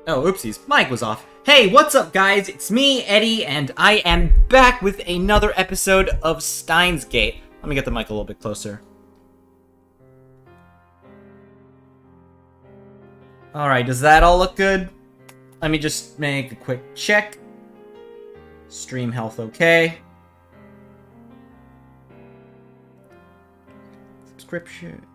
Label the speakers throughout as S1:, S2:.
S1: Oh, oopsies. Mic was off. Hey, what's up, guys? It's me, Eddie, and I am back with another episode of Steins Gate. Let me get the mic a little bit closer. Alright, does that all look good? Let me just make a quick check. Stream health okay. Subscription.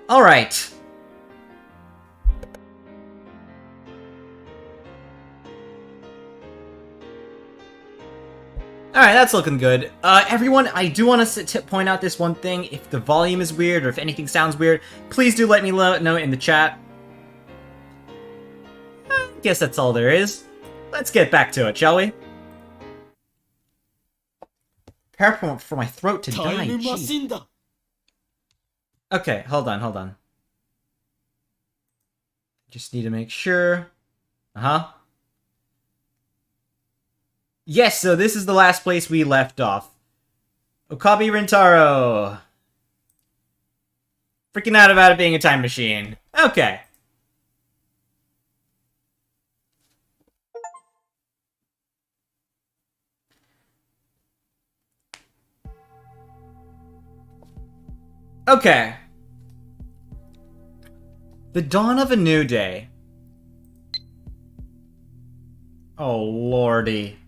S1: Alright. Alright, that's looking good. Everyone, I do want to point out this one thing. If the volume is weird or if anything sounds weird, please do let me know in the chat. I guess that's all there is. Let's get back to it, shall we? Prepare for my throat to die. Jeez. Okay, hold on. Just need to make sure. Yes, so this is the last place we left off. Okabe Rintaro. Freaking out about it being a time machine. Okay. Okay. The dawn of a new day. Oh, lordy.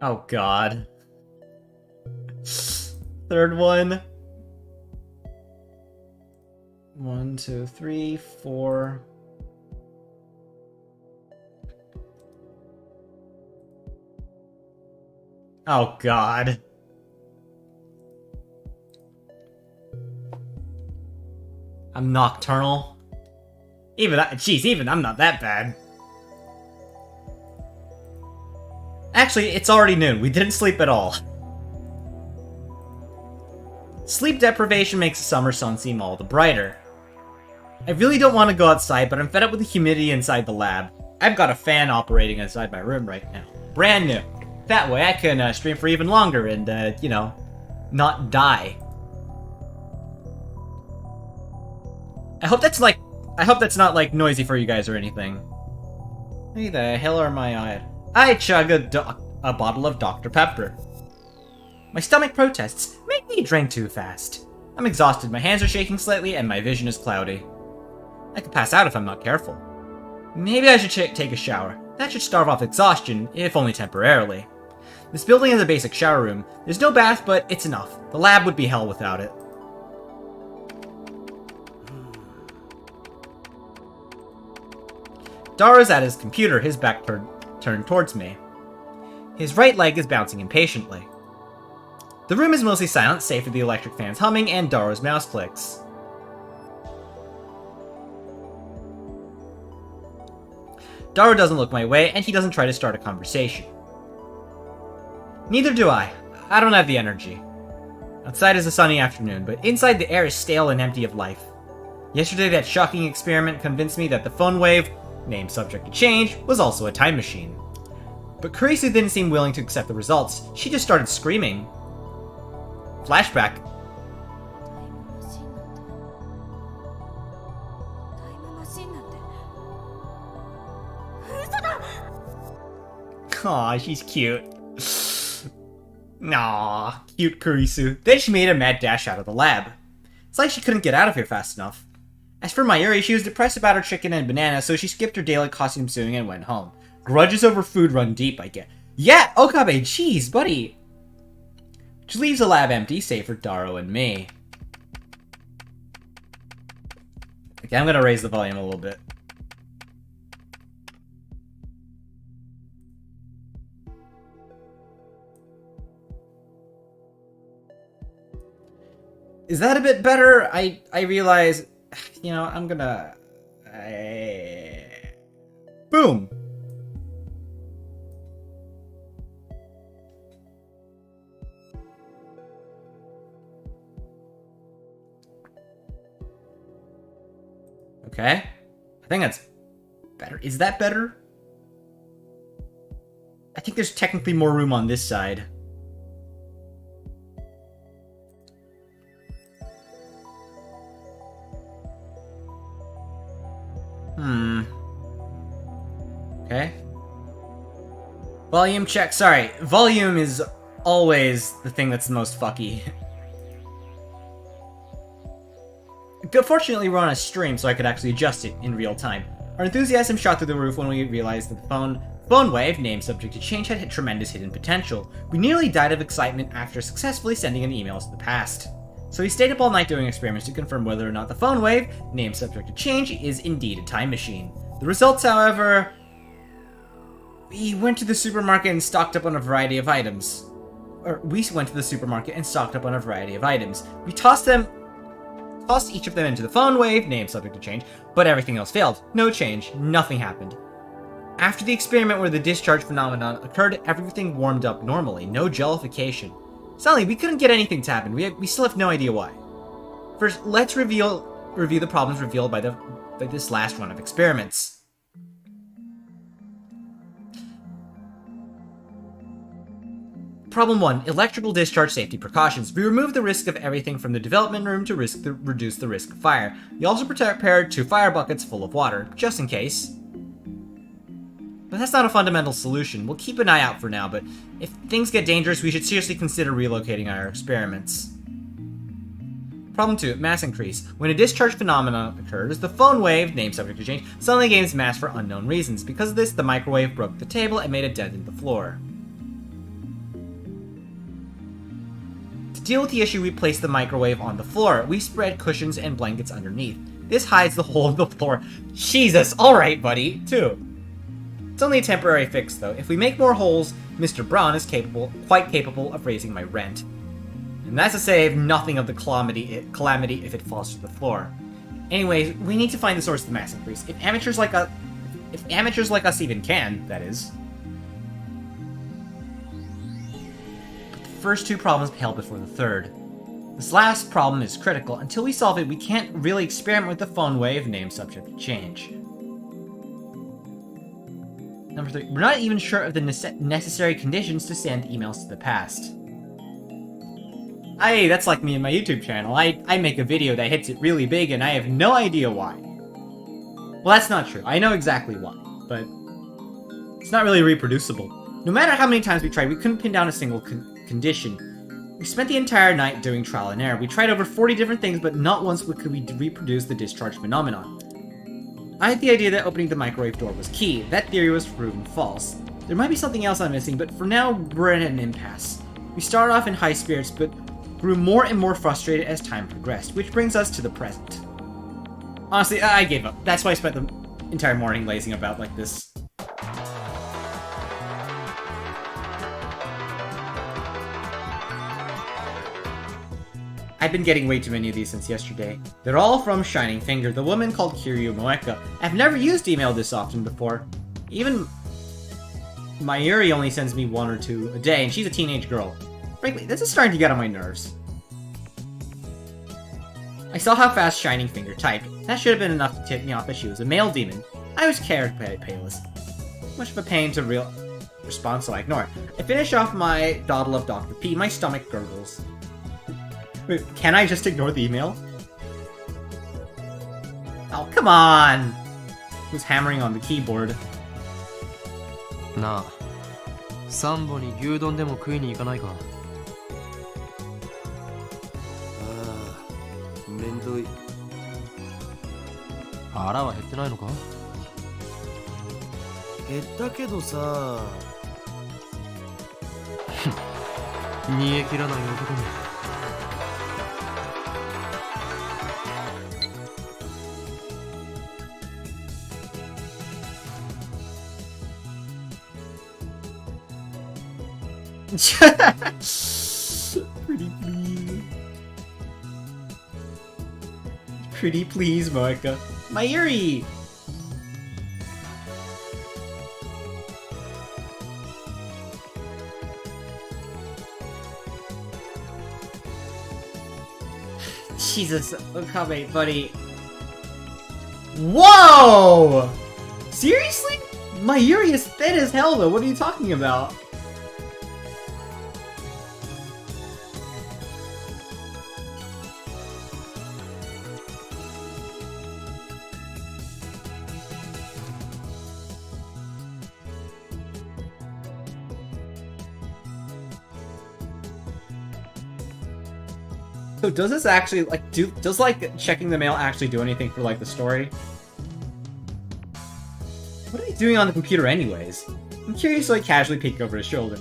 S1: Oh, God. Third one. 1, 2, 3, 4. Oh, God. I'm nocturnal. Even I'm not that bad. Actually, it's already noon. We didn't sleep at all. Sleep deprivation makes the summer sun seem all the brighter. I really don't want to go outside, but I'm fed up with the humidity inside the lab. I've got a fan operating inside my room right now. Brand new. That way I can stream for even longer and, you know, not die. I hope that's not, like, noisy for you guys or anything. Hey, the hell are my eyes? I chug a bottle of Dr. Pepper. My stomach protests. Make me drink too fast. I'm exhausted, my hands are shaking slightly, and my vision is cloudy. I could pass out if I'm not careful. Maybe I should take a shower. That should starve off exhaustion, if only temporarily. This building has a basic shower room. There's no bath, but it's enough. The lab would be hell without it. Daro's at his computer, his back turned towards me. His right leg is bouncing impatiently. The room is mostly silent, save for the electric fans humming and Daro's mouse clicks. Daro doesn't look my way, and he doesn't try to start a conversation. Neither do I. I don't have the energy. Outside is a sunny afternoon, but inside the air is stale and empty of life. Yesterday, that shocking experiment convinced me that the phone wave, named subject to change, was also a time machine. But Kurisu didn't seem willing to accept the results. She just started screaming. Flashback. Aw, she's cute. Aw, cute Kurisu. Then she made a mad dash out of the lab. It's like she couldn't get out of here fast enough. As for Mayuri, she was depressed about her chicken and banana, so she skipped her daily costume sewing and went home. Grudges over food run deep, I get. Yeah, Okabe, jeez, buddy. Which leaves the lab empty, save for Daro and me. Okay, I'm gonna raise the volume a little bit. Is that a bit better? I realize, you know, I'm gonna... Boom! Okay. I think that's better. Is that better? I think there's technically more room on this side. Okay. Volume check. Sorry. Volume is always the thing that's the most fucky. Fortunately, we're on a stream, so I could actually adjust it in real time. Our enthusiasm shot through the roof when we realized that the phone wave, named Subject to Change, had tremendous hidden potential. We nearly died of excitement after successfully sending an email to the past. So we stayed up all night doing experiments to confirm whether or not the phone wave, named Subject to Change, is indeed a time machine. The results, however... We went to the supermarket and stocked up on a variety of items. We tossed each of them into the phone wave, named Subject to Change, but everything else failed. No change. Nothing happened. After the experiment where the discharge phenomenon occurred, everything warmed up normally. No jellification. Suddenly, we couldn't get anything to happen. We still have no idea why. First, let's review the problems revealed by this last run of experiments. Problem 1. Electrical discharge safety precautions. We removed the risk of everything from the development room to reduce the risk of fire. We also prepared 2 fire buckets full of water, just in case. But that's not a fundamental solution. We'll keep an eye out for now, but if things get dangerous, we should seriously consider relocating our experiments. Problem 2. Mass increase. When a discharge phenomenon occurs, the phone wave, named Subject to Change, suddenly gains mass for unknown reasons. Because of this, the microwave broke the table and made a dent in the floor. To deal with the issue, we placed the microwave on the floor. We spread cushions and blankets underneath. This hides the hole in the floor. Jesus, alright, buddy, too. It's only a temporary fix, though. If we make more holes, Mr. Braun is quite capable of raising my rent. And that's to say nothing of the calamity if it falls to the floor. Anyways, we need to find the source of the mass increase. If amateurs like us even can, that is. But the first 2 problems pale before the third. This last problem is critical. Until we solve it, we can't really experiment with the phone wave, named Subject to Change. Number 3, we're not even sure of the necessary conditions to send emails to the past. That's like me and my YouTube channel. I make a video that hits it really big and I have no idea why. Well, that's not true. I know exactly why, but it's not really reproducible. No matter how many times we tried, we couldn't pin down a single condition. We spent the entire night doing trial and error. We tried over 40 different things, but not once could we reproduce the discharge phenomenon. I had the idea that opening the microwave door was key. That theory was proven false. There might be something else I'm missing, but for now, we're at an impasse. We started off in high spirits, but grew more and more frustrated as time progressed, which brings us to the present. Honestly, I gave up. That's why I spent the entire morning lazing about like this. I've been getting way too many of these since yesterday. They're all from Shining Finger, the woman called Kiryu Moeka. I've never used email this often before. Even Mayuri only sends me 1 or 2 a day, and she's a teenage girl. Frankly, this is starting to get on my nerves. I saw how fast Shining Finger typed. That should have been enough to tip me off that she was a male demon. I was payless. Much of a pain to respond, so I ignore it. I finish off my dawdle of Dr. P. My stomach gurgles. Wait, can I just ignore the email? Oh, come on! Who's hammering on the keyboard?
S2: Nah. Sambo ni gyudon demo kui ni ikanai ka? Mendoi. Ara wa hette nai no ka? Hetta kedo sa. Nie kiranai otoko ni.
S1: Pretty please. Pretty please, Moeka. Mayuri! Jesus, Okabe, buddy. Whoa! Seriously? My Yuri is thin as hell though, what are you talking about? So does this actually, like, does, like, checking the mail actually do anything for, like, the story? What are he doing on the computer anyways? I'm curious to, like, casually peek over his shoulder.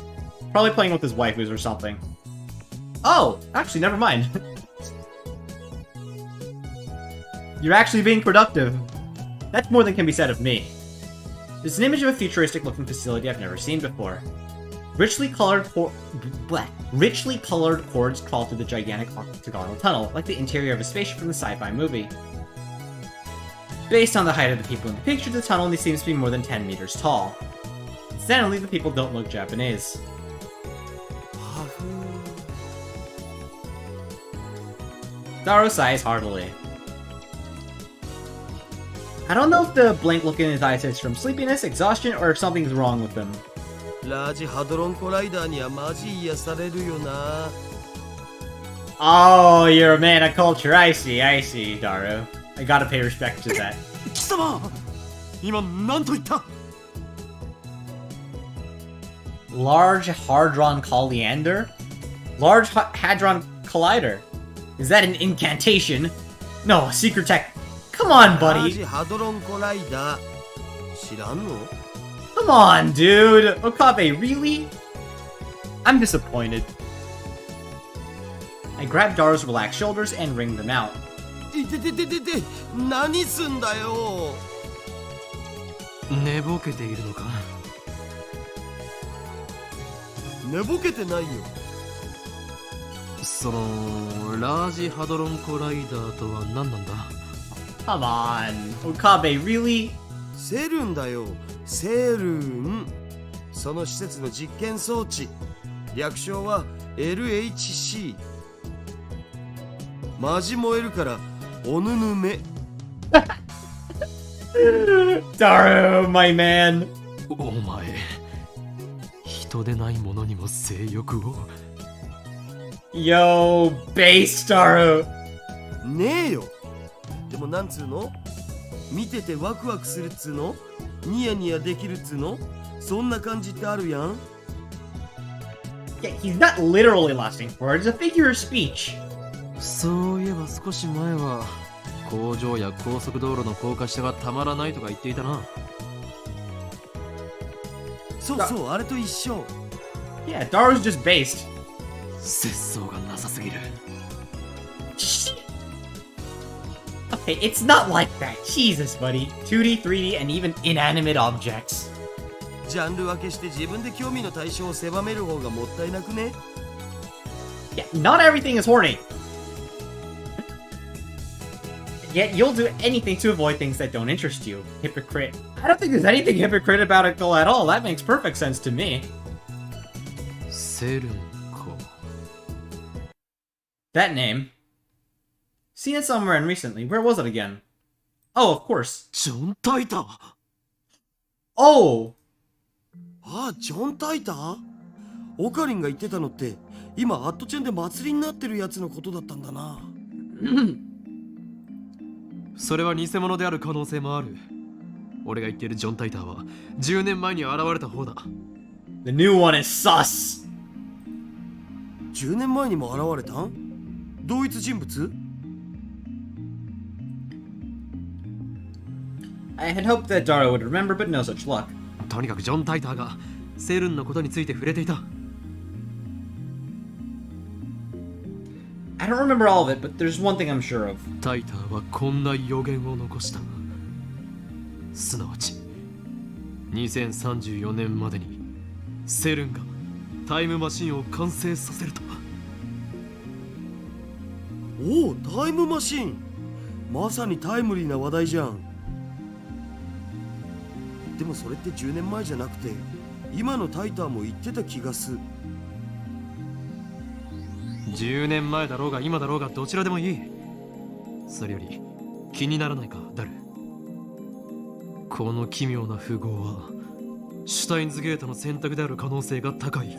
S1: Probably playing with his waifus or something. Oh! Actually, never mind. You're actually being productive. That's more than can be said of me. This is an image of a futuristic-looking facility I've never seen before. Richly colored cords crawl through the gigantic octagonal tunnel, like the interior of a spaceship from the sci-fi movie. Based on the height of the people in the picture, the tunnel only seems to be more than 10 meters tall. Incidentally, the people don't look Japanese. Daro sighs heartily. I don't know if the blank look in his eyes is from sleepiness, exhaustion, or if something's wrong with him.
S3: ラージハドロンコライダーにはマジ癒されるよな。
S1: Oh, you're a man of culture. I see, Daru. I gotta pay respect to that.
S3: 貴様今何と言った
S1: Large Hadron Collider? Large Hadron Collider? Is that an incantation? No, a secret tech. Come on,
S3: ラー
S1: buddy.
S3: ジハドロンコライダー知らんの
S1: Come on, dude. Okabe, really? I'm disappointed. I grab Daru's relaxed shoulders and wring them out.
S3: いててててて何すんだよ
S2: 寝ぼけているのか
S3: 寝ぼけてないよ
S2: そのラージハドロンコライダーとは何なんだ
S1: Come on. Okabe, really?
S3: セルンだよセルンその施設の実験装置略称は LHC マジ燃えるからおぬぬめ
S1: Daru, my man.
S2: お前人でないものにも性欲を
S1: Yo, base Daru.
S3: ねえよでもなんつうの見ててワクワクするっつうのニヤニヤできるっつうのそんな感じってあるやん
S1: Yeah, he's not literally lusting for it. It's a figure of speech.
S2: そういえば少し前は工場や高速道路の高架下がたまらないとか言っていたな
S3: そうそうあれと一緒
S1: Yeah, Daru's just based.
S2: 節操がなさすぎる
S1: Okay, it's not like that. Jesus, buddy. 2D, 3D, and even inanimate objects.
S3: ジャンル分けして自分で興味の対象を狭める方がもったいなくね
S1: Yeah, not everything is horny. Yet you'll do anything to avoid things that don't interest you. Hypocrite. I don't think there's anything hypocrite about it at all. That makes perfect sense to me.
S2: セルンか
S1: That name. Seen it somewhere and recently. Where was it again? Oh, of course.
S3: ジョン・タイター
S1: Oh!
S3: ああジョン・タイターオカリンが言ってたのって今アットチェンで祭りになってるやつのことだったんだな
S2: それは偽物である可能性もある俺が言っているジョン・タイターは10年前に現れた方だ
S1: The new one is sus!
S3: 10年前にも現れたん同一人物
S1: I had hoped that Daru would remember, but no such luck.
S2: とにかくジョン・タイターがセルンのことについて触れていた
S1: I don't remember all of it, but there's one thing I'm sure of.
S2: タイターはこんな予言を残したすなわち2034年までにセルンがタイムマシンを完成させると
S3: おおタイムマシンまさにタイムリーな話題じゃんでもそれって10年前じゃなくて今のタイターも言ってた気がす
S2: 10年前だろうが今だろうがどちらでもいいそれより気にならないかダルこの奇妙な符号はシュタインズゲートの選択である可能性が高い。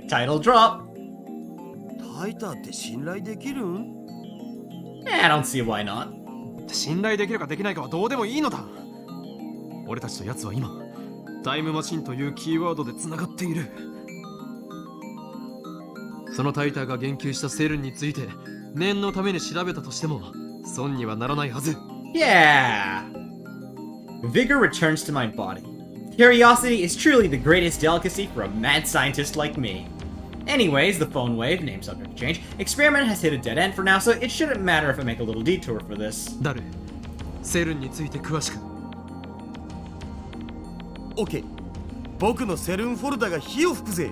S1: Title drop.
S3: タイターって信頼できるん？
S1: I don't see why not.
S2: 信頼できるかできないかはどうでもいいのだ。俺たちと奴は今タイムマシンというキーワードでつながっている。そのタイターが言及したセルンについて念のために調べたとしても損にはならないはず。
S1: Yeah. Vigor returns to my body. Curiosity is truly the greatest delicacy for a mad scientist like me. Anyways, the phone wave, name subject to change, experiment has hit a dead end for now, so it shouldn't matter if I make a little detour for this.
S2: ダル、セルンについて詳しく。
S3: OK、 僕のセルンフォルダが火を吹くぜ。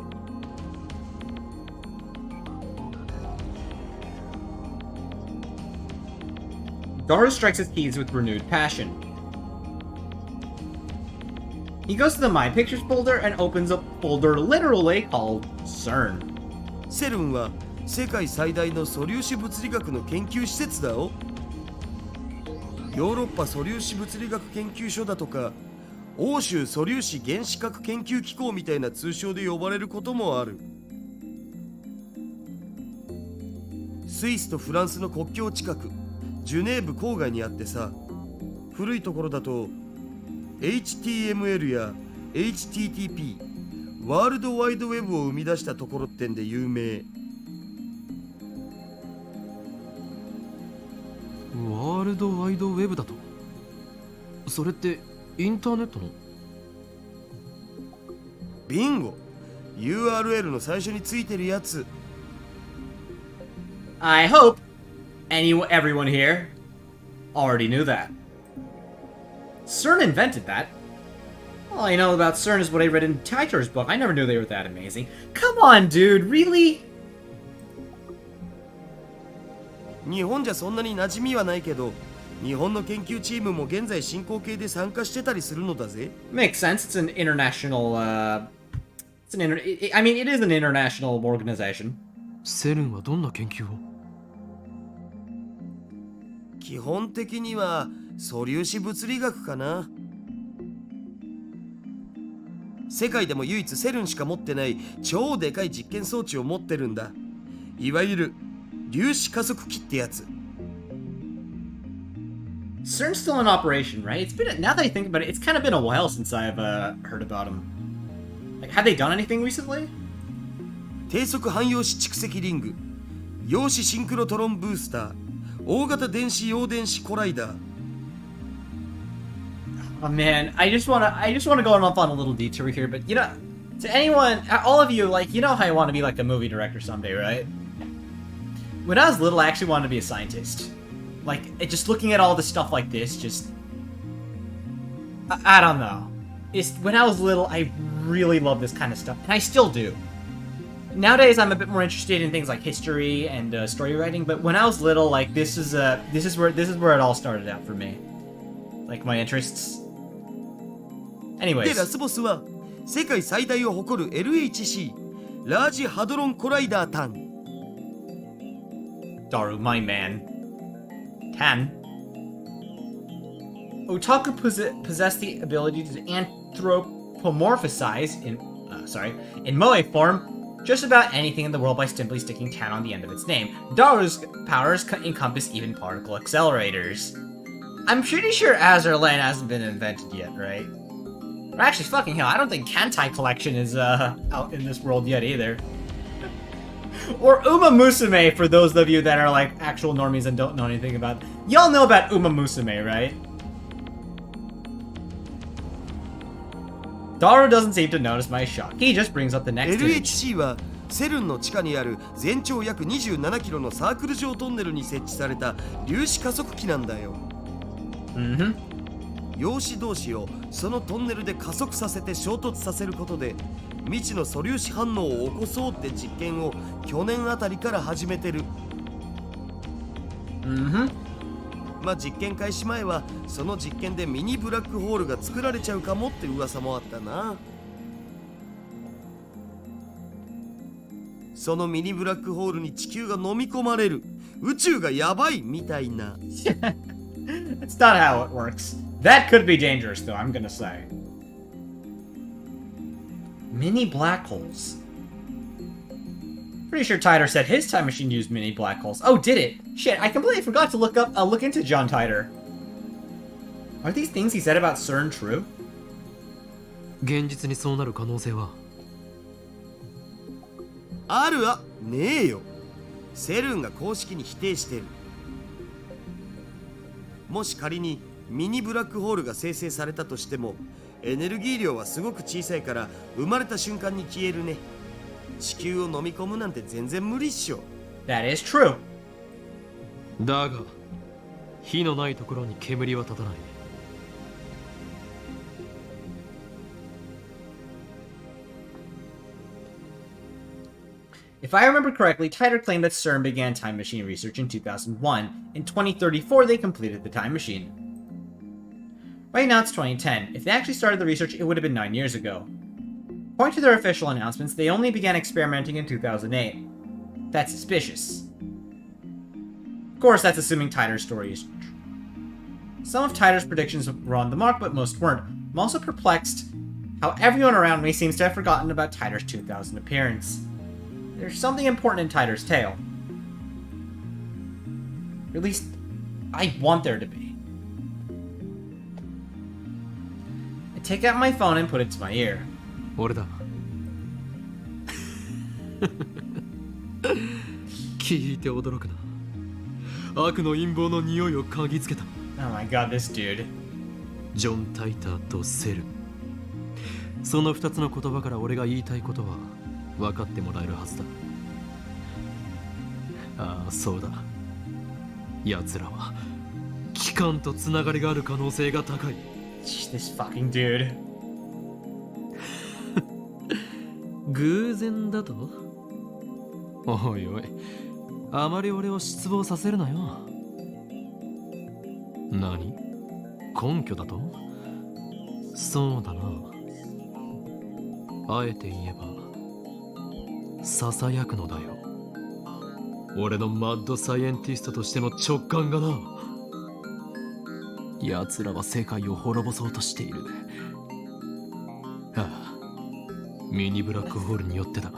S1: Daru strikes his keys with renewed passion. He goes to the My Pictures folder and opens a folder literally called CERN.
S3: セルンは世界最大の素粒子物理学の研究施設だよ。ヨーロッパ素粒子物理学研究所だとか欧州素粒子原子核研究機構みたいな通称で呼ばれることもある。スイスとフランスの国境近くジュネーブ郊外にあってさ、古いところだと HTML や HTTP ワールドワイドウェブを生み出したところってんで有名。
S2: ワールドワイドウェブだと？それってインターネットの？
S3: ビンゴ！ URL の最初についてるやつ。
S1: I hope everyone here already knew that. CERN invented that. All I know about CERN is what I read in Teicher's book. I never knew they were that amazing. Come on, dude, really?
S3: 日本じゃそんなに馴染みはないけど、日本の研究チームも現在進行形で参加してたりするのだぜ。
S1: Makes sense. It's an international, I mean, it is an international organization.
S2: セルンはどんな研究を？
S3: 基本的には素粒子物理学かな。世界でも唯一セルンしか持ってない超でかい実験装置を持ってるんだ。いわゆる粒子加速器ってやつ。
S1: CERN's still in operation, right? It's been, now that I think about it, it's kind of been a while since I've heard about them. Like, have they done anything recently?
S3: 低速汎用子蓄積リング、陽子シンクロトロンブースター、大型電子陽電子コライダー。
S1: Oh man, I just wanna go off on a little detour here, but you know, to anyone, all of you, like, you know how I want to be like a movie director someday, right? When I was little, I actually wanted to be a scientist. Like, just looking at all the stuff like this, just... I don't know. When I was little, I really loved this kind of stuff, and I still do. Nowadays, I'm a bit more interested in things like history and story writing, but when I was little, like, this is where it all started out for me. Like, my interests.
S3: で、
S1: Anyways.
S3: ラスボスは世界最大を誇る LHC ラージハドロンコライダータン。
S1: Daru, my man. Tan. Otaku possess the ability to anthropomorphize in Moe form just about anything in the world by simply sticking Tan on the end of its name. Daru's powers encompass even particle accelerators. I'm pretty sure Azur Lane hasn't been invented yet, right? Or actually, fucking hell, I don't think Kantai Collection is out in this world yet either. Or Uma Musume, for those of you that are like actual normies and don't know anything about it. Y'all know about Uma Musume, right? Daru doesn't seem to notice my shock. He just brings up the next image.
S3: LHC はセルンの地下にある全長約27キロのサークル状トンネルに設置された粒子加速器なんだよ。陽子同士をそのトンネルで加速させて衝突させることで未知の素粒子反応を起こそうって実験を去年あたりから始めてる。まあ実験開始前はその実験でミニブラックホールが作られちゃうかもって噂もあったな。そのミニブラックホールに地球が飲み込まれる、宇宙がやばいみたいな。
S1: That's not how it works. That could be dangerous, though, I'm gonna say. Mini black holes. Pretty sure Titer said his time machine used mini black holes. Oh, did it? Shit, I completely forgot to look into John Titer. Are these things he said about CERN true?
S2: 現実にそうなる可能性は
S3: あるわねえよ。セルンが公式に否定してる。もし仮にミニブラックホールが生成されたとしても、エネルギー量はすごく小さいから生まれた瞬間に消えるね。地球を飲み込むなんて全然無理っしょ。
S1: That is true.
S2: だが火のないところに煙は立たない。
S1: If I remember correctly, Titer claimed that CERN began time machine research in 2001. In 2034, they completed the time machine. Right now it's 2010. If they actually started the research, it would have been 9 years ago. According to their official announcements, they only began experimenting in 2008. That's suspicious. Of course, that's assuming Titer's story is true. Some of Titer's predictions were on the mark, but most weren't. I'm also perplexed how everyone around me seems to have forgotten about Titer's 2000 appearance. There's something important in Titer's tale. Or at least, I want there to be. I take out my phone and put it to my ear.
S2: 俺だ聞いて驚くな。悪の陰謀の匂いを嗅ぎつけた。
S1: Oh my god, this dude.
S2: ジョン・タイターとセル。その2つの言葉から俺が言いたいことは分かってもらえるはずだ。ああ、そうだ。奴らは機関とつながりがある可能性が高い。
S1: This fucking dude.
S2: 偶然だと？おいおい、あまり俺を失望させるなよ。何？根拠だと？そうだな。あえて言えばささやくのだよ。俺のマッドサイエンティストとしての直感がな。奴らは世界を滅ぼそうとしている。ああ、ミニブラックホールによってだ。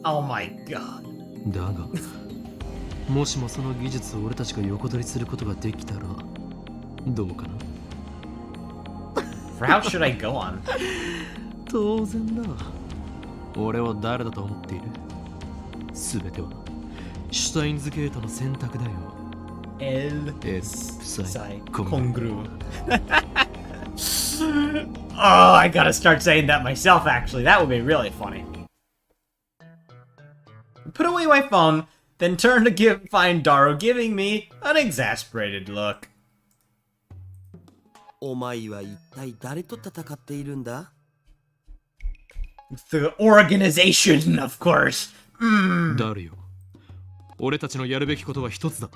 S1: Oh my god.
S2: だがもしもその技術を俺たちが横取りすることができたらどうかな。
S1: Route should I go on?
S2: 当然だ。俺は誰だと思っている？全てはシュタインズゲートの選択だよ。
S1: El
S2: Sai
S1: Congru. Oh, I gotta start saying that myself, actually. That would be really funny. Put away my phone, then turn to find Daro giving me an exasperated look.
S3: お前は一体誰と戦っているんだ？
S1: The organization, of course.
S2: ダルよ。俺たちのやるべきことは一つだ。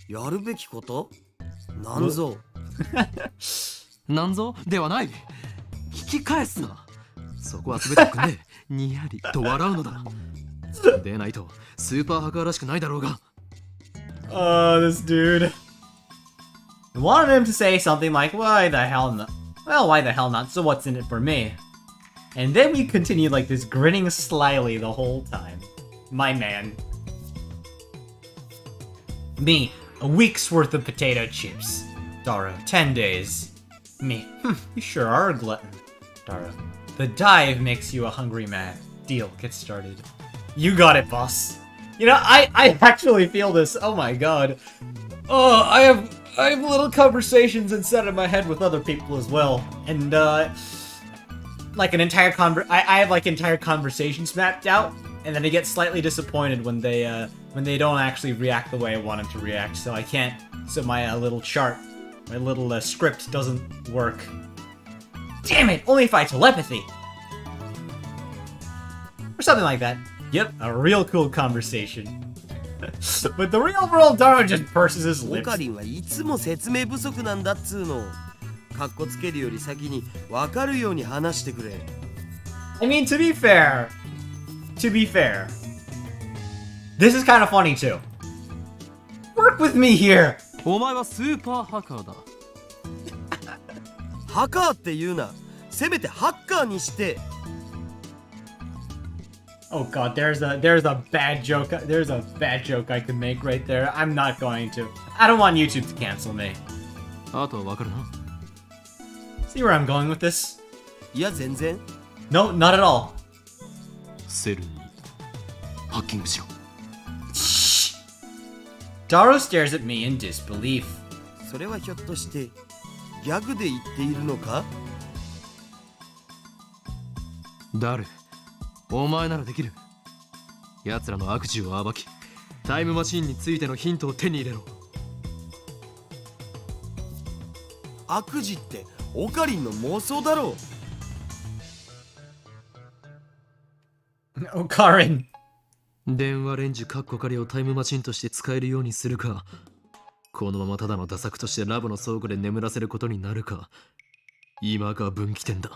S3: やるべきこと？なんぞ。
S2: なんぞではない。引き返すな。そこは全てくんでにやりと笑うのだ。でないとスーパーハカーらしくないだろうが。
S1: Oh, this dude. I wanted him to say something like, why the hell not? Well, why the hell not? So what's in it for me? And then we continued like this, grinning slyly the whole time. My man. Me, a week's worth of potato chips. Dara, 10 days. Me, you sure are a glutton. Dara, the dive makes you a hungry man. Deal, get started. You got it, boss. You know, I actually feel this. Oh my god. Oh, I have little conversations inside of my head with other people as well. And, like an entire I have like entire conversations mapped out, and then I get slightly disappointed when they don't actually react the way I want them to react. So I can't. So my little chart, my little script doesn't work. Damn it! Only if I telepathy or something like that. Yep, a real cool conversation. But the real world Daro just purses his
S3: オ
S1: lips.
S3: カリンはいつも説明不足なんだっつうの。かっこつけるより先に分かるように話してくれ。
S1: I mean, to be fair, this is kind of funny too. Work with me here.
S2: お前はスーパーハカーだ。
S3: ハカーって言うな。せめてハッカーにして。
S1: Oh god, there's a bad joke. There's a bad joke I could make right there. I'm not going to. I don't want YouTube to cancel me.
S2: あとはわかるな。
S1: See where I'm going with this?
S3: いや全然。
S1: No, not at all.
S2: セルにハッキングしろ。
S1: Shh. Daru stares at me in disbelief.
S3: それはひょっとしてギャグで言っているのか？
S2: 誰？お前ならできる。奴らの悪事を暴き、タイムマシンについてのヒントを手に入れろ。
S3: 悪事ってオカリンの妄想だろう。
S1: Ocarin.
S2: 電話レンジカッコ仮をタイムマシンとして使えるようにするか、このままただのダ作としてラボの倉庫で眠らせることになるか、今が分岐点だ。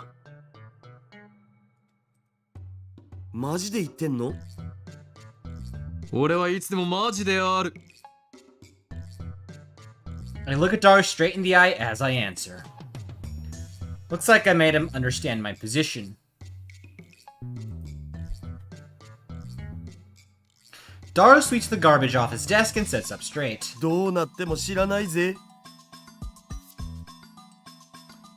S3: マジで言ってんの？
S2: 俺はいつでもマジである。
S1: I look at Daru straight in the eye as I answer. Looks like I made him understand my position. Daru sweeps the garbage off his desk and sits up straight.
S3: どうなっても知らないぜ。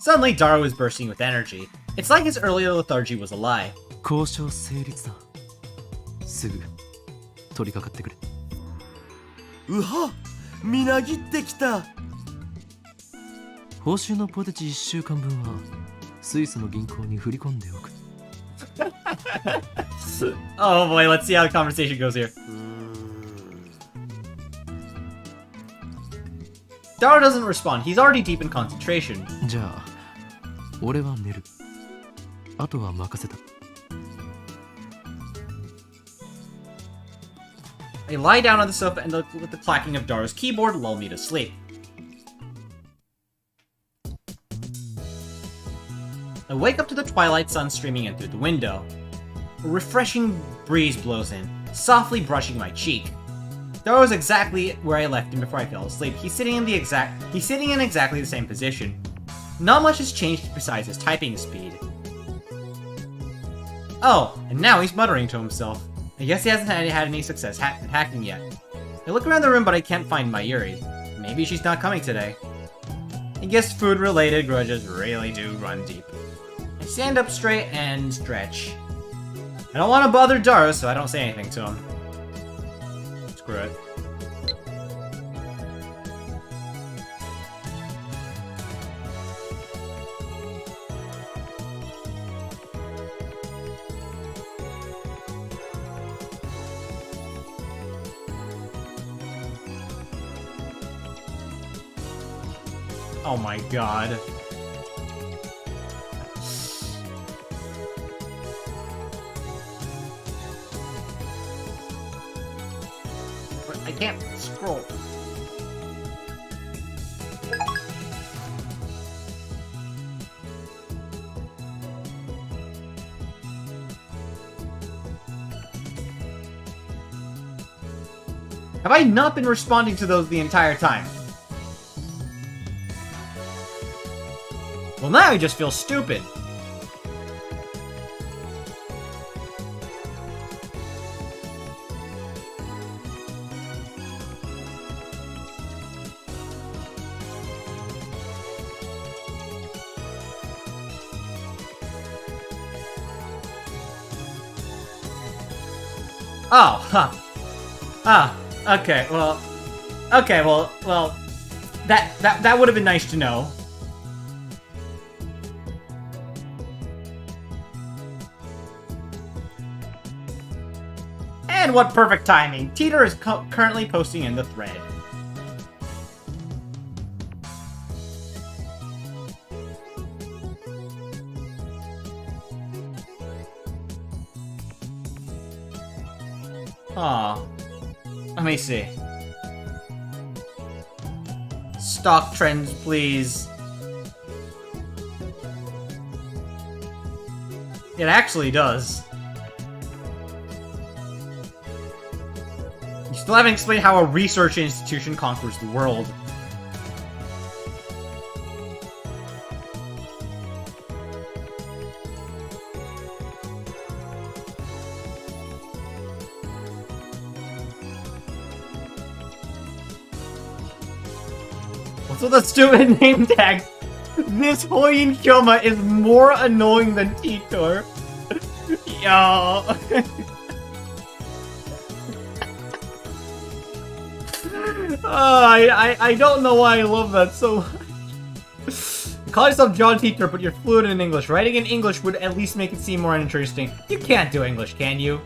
S1: Suddenly, Daru is bursting with energy. It's like his earlier lethargy was a lie.
S2: 交渉成立だ。すぐ取り掛かってくれ。
S3: うは、みなぎってきた。
S2: 報酬のポテチ1週間分はスイスの銀行に振り込んでおく。
S1: Oh boy, let's see how the conversation goes here. Daru doesn't respond. He's already deep in concentration.
S2: じゃあ俺は寝る。あとは任せた。
S1: I lie down on the sofa and let the clacking of Daru's keyboard lull me to sleep. I wake up to the twilight sun streaming in through the window. A refreshing breeze blows in, softly brushing my cheek. Daru is exactly where I left him before I fell asleep. He's sitting in exactly the same position. Not much has changed besides his typing speed. Oh, and now he's muttering to himself. I guess he hasn't had any success hacking yet. I look around the room, but I can't find Mayuri. Maybe she's not coming today. I guess food-related grudges really do run deep. I stand up straight and stretch. I don't want to bother Daru, so I don't say anything to him. Screw it. Oh my god. I can't scroll. Have I not been responding to those the entire time? Well, now I just feel stupid. Oh, huh. Ah, okay, well, that would have been nice to know. And what perfect timing! Teeter is currently posting in the thread. Aw. Let me see. Stock trends, please. It actually does. You still haven't explained how a research institution conquers the world. What's with the stupid name tag? This Hoyin Kyoma is more annoying than Titor. Yo. I don't know why I love that so much. Call yourself John Teacher, but you're fluent in English. Writing in English would at least make it seem more interesting. You can't do English, can you?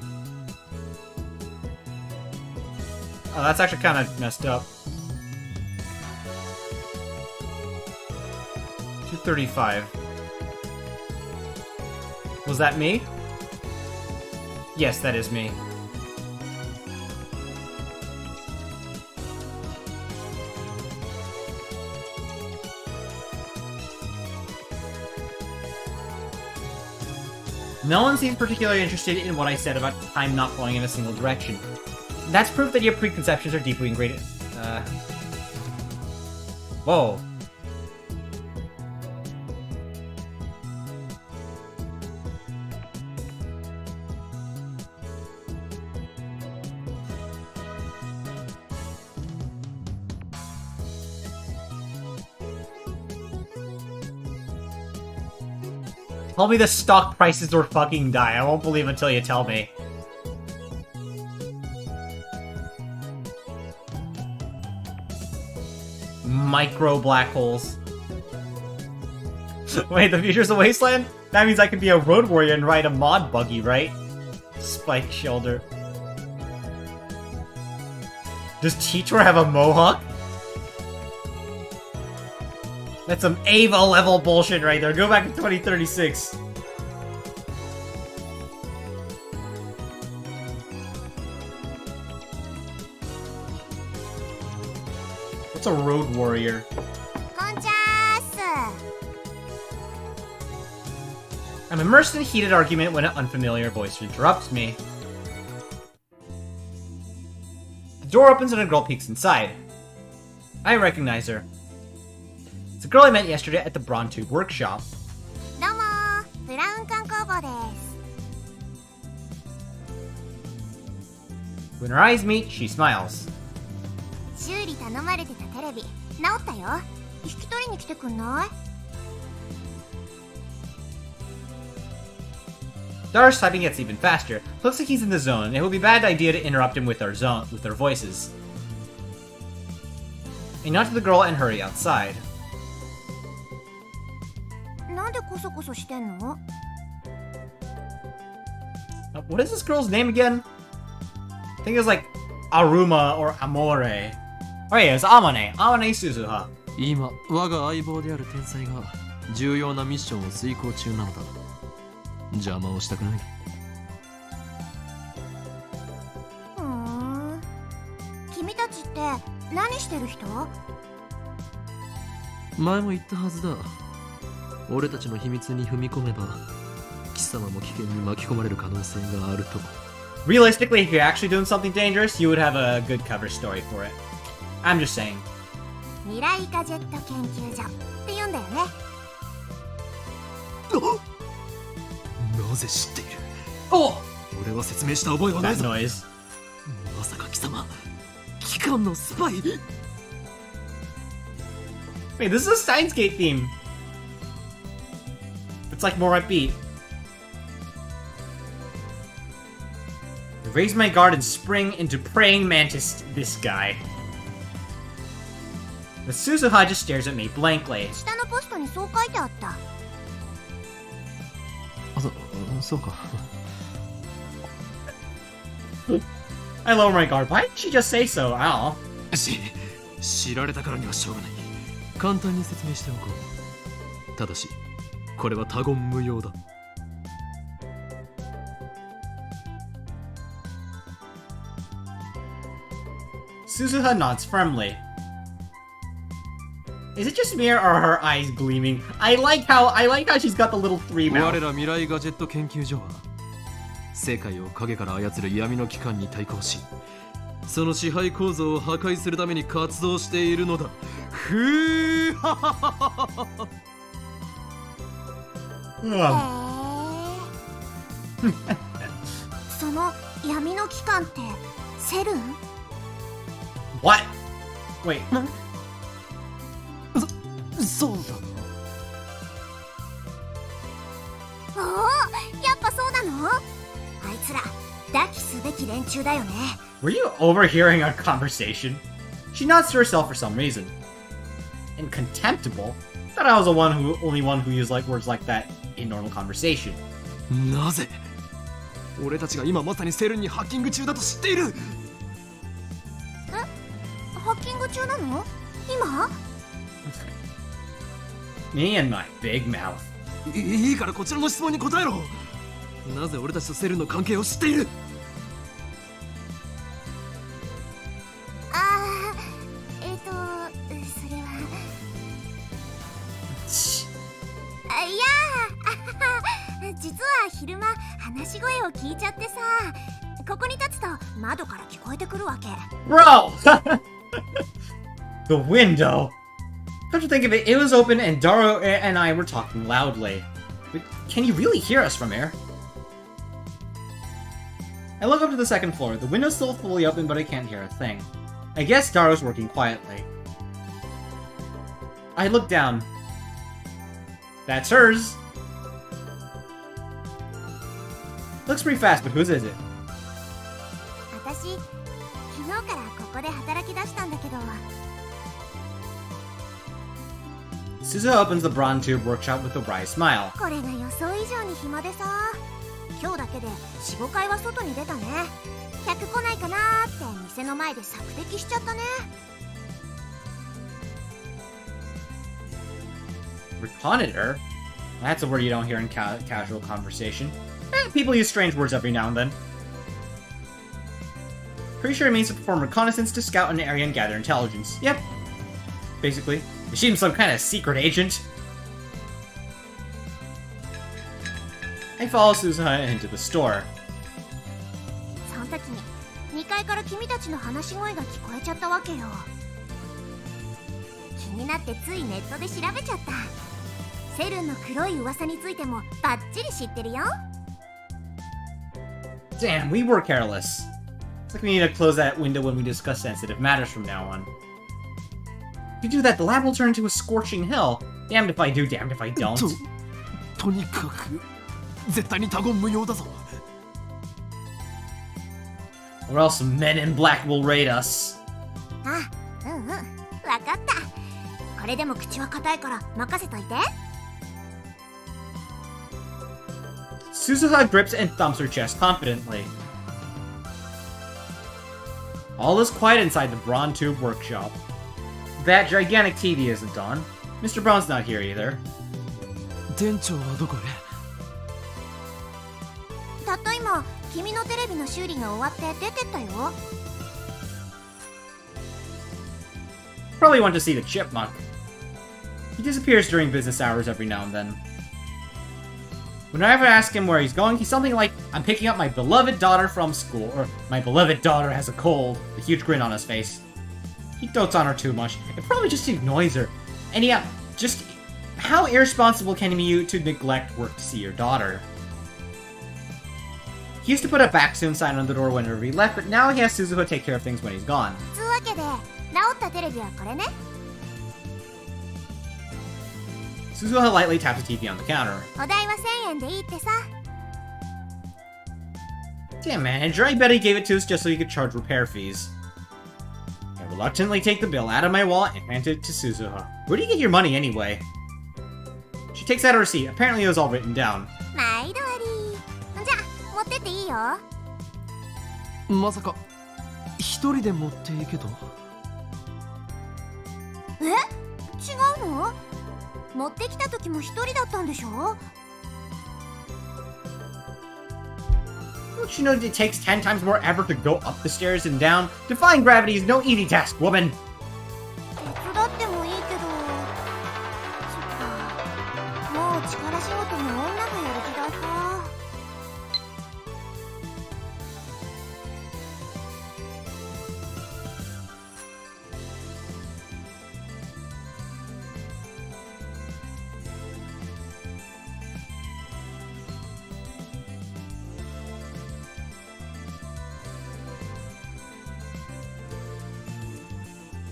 S1: Oh, that's actually kind of messed up. 235. Was that me? Yes, that is me. No one seems particularly interested in what I said about time not flowing in a single direction. That's proof that your preconceptions are deeply ingrained. Whoa. Tell me the stock prices or fucking die. I won't believe until you tell me. Micro black holes. Wait, the future's a wasteland? That means I can be a road warrior and ride a mod buggy, right? Spike shoulder. Does Titor have a mohawk? That's some Ava level bullshit right there. Go back to 2036. What's a road warrior? I'm immersed in a heated argument when an unfamiliar voice interrupts me. The door opens and a girl peeks inside. I recognize her. It's a girl I met yesterday at the Brontube workshop. When her eyes meet, she smiles. Dara's typing gets even faster. Looks like he's in the zone. It would be a bad idea to interrupt him with our voices. I nod to the girl and hurry outside. What is this girl's name again? I think it was like Aruma or Amore. Oh yeah, it's Amane. Amane Suzuha.
S2: 今我が相棒である天才が重要なミッションを遂行中なのだ。邪魔をしたくない。
S4: 君たちって何してる人？
S2: 前も言ったはずだ。俺たちの秘密に踏み込めば貴様も危険に巻き込まれる可能性があると。
S1: Realistically, if you're actually doing something dangerous, you would have a good cover story for it. I'm just saying.
S4: 未来ガジェット研究所って言うんだよね。
S2: なぜ知っている？
S1: お！
S2: 俺は説明した覚えはないぞ。
S1: That noise.
S2: まさか貴様、機関のスパイ？
S1: Wait, this is a Steins Gate theme. It's like more upbeat. I raise my guard and spring into praying mantis this guy. The Suzuha just stares at me blankly.
S4: 下のポストにそう書いてあった。
S2: そうか。
S1: I lower my guard. Why didn't she just say so? I don't know.
S2: 知られたからにはしょうがない。簡単に説明しておこう。ただし、これは他言無用だ。
S1: Suzuha nods firmly. Is it just me or are her eyes gleaming? I like how she's got the little three mouth.
S2: 我ら未来ガジェット研究所は世界を影から操る闇の機関に対抗し、その支配構造を破壊するために活動しているのだ。ふーはははは。
S4: その闇の機関ってセルン？
S1: What? Wait.
S2: そうだ
S4: おお、やっぱそうなの？あいつら抱きすべき連中だよね。
S1: Were you overhearing our conversation? She nods to herself for some reason. And contemptible? Thought I was the only one who used like words like that in normal conversation.
S2: なぜ俺たちが今まさにセルンにハッキング中だと知っている。
S4: ハッキング中なの？今？
S1: Me and my big mouth.
S2: いいからこちらの質問に答えろ。なぜ俺たちとセルンの関係を知っている？
S4: あー、それはいやー実は昼間話し声を聞いちゃってさ、ここに立つと窓から聞こえてくるわけ。
S1: Bro! The window! Come to think of it, it was open and Daro and I were talking loudly. But can you really hear us from here? I look up to the second floor. The window's still fully open, but I can't hear a thing. I guess Daro's working quietly. I look down. That's hers. Looks pretty fast, but whose is it?
S4: 私、昨日からここで働き出したんだけど。
S1: Suzuha opens the bronze tube workshop with a wry smile.
S4: これが予想以上に暇でさ、今日だけで 4,5 回は外に出たね。客来ないかなーって店の前で索敵しちゃったね。
S1: Reconnoiter? That's a word you don't hear in casual conversation. People use strange words every now and then. Pretty sure it means to perform reconnaissance, to scout an area and gather intelligence. Yep. Basically. Is she some kind of secret agent? I follow Suzuha into the store.
S4: その時に2階から君たちの話し声が聞こえちゃったわけよ。気になってついネットで調べちゃった。セルンの黒い噂についてもバッチリ知ってるよ。
S1: Damn, we were careless. It's like we need to close that window when we discuss sensitive matters from now on. If you do that, the lab will turn into a scorching hell. Damned if I do, damned if I don't.
S2: とにかく絶対に他言無用だぞ。
S1: Or else men in black will raid us.
S4: あ、うんうん、わかった。これでも口は硬いから任せといて。
S1: Suzuha grips and thumps her chest confidently. All is quiet inside the Braun Tube workshop. That gigantic TV isn't on. Mr. Braun's not here either.
S2: 店長はどこへ？
S4: たった今、君のテレビの修理が終わって出てったよ。
S1: Probably want to see the chipmunk. He disappears during business hours every now and then. Whenever I ask him where he's going, he's something like, I'm picking up my beloved daughter from school, or my beloved daughter has a cold, a huge grin on his face. He dotes on her too much. It probably just annoys her. And yeah, just how irresponsible can you to neglect work to see your daughter? He used to put a back soon sign on the door whenever he left, but now he has Suzuha take care of things when he's gone.
S4: つうわけで、治ったテレビはこれね。
S1: Suzuha lightly taps the TV on the counter.
S4: お代は1000円でいいってさ。
S1: Damn, manager, I bet he gave it to us just so he could charge repair fees. I reluctantly take the bill out of my wallet and hand it to Suzuha. Where do you get your money anyway? She takes out a receipt. Apparently it was all written down.
S4: 毎度あり。じゃあ、持ってっていいよ。
S2: まさか一人で持っていけと？
S4: え？違うの？持ってきた時も一人だったんでしょ？
S1: Don't you know it takes 10 times more effort to go up the stairs and down? Defying gravity is no easy task, woman!
S4: 手伝ってもいいけど。そっか。もう力仕事も女がやる時代か。
S1: 「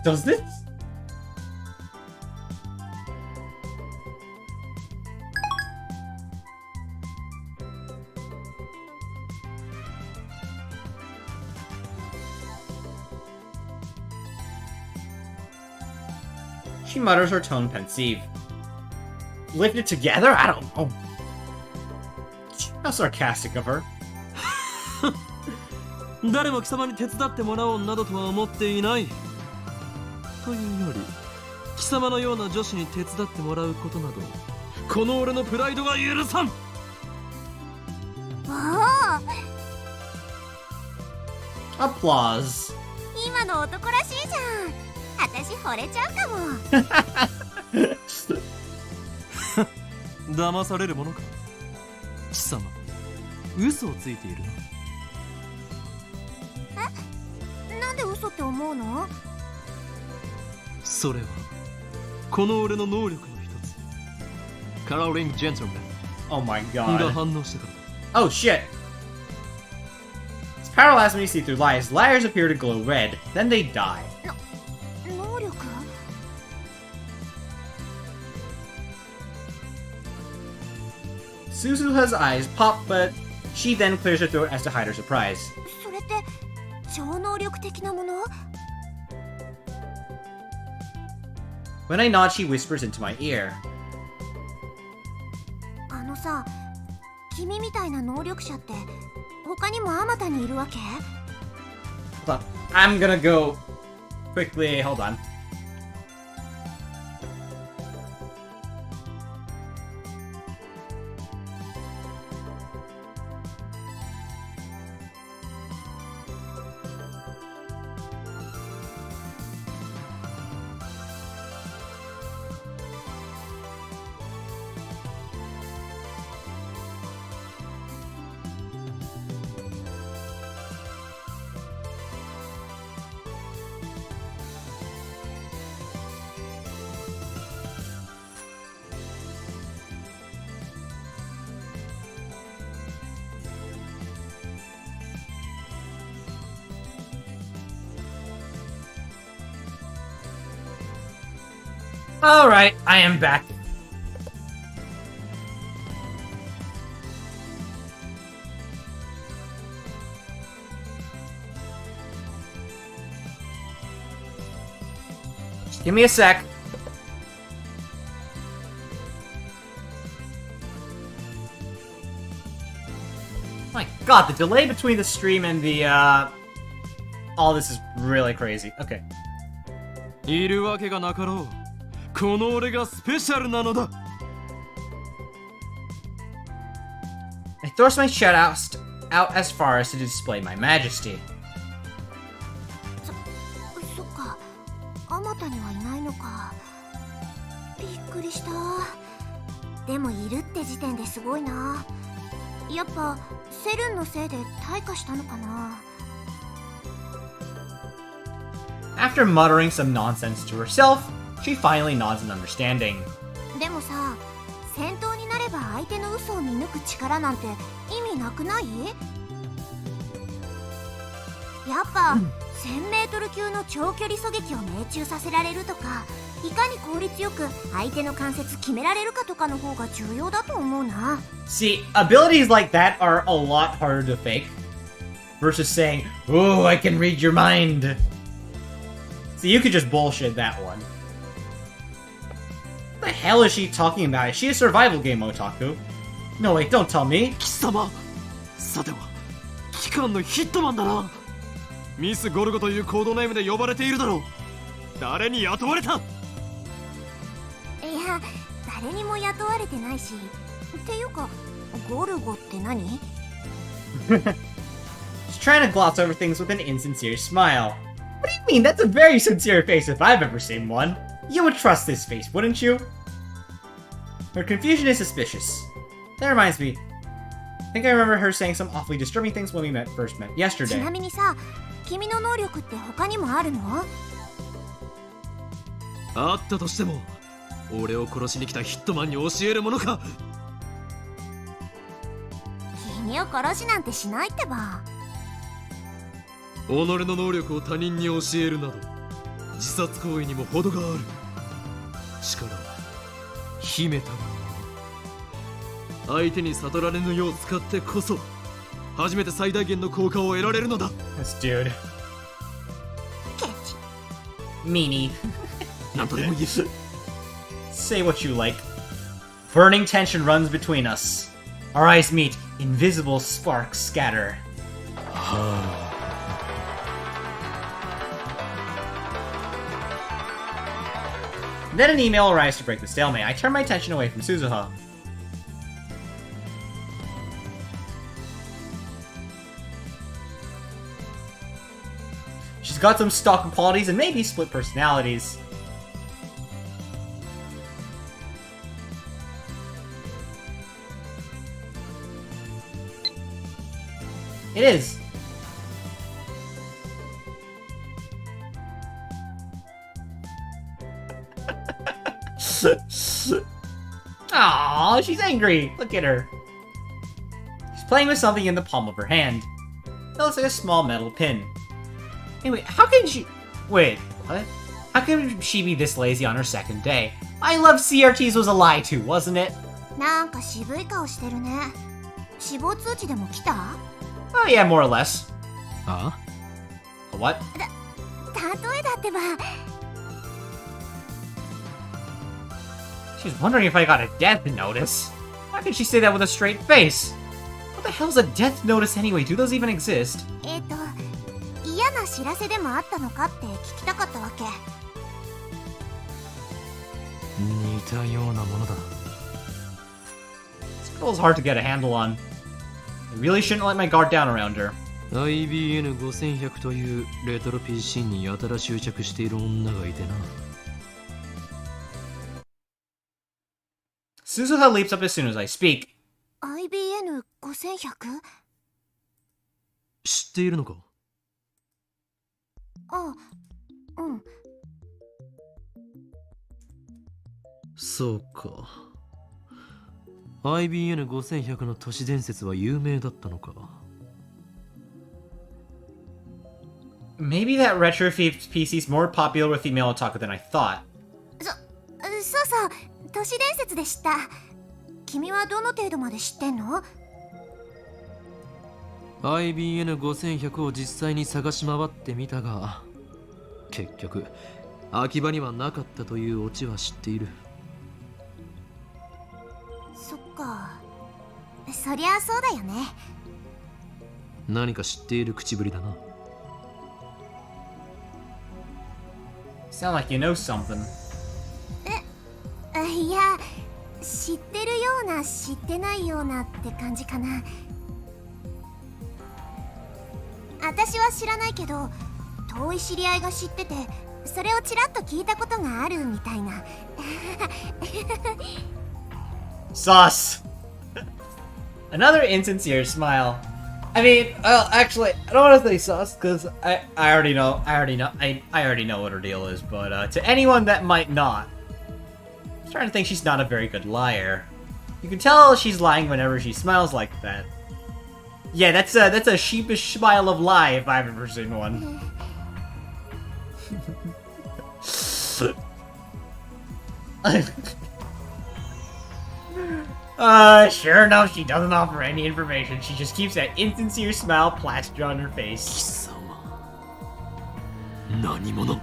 S1: does this? She mutters, her tone pensive. Lived it together? I don't know. How sarcastic of her.
S2: 誰も貴様に手伝ってもらおうなどとは思っていない。というより、貴様のような女子に手伝ってもらうことなど、この俺のプライドが許さん。
S4: おお、
S1: Applause.
S4: 今の男らしいじゃん。私惚れちゃうかも。
S2: 騙されるものか。貴様、嘘をついているな。
S4: なんで嘘って思うの？
S2: それはこの俺の能力の一つ、カラーリングジェントルマン
S1: Oh my
S2: が
S1: god.
S2: 反応したからだ。
S1: Oh shit. This power allows me to see through lies. Liars appear to glow red. Then they die.
S4: 能力？
S1: Suzuha's eyes pop, but she then clears her throat as to hide her surprise.
S4: それって超能力的なもの？
S1: When I nod, she whispers into my ear.
S4: あのさ、君みたいな能力者って他にもあまたにいるわけ？
S1: Hold on. I'm gonna go quickly. Hold on. Alright, I am back. Just give me a sec. My god, the delay between the stream and the, all this is really crazy. Okay.
S2: いるわけがなかろう。この俺がスペシャルなのだ。
S1: I thrust my chest out as far as to display my majesty.
S4: そっか、あまたにはいないのか。びっくりした。でもいるって時点ですごいな。やっぱセルンのせいで退化したのかな。
S1: After muttering some nonsense to herself, she finally nods in understanding.
S4: でもさ、戦闘になれば相手の嘘を見抜く力なんて意味なくない？やっぱ、1000メートル級の長距離狙撃を命中させられるとか、いかに効率よく相手の関節決められるかとかの方が重要だと思うな。
S1: See, abilities like that are a lot harder to fake versus saying, "Oh, I can read your mind." See, you could just bullshit that one. What the hell is she talking about? Is she a survival game otaku? No, wait, don't tell me.
S2: 貴様、さては機関のヒットマンだな。ミス・ゴルゴというコードネームで呼ばれているだろう。誰に雇われた？
S4: いや、誰にも雇われてないし。っていうか、ゴルゴって何？
S1: She's trying to gloss over things with an insincere smile. What do you mean? That's a very sincere face if I've ever seen one. You would trust this face, wouldn't you? Her confusion is suspicious. That reminds me. I think I remember her saying some awfully disturbing things when we first met
S4: ち
S1: yesterday.
S4: なみにさ、君の能力って他にもあるの？
S2: あったとしても、俺を殺しに来たヒットマンに教えるものか。
S4: 君を殺しなんてしないってば。
S2: 己の能力を他人に教えるなど、自殺行為にも程がある。力は秘めたるもの。相手に悟られぬよう使ってこそ初めて最大限の効果を得られるのだ。
S1: This dude.
S4: ケチ。
S1: Meanie.
S2: なんとでも言え。
S1: Say what you like. Burning tension runs between us. Our eyes meet. Invisible sparks scatter. Then an email arrives to break the stalemate. I turn my attention away from Suzuha. She's got some stalker qualities and maybe split personalities. It is. Aww, she's angry. Look at her. She's playing with something in the palm of her hand. It looks like a small metal pin. Anyway, how can she... Wait, what? How can she be this lazy on her second day? I love CRTs was a lie too, wasn't it?
S4: なんか渋い顔してるね。死亡通知でも来た？
S1: Oh yeah, more or less.
S2: あ
S1: What?
S4: 例えだってば。
S1: She's wondering if I got a death notice. How can she say that with a straight face? What the hell's a death notice anyway? Do those even exist?
S4: 嫌な知らせでもあったのかって聞きたかったわけ。
S2: 似たようなものだ。
S1: This girl's hard to get a handle on. I really shouldn't let my guard down around her.
S2: IBM5100 というレトロ PC にやたら執着している女がいてな。
S1: Suzuha leaps up as soon as I speak.
S4: IBM5100？
S2: 知っているのか？
S4: あ、うん。
S2: そうか。IBM5100 の都市伝説は有名だったのか。
S1: Maybe that retro PC's more popular with female otaku than I thought.
S4: そうそう、都市伝説で知った。君はどの程度まで知ってんの？
S2: IBM5100 を実際に探し回ってみたが、結局秋葉にはなかったというオチは知っている。
S4: そっか、そりゃそうだよね。
S2: 何か知っている口ぶりだな。
S1: Sound like you know something.
S4: いや、知ってるような知ってないようなって感じかな。私は知らないけど、遠い知り合いが知ってて、それをちらっと聞いたことがあるみたいな。
S1: Sauce! Another insincere smile. I mean, well, actually, I don't want to say sauce because I already know what her deal is. But to anyone that might not, I'm starting to think she's not a very good liar. You can tell she's lying whenever she smiles like that. Yeah, that's a sheepish smile of lie if I've ever seen one. Sure enough, she doesn't offer any information. She just keeps that insincere smile plastered on her face.
S2: 何者?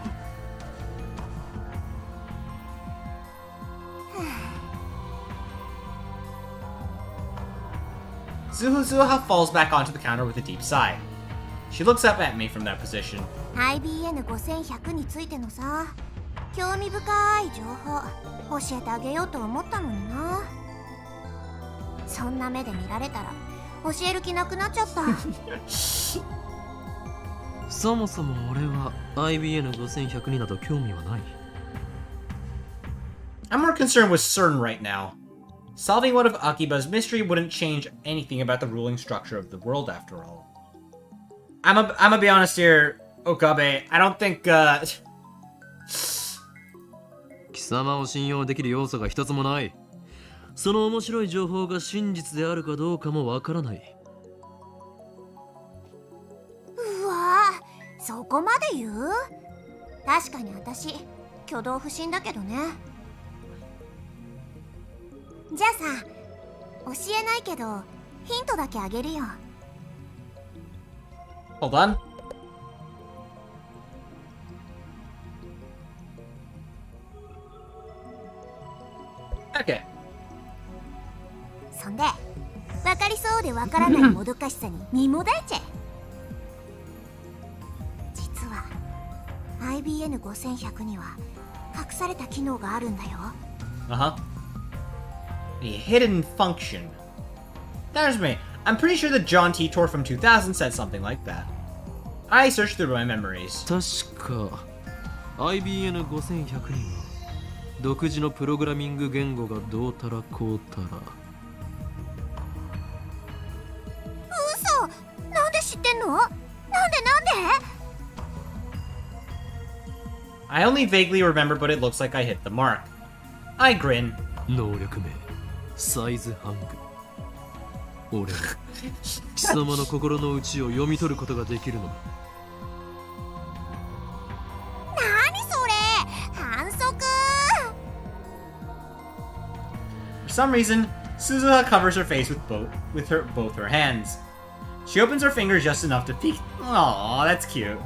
S1: Suzuha falls back onto the counter with a deep sigh. She looks up at me from that position.
S4: IBM5100 についてのさ、興味深い情報教えてあげようと思ったのにな。そんな目で見られたら教える気なくなっちゃった。
S2: そもそも俺は IBM5100 になど興味はない。
S1: I'm more concerned with CERN right now. Solving one of Akiba's mystery wouldn't change anything about the ruling structure of the world after all. I'm gonna be honest here, Okabe. I don't think,
S2: 貴様を信用できる要素が一つもない。その面白い情報が真実であるかどうかもわからない。
S4: うわぁ、そこまで言う？確かに私挙動不審だけどね。じゃあさ、教えないけどヒントだけあげるよ。
S1: Hold on. Okay.
S4: そんで分かりそうで分からないもどかしさに身もだえちゃえ。実は IBN5100 には隠された機能があるんだよ。
S1: Uh-huh. A hidden function. There's me. I'm pretty sure that John Titor from 2000 said something like that. I searched through my memories.
S2: 確か IBN5100 には独自のプログラミング言語がどうたらこうたら。
S4: 嘘、なんで知ってんの？なんで
S1: I only vaguely remember, but it looks like I hit the mark. I grin.
S2: 能力名サイズハング。俺は貴様の心の内を読み取ることができるのだ。
S4: 何それ、反則。
S1: For some reason, Suzuha covers her face with both her hands. She opens her fingers just enough to peek. Aww, that's cute.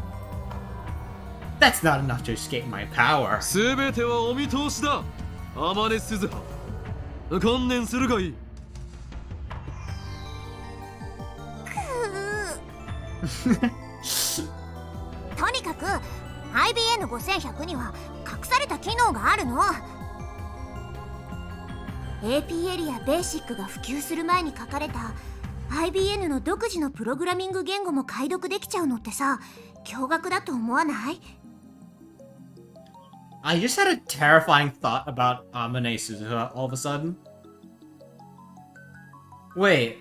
S1: That's not enough to escape my power.
S2: すべてはお見通しだ。アマネ鈴葉。観念するがいい。
S4: とにかく IBN5100 には隠された機能があるの。 AP エリアベーシックが普及する前に書かれた IBN の独自のプログラミング言語も解読できちゃうのってさ、驚愕だと思わない？
S1: I just had a terrifying thought about Amane Suzuha all of a sudden. Wait.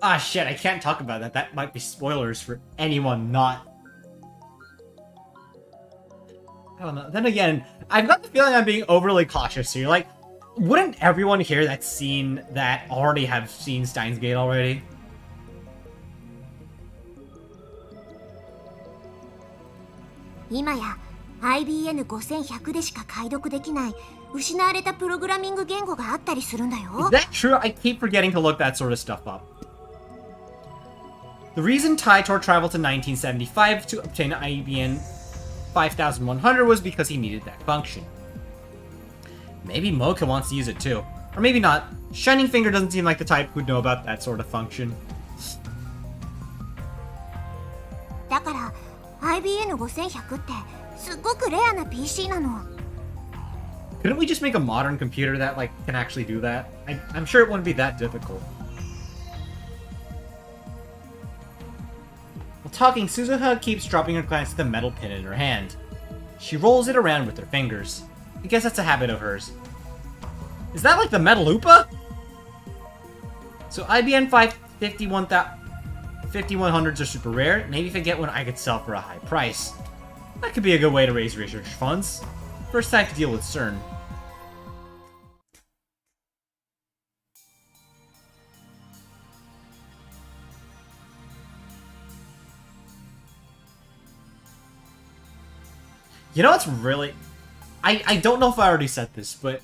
S1: Ah, shit, I can't talk about that. That might be spoilers for anyone not... I don't know. Then again, I've got the feeling I'm being overly cautious here. Like, wouldn't everyone here that's seen that already have seen Steins Gate already?
S4: IBN5100 でしか解読できない失われたプログラミング言語があったりするんだよ。
S1: Is that true? I keep forgetting to look that sort of stuff up. The reason Taitor traveled to 1975 to obtain IBN 5100 was because he needed that function. Maybe Mocha wants to use it too. Or maybe not. Shining Finger doesn't seem like the type who'd know about that sort of function.
S4: だから IBN5100 ってすっごくレアな PC なの。
S1: Couldn't we just make a modern computer that, like, can actually do that? I'm sure it wouldn't be that difficult. While talking, Suzuha keeps dropping her glance at the metal pin in her hand. She rolls it around with her fingers. I guess that's a habit of hers. Is that like the Metal Oopa? So IBM 5100s are super rare. Maybe if I get one, I could sell for a high price. That could be a good way to raise research funds. First time to deal with CERN. You know what's really... I don't know if I already said this, but...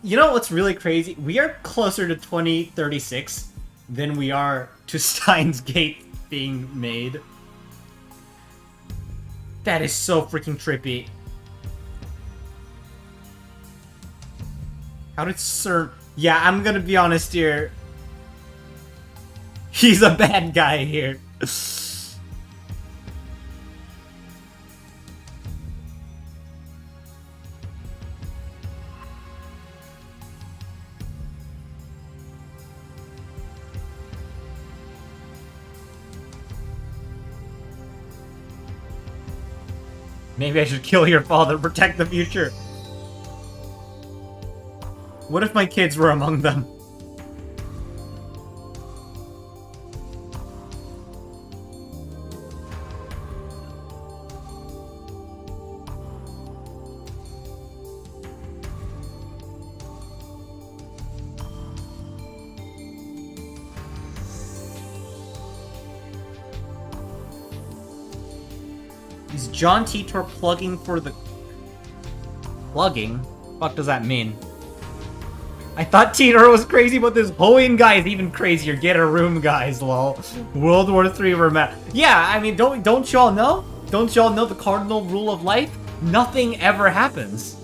S1: You know what's really crazy? We are closer to 2036 than we are to Steins Gate being made. That is so freaking trippy. How did CERN... Yeah, I'm gonna be honest here. He's a bad guy here. Maybe I should kill your father to protect the future. What if my kids were among them? Is John Titor plugging for the... Plugging? Fuck does that mean? I thought Titor was crazy, but this Hoenn guy is even crazier. Get a room, guys, lol. World War III rematch. Yeah, I mean, don't y'all know? Don't y'all know the cardinal rule of life? Nothing ever happens.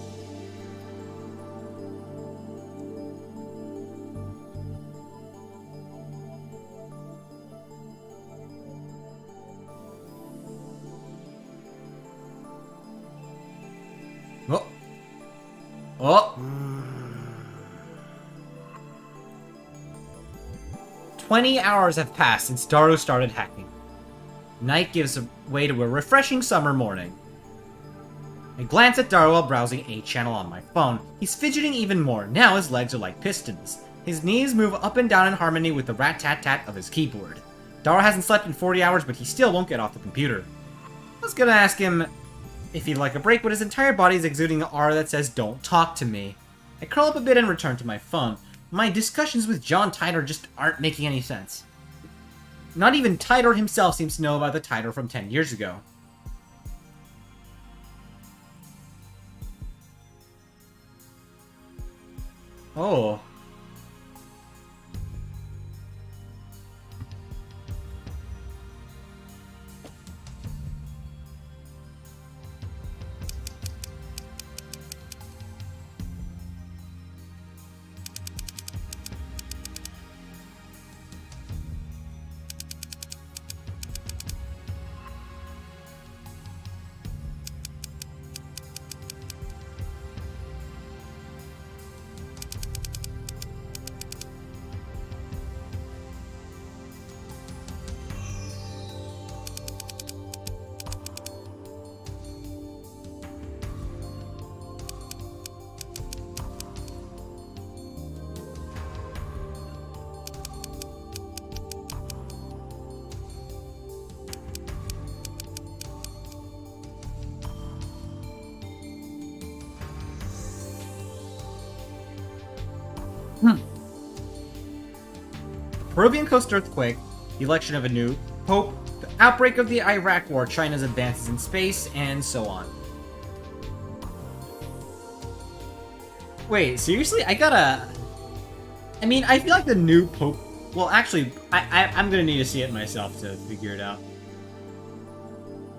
S1: Oh. Oh. 20 hours have passed since Daru started hacking. Night gives way to a refreshing summer morning. I glance at Daru while browsing a channel on my phone. He's fidgeting even more. Now his legs are like pistons. His knees move up and down in harmony with the rat-tat-tat of his keyboard. Daru hasn't slept in 40 hours, but he still won't get off the computer. I was gonna ask him if he'd like a break, but his entire body is exuding an aura that says, "Don't talk to me." I curl up a bit and return to my phone. My discussions with John Titor just aren't making any sense. Not even Titor himself seems to know about the Titor from 10 years ago. Oh. Peruvian coast earthquake, the election of a new pope, the outbreak of the Iraq War, China's advances in space, and so on. Wait, seriously? I mean, I feel like the new pope... Well, actually, I'm gonna need to see it myself to figure it out.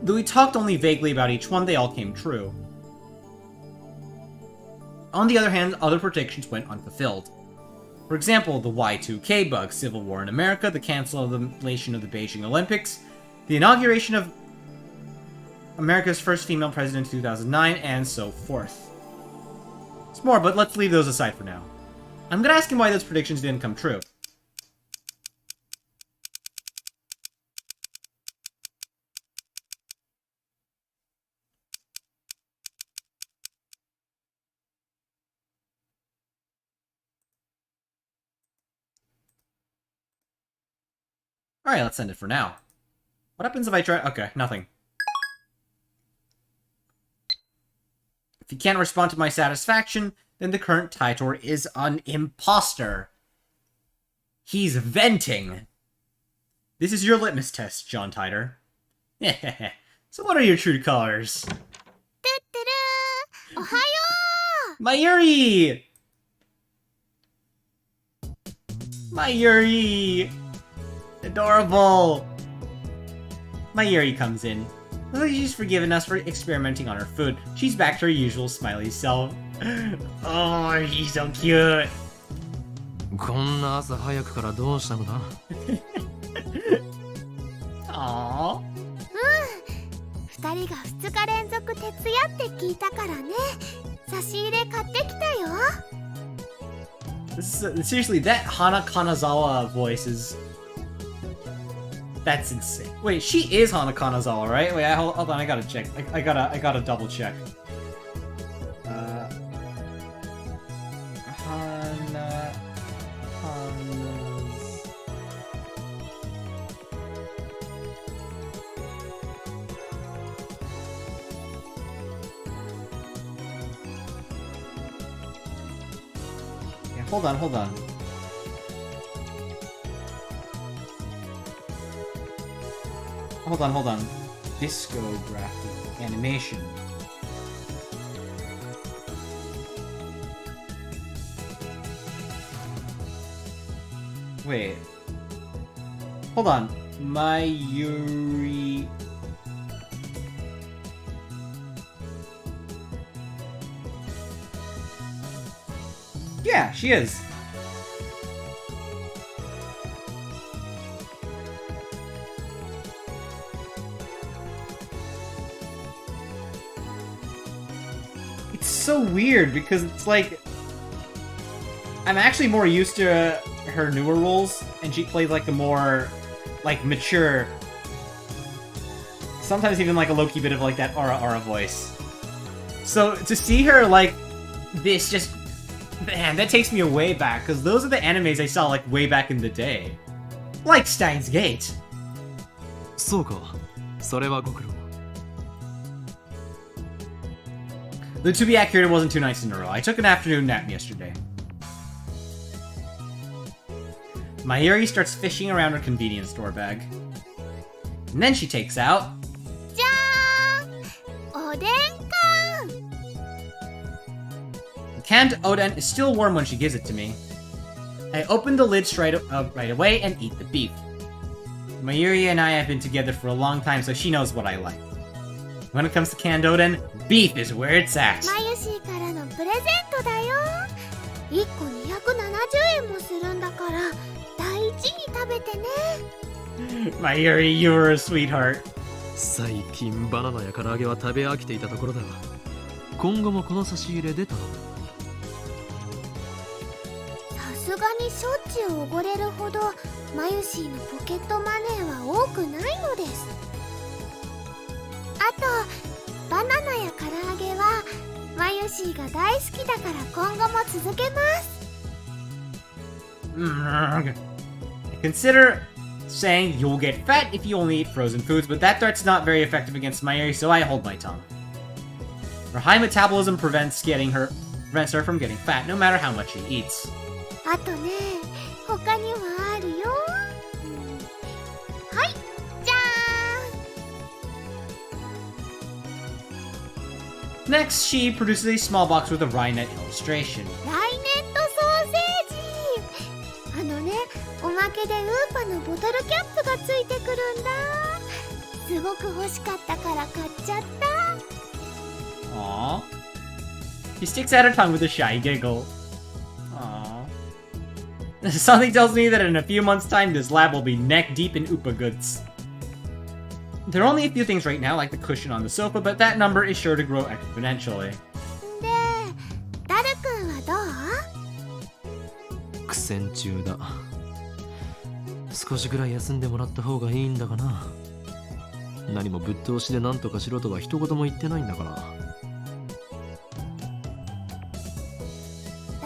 S1: Though we talked only vaguely about each one, they all came true. On the other hand, other predictions went unfulfilled. For example, the Y2K bug, civil war in America, the cancellation of the Beijing Olympics, the inauguration of America's first female president in 2009, and so forth. It's more, but let's leave those aside for now. I'm gonna ask him why those predictions didn't come true. Alright, let's end it for now. What happens if I try... Okay, nothing. If he can't respond to my satisfaction, then the current Titor is an imposter. He's venting. This is your litmus test, John Titor. So what are your true colors?
S4: Ohayo!
S1: Mayuri! Mayuri! Adorable! Mayuri comes in. Looks like she's forgiven us for experimenting on her food. She's back to her usual smiley self. Oh, she's so cute!
S2: こんな朝早くからどうしたのだ
S1: Aww.
S4: 2人が2日連続徹夜って聞いたからね。差し入れ買ってきたよ。
S1: Seriously, that Hana Kanazawa voice is... That's insane. Wait, she is Hana Kanazawa, right? Wait, hold on, I gotta check. I gotta double check. Hana... Yeah, hold on. Hold on. Discography. animation. Wait. Hold on. Mayuri... Yeah, she is. It's so weird because it's like... I'm actually more used to her newer roles, and she played like a more, like, mature... Sometimes even like a low-key bit of like that aura voice. So to see her like this just... Man, that takes me way back, because those are the animes I saw like way back in the day. Like Steins Gate.
S2: そうか。それはご苦労。
S1: Though to be accurate, it wasn't 2 nights in a row. I took an afternoon nap yesterday. Mayuri starts fishing around her convenience store bag. And then she takes out...
S4: じゃーん、おでん缶。
S1: The canned oden is still warm when she gives it to me. I open the lid right away and eat the beef. Mayuri and I have been together for a long time, so she knows what I like. When it comes to canned oden, beef is where it's at.
S4: マユシーからのプレゼントだよ。1個270円もするんだから大事に食べてね。
S1: Mayuri, you're a sweetheart.
S2: 最近バナナや唐揚げは食べ飽きていたところだが、今後もこの差し入れで頼む。
S4: さすがにしょっちゅうおごれるほどマユシーのポケットマネーは多くないのです。あとバナナや唐揚げはマユシーが大好きだから今後も続けます。
S1: I consider saying you'll get fat if you only eat frozen foods, but that threat's not very effective against Mayuri, so I hold my tongue. Her high metabolism prevents her from getting fat, no matter how much she eats.
S4: あとね、他にはあるよ。はい、じゃーん。
S1: Next, she produces a small box with a Rhinet illustration.
S4: ライネットソーセージ。あのね、おまけでウーパのボトルキャップがついてくるんだ。すごく欲しかったから買っちゃった。
S1: Aww. She sticks out her tongue with a shy giggle. Aww. Something tells me that in a few months' time, this lab will be neck deep in Oopa goods. There are only a few things right now, like the cushion on the sofa, but that number is sure to grow exponentially.
S4: で、ダルくんはどう？
S2: 苦戦中だ。少しぐらい休んでもらった方がいいんだがな。何もぶっ通しで何とかしろとは一言も言ってないんだから。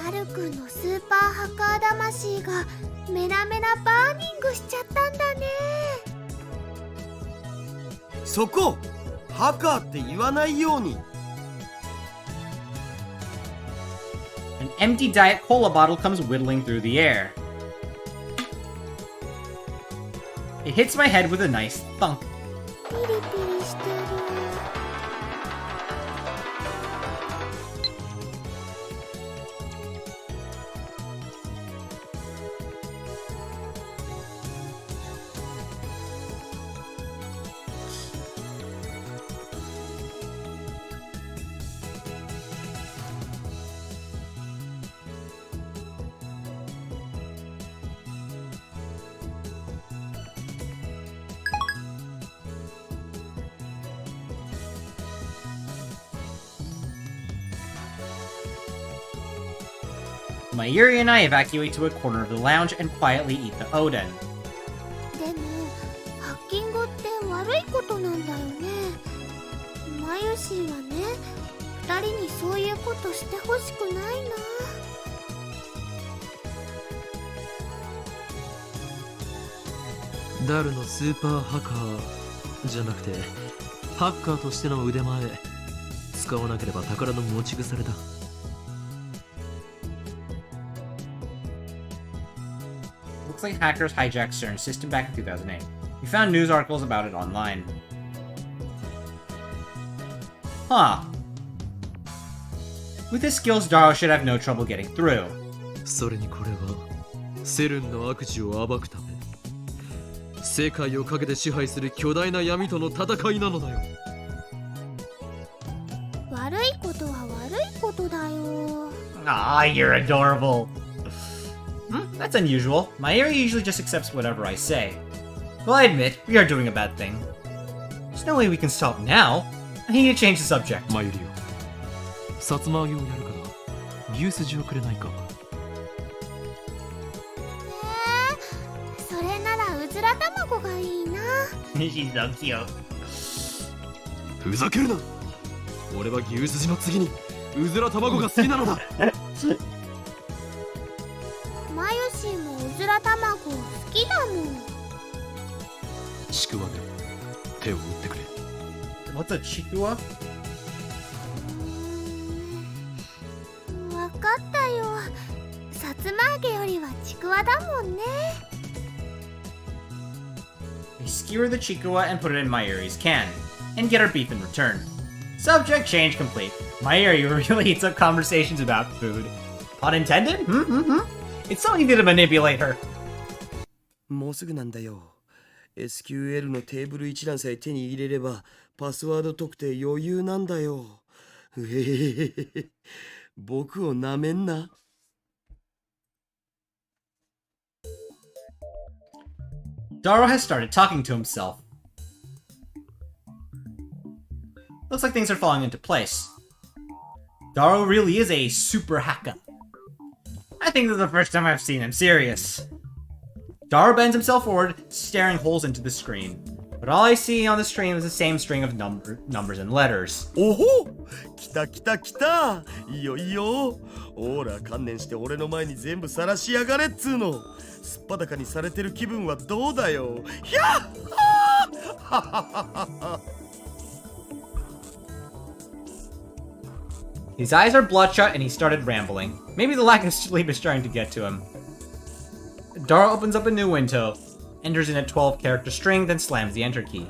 S4: ダルくんのスーパーハッカー魂がメラメラバーニングしちゃったんだね。
S3: そこハカーって言わないように。
S1: An empty Diet Cola bottle comes whittling through the air. It hits my head with a nice thunk.
S4: ピリピリしてる。
S1: Mayuri and I evacuate to a corner of the lounge and quietly eat the oden.
S4: でもハッキングって悪いことなんだよね。マユシーはね、2人にそういうことしてほしくないな。
S2: ダルのスーパーハッカーじゃなくてハッカーとしての腕前使わなければ宝の持ち腐れだ。
S1: Looks like hackers hijacked CERN's system back in 2008. We found news articles about it online. Huh. With his skills, Darrow should have no trouble getting through.
S2: それにこれはセルンの悪事を暴くため世界をかけて支配する巨大な闇との戦いなのだよ。
S4: 悪いことは悪いことだよ。
S1: Ah, you're adorable. That's unusual. Mayuri usually just accepts whatever I say. Well, I admit, we are doing a bad thing. There's no way we can stop now. I need to change the subject.
S2: マユリよ、さつま揚げをやるから牛すじをくれないか。
S4: それならうずら卵がいいな。
S1: She's so cute.
S2: ふざけるな。俺は牛すじの次にうずら卵が好きなのだ。
S4: マユシーもうずら卵好きだもん。
S2: ちくわで手を打ってくれ。
S1: What's a chikua?
S4: わかったよ。さつま揚げよりはちくわだもんね。
S1: We skewer the chikua and put it in Mayuri's can, and get our beef in return. Subject change complete. Mayuri really eats up conversations about food. Pun intended? It's so easy to manipulate her.
S3: もうすぐなんだよ。SQL のテーブル一覧さえ手に入れればパスワード特定余裕なんだよ。僕をなめんな。
S1: Darrow has started talking to himself. Looks like things are falling into place. Darrow really is a super hacker. I think this is the first time I've seen him serious. Darrow bends himself forward, staring holes into the screen. But all I see on the screen is the same string of numbers and letters.
S3: おほ、来た来た来た。いいよいいよ。ほら、観念して俺の前に全部晒しやがれっつーの。すっぱだかにされてる気分はどうだよ。ひゃっは
S1: His eyes are bloodshot and he started rambling. Maybe the lack of sleep is starting to get to him. Darrow opens up a new window, enters in a 12-character string, then slams the enter key.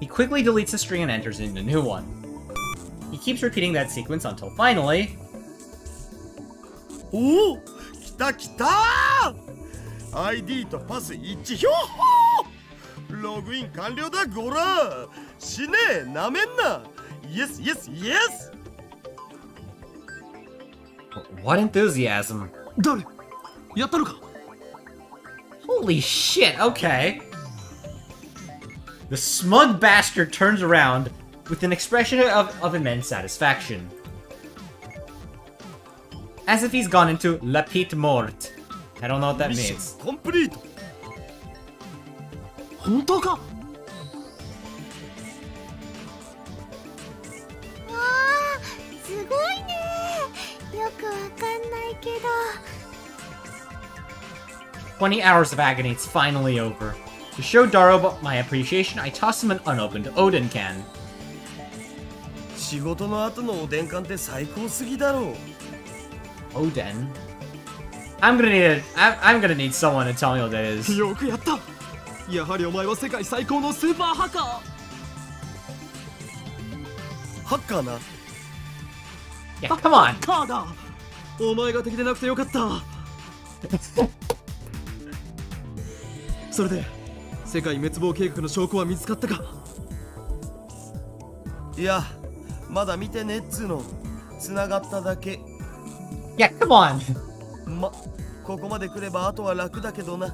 S1: He quickly deletes the string and enters in a new one. He keeps repeating that sequence until finally...
S3: おお、来た来た。 ID とパス一致。ひょっほー。ログイン完了だゴラ。死ねえ、なめんな。イエスイエスイエス。
S1: What enthusiasm.
S2: 誰やったのか。
S1: Holy shit, okay. The smug bastard turns around with an expression of immense satisfaction. As if he's gone into La Pite Morte. I don't know what that
S3: ミッシ
S1: means.
S3: ョンコンプリート。
S2: 本当か。
S4: わあ、すごいね。よくわかんないけど。
S1: 20 hours of agony, it's finally over. To show Darrow my appreciation, I toss him an unopened Odin can.
S3: 仕事の後のおでん缶って最高すぎだろう。
S1: Odin? I'm gonna need someone to tell me what that is.
S2: よくやった。やはりお前は世界最高のスーパーハッカー。
S3: ハッカーな。
S1: Yeah, come on.
S2: カーだ。お前が敵でなくてよかった。それで世界滅亡計画の証拠は見つかったか。
S3: いや、まだ見てねっつーの。繋がっただけ。
S1: Yeah, come on.
S3: ここまで来ればあとは楽だけどな。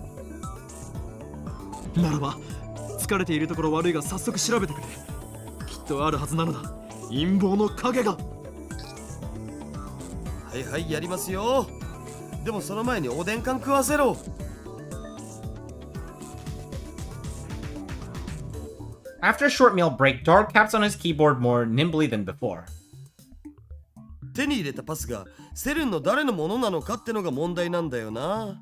S2: ならば疲れているところ悪いが早速調べてくれ。きっとあるはずなのだ、陰謀の影が。
S3: はいはいやりますよ。でもその前におでん缶食わせろ。
S1: After a short meal break, Darrow taps on his keyboard more nimbly than before.
S3: 手に入れたパスがセルンの誰のものなのかってのが問題なんだよな。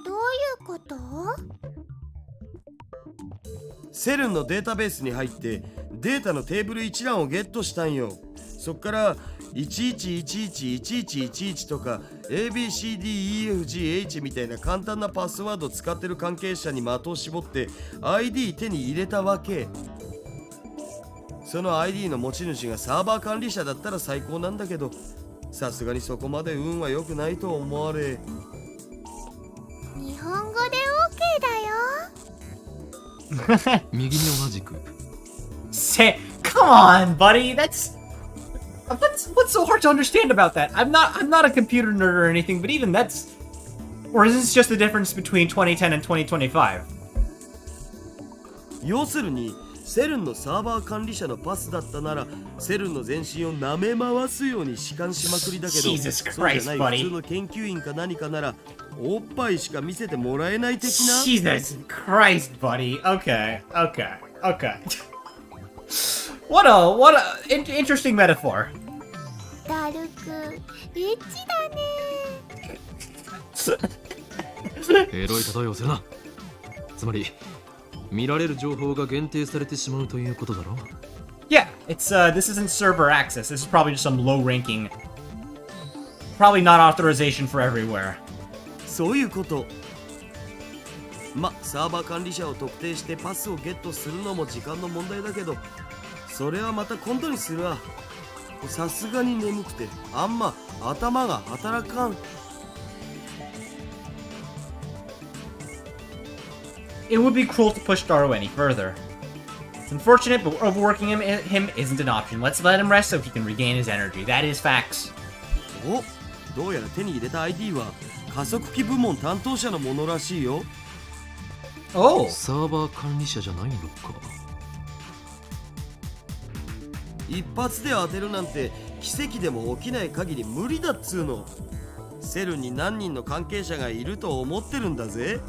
S4: どういうこと？
S3: セルンのデータベースに入ってデータのテーブル一覧をゲットしたんよ。そっから11111111とか ABCDEFGH みたいな簡単なパスワード使ってる関係者に的を絞って ID 手に入れたわけ。その ID の持ち主がサーバー管理者だったら最高なんだけど、さすがにそこまで運は良くないと思われ。
S4: 日本語で OK だよ。
S2: 右に同じく。
S1: Say, come on, buddy. What's so hard to understand about that? I'm not a computer nerd or anything, but even that's, or is this just the difference between 2010 and 2025?
S3: 要するにセルンのサーバー管理者のパスだったならセルンの全身を舐め回すように弛緩しまくりだけど、
S1: Jesus
S3: そう
S1: Christ,
S3: じゃない
S1: buddy.
S3: 普通の研究員か何かならおっぱいしか見せてもらえない的な。
S1: Jesus Christ, buddy. Okay. What a interesting metaphor.
S4: ダルクエッチだね。
S2: エロい例えをするな。つまり見られる情報が限定されてしまうということだろう。
S1: Yeah, it's this isn't server access. This is probably just some low ranking, probably not authorization for everywhere.
S3: そういうこと。サーバー管理者を特定してパスをゲットするのも時間の問題だけど、それはまた今度にするわ。さすがに眠くてあんま頭が働かん。
S1: It would be cruel to push Daru any further. It's unfortunate, but overworking him isn't an option. Let's let him rest so he can regain his energy. That is facts.
S3: お、どうやら手に入れた ID は加速器部門担当者のものらしいよ。
S1: Oh.
S2: サーバー管理者じゃないのか。
S3: 一発で当てるなんて奇跡でも起きない限り無理だっつうの。セルに何人の関係者がいると思ってるんだぜ。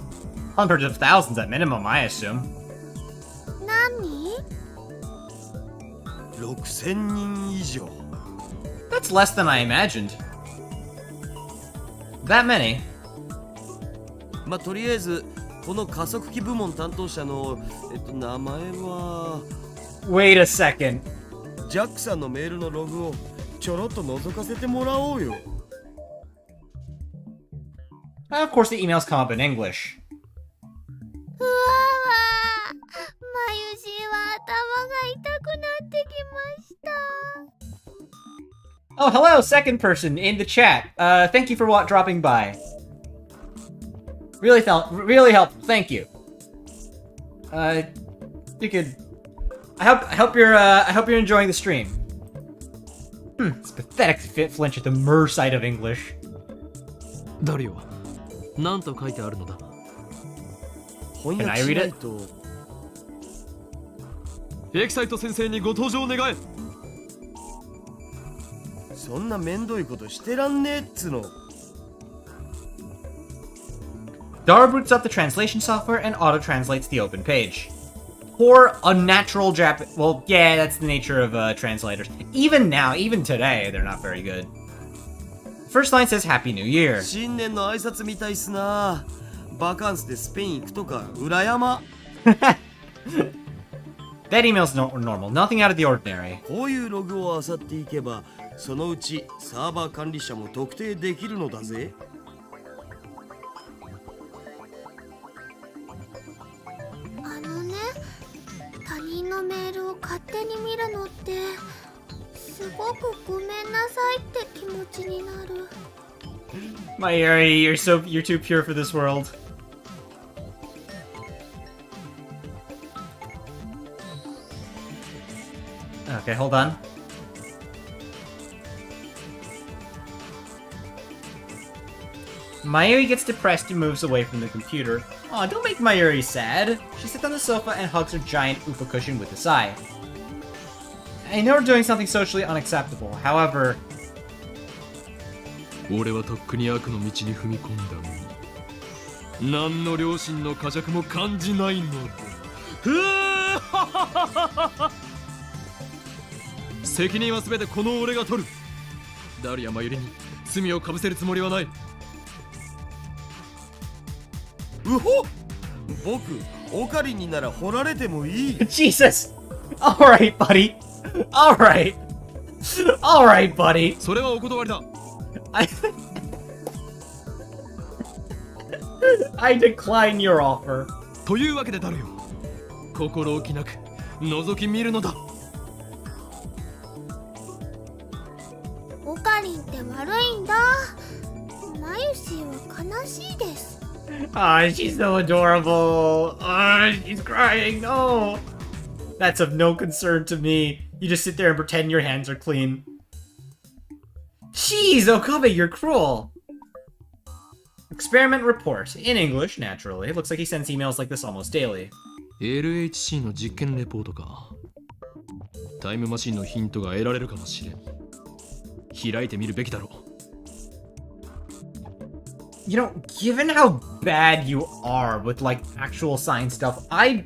S1: Hundreds of thousands at minimum, I assume.
S4: 何
S3: 6000人以上。
S1: That's less than I imagined. That many?
S3: とりあえずこの加速器部門担当者の名前は
S1: Wait a second.
S3: ジャックさんのメールのログをちょろっと覗かせてもらおうよ。
S1: Of course, the emails come up in English.
S4: うわわ眉毛は頭が痛くなってきました。
S1: Oh, hello, second person in the chat. Thank you for dropping by. Really helpful. Thank you. You could. I hope you're enjoying the stream. It's pathetic to flinch at the mer side of English.
S2: ダリオ、なんと書いてあるのだ。
S3: 翻訳しないと。
S2: エキサイト先生にご登場願え。
S3: そんなめんどいことしてらんねえっつの。
S1: Daru boots up the translation software and auto-translates the open page. Poor, unnatural Japanese. Well, yeah, that's the nature of translators. Even now, even today, they're not very good. First line says Happy New Year.
S3: 新年の挨拶みたいっすな。バカンスでスペイン行くとか裏山。
S1: That email's normal, nothing out of the ordinary.
S3: こういうログを漁っていけば、そのうちサーバー管理者も特定できるのだぜ。
S4: 他人のメールを勝手に見るのってすごくごめんなさいって気持ちになる。
S1: Mayuri, you're too pure for this world. Okay, hold on. Mayuri gets depressed and moves away from the computer. Aw, don't make Mayuri sad. She sits on the sofa and hugs her giant Ufa cushion with a sigh. I know we're doing something socially unacceptable. However,
S2: 俺はとっくに悪の道に踏み込んだのに、何の良心の呵責も感じないのだ。責任は全てこの俺が取る。ダリア・マユリに罪をかぶせるつもりはない。
S3: うほ、僕オカリンになら掘られてもいい。
S1: Jesus! Alright, buddy. Alright. Alright, buddy.
S2: それはお断りだ。
S1: I I decline your offer.
S2: というわけでだるよ。心置きなく覗き見るのだ。
S4: オカリンって悪いんだ。マユシーは悲しいです。
S1: Ah, she's so adorable. She's crying. No. That's of no concern to me. You just sit there and pretend your hands are clean. Jeez, Okabe, you're cruel. Experiment report. In English, naturally. It looks like he sends emails like this almost daily.
S2: LHC の実験レポートか。タイムマシンのヒントが得られるかもしれん。開いてみるべきだろう。
S1: You know, given how bad you are with like actual science stuff, I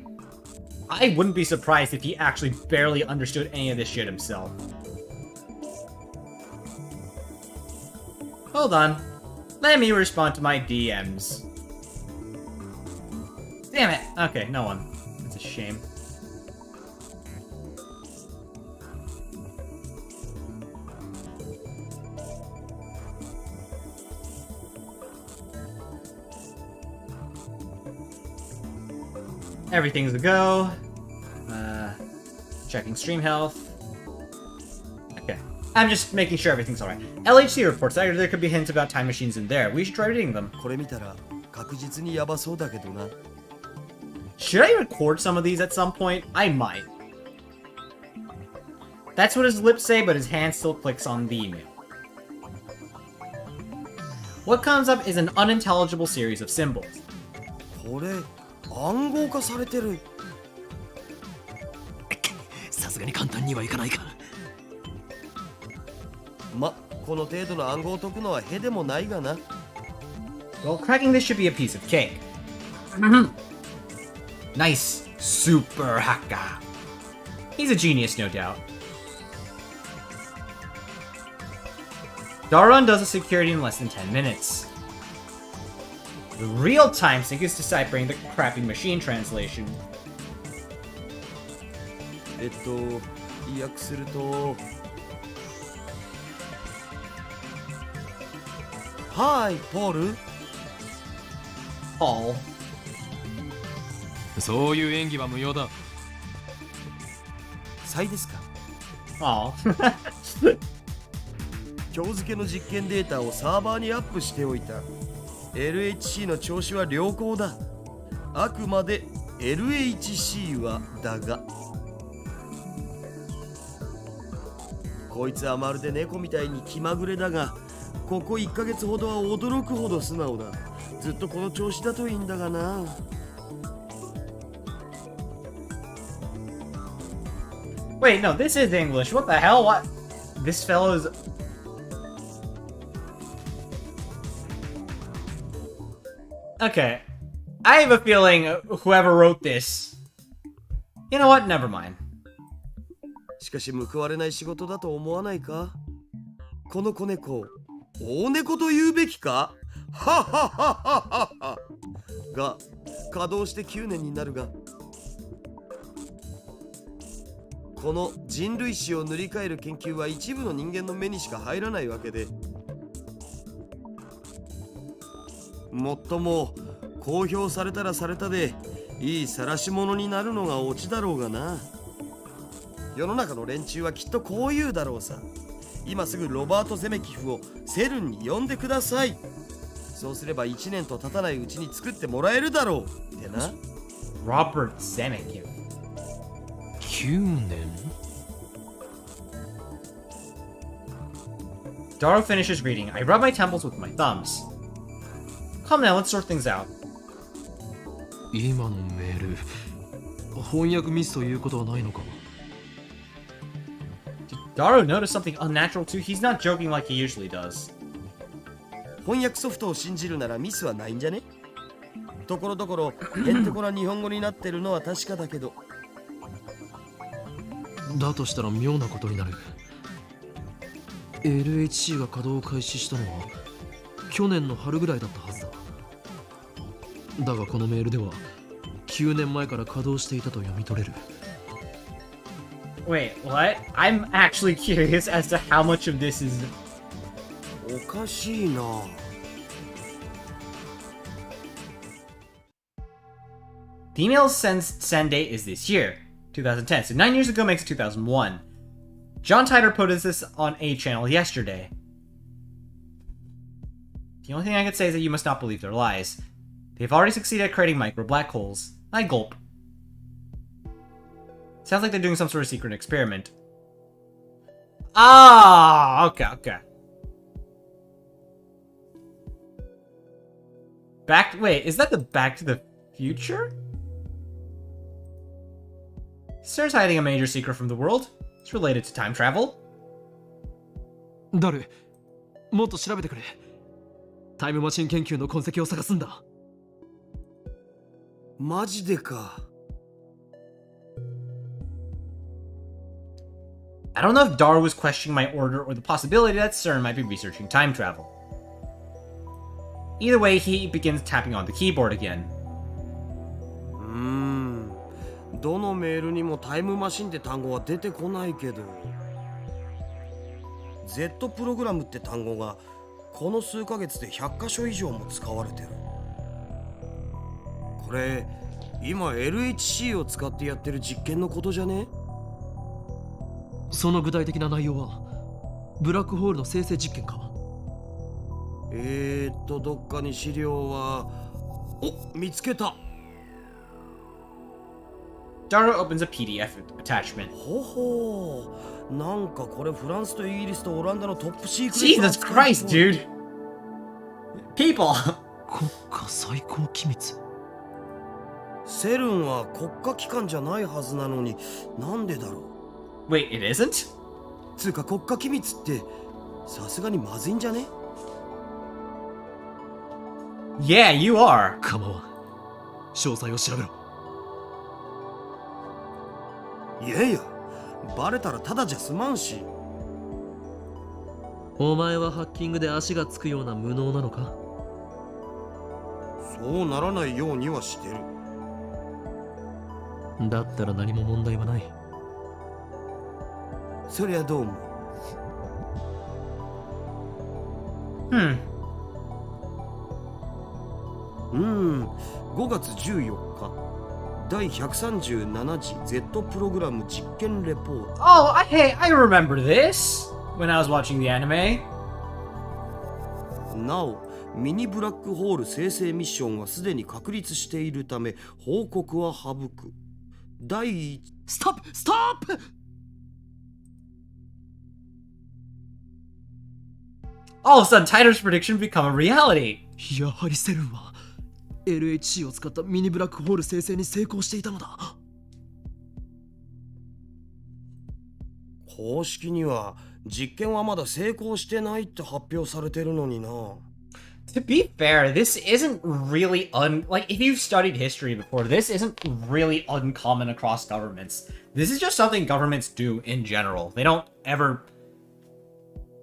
S1: wouldn't be surprised if he actually barely understood any of this shit himself. Hold on. Let me respond to my DMs. Damn it. Okay, no one. That's a shame. Everything's a go. Checking stream health. Okay. I'm just making sure everything's alright. LHC reports that there could be hints about time machines in there. We should try reading them.
S3: これ見たら確実にヤバそうだけどな。
S1: Should I record some of these at some point? I might. That's what his lips say, but his hand still clicks on the email. What comes up is an unintelligible series of symbols.
S3: これ暗号化されてる。
S2: さすがに簡単にはいかないか。
S3: ま、この程度の暗号を解くのはへでもないがな。
S1: Well, cracking this should be a piece of cake. Nice super hacker. He's a genius, no doubt. Daron does a security in less than 10 minutes. The real time sink is deciphering the crappy machine translation.
S3: 意訳すると、はい、ポール。
S1: Paul.
S2: そういう演技は無用だ。
S3: サイですか。
S1: Oh.
S3: 今日付けの実験データをサーバーにアップしておいた。LHC の調子は良好だ。あくまで LHC はだが。こいつはまるで猫みたいに気まぐれだが、ここ1ヶ月ほどは驚くほど素直だ。ずっとこの調子だといいんだがな。
S1: Wait, no, this is English. What the hell? What? This fellow's... Okay. I have a feeling whoever wrote this... You know what? Never mind.
S3: しかし報われない仕事だと思わないか。この子猫、大猫と言うべきか。はははははが稼働して9年になるが、この人類史を塗り替える研究は一部の人間の目にしか入らないわけで、もっとも公表されたらされたでいい晒し者になるのがオチだろうがな。世の中の連中はきっとこう言うだろうさ。今すぐロバート・ゼメキフをセルンに呼んでください。そうすれば1年と経たないうちに作ってもらえるだろうってな。
S1: Robert Zemeckis.
S2: 9年
S1: Daro finishes reading. I rub my temples with my thumbs. Come now, let's sort things out.
S2: 今のメール、翻訳ミスということはないのか。
S1: Did Daro notice something unnatural too? He's not joking like he usually does.
S3: 翻訳ソフトを信じるならミスはないんじゃね。ところどころへんてこな日本語になってるのは確かだけど。
S2: だとしたら妙なことになる。LHC が稼働を開始したのは去年の春ぐらいだったはずだ。だがこのメールでは9年前から稼働していたと読み取れる。
S1: Wait, what? I'm actually curious as to how much of this is...
S3: おかしいな。
S1: The email's send date is this year, 2010, so 9 years ago makes it 2001. John Titor posted this on A channel yesterday. The only thing I could say is that you must not believe their lies. They've already succeeded at creating micro black holes. I gulp. Sounds like they're doing some sort of secret experiment. Ah, okay. Wait, is that the Back to the Future? Stern's hiding a major secret from the world. It's related to time travel.
S2: ダル、もっと調べてくれ。タイムマシン研究の痕跡を探すんだ。
S3: マジでか。
S1: I don't know if Dar was questioning my order or the possibility that CERN might be researching time travel. Either way, he begins tapping on the keyboard again.
S3: どのメールにもタイムマシンって単語は出てこないけど、 Z プログラムって単語がこの数ヶ月で100箇所以上も使われてる。これ今 LHC を使ってやってる実験のことじゃね？
S2: その具体的な内容はブラックホールの生成実験か。
S3: どっかに資料は、お、見つけた。
S1: Dara opens a PDF attachment.
S3: ほほう、なんかこれフランスとイギリスとオランダのトップシークレット。
S1: Jesus Christ, dude! People!
S2: 国家最高機密。
S3: セルンは国家機関じゃないはずなのに、なんでだろう。
S1: Wait, it isn't?
S3: つうか国家機密ってさすがにまずいんじゃね？
S1: Yeah, you are.
S2: 構わん。詳細を調べろ。
S3: いやいや、バレたらただじゃ済まんし。
S2: お前はハッキングで足がつくような無能なのか？
S3: そうならないようにはしてる。
S2: だったら何も問題はない。
S3: そりゃどうも。5月14日、第137次 Z プログラム実験レポート。
S1: Oh, hey, I remember this when I was watching the anime.
S3: なお、ミニブラックホール生成ミッションはすでに確立しているため報告は省く。第一、
S2: ストップストップ。
S1: All of a sudden, Titor's prediction become a reality.
S2: やはりセルンは LHC を使ったミニブラックホール生成に成功していたのだ。
S3: 公式には実験はまだ成功してないって発表されてるのにな。
S1: To be fair, this isn't really like if you've studied history before, this isn't really uncommon across governments. This is just something governments do in general. They don't ever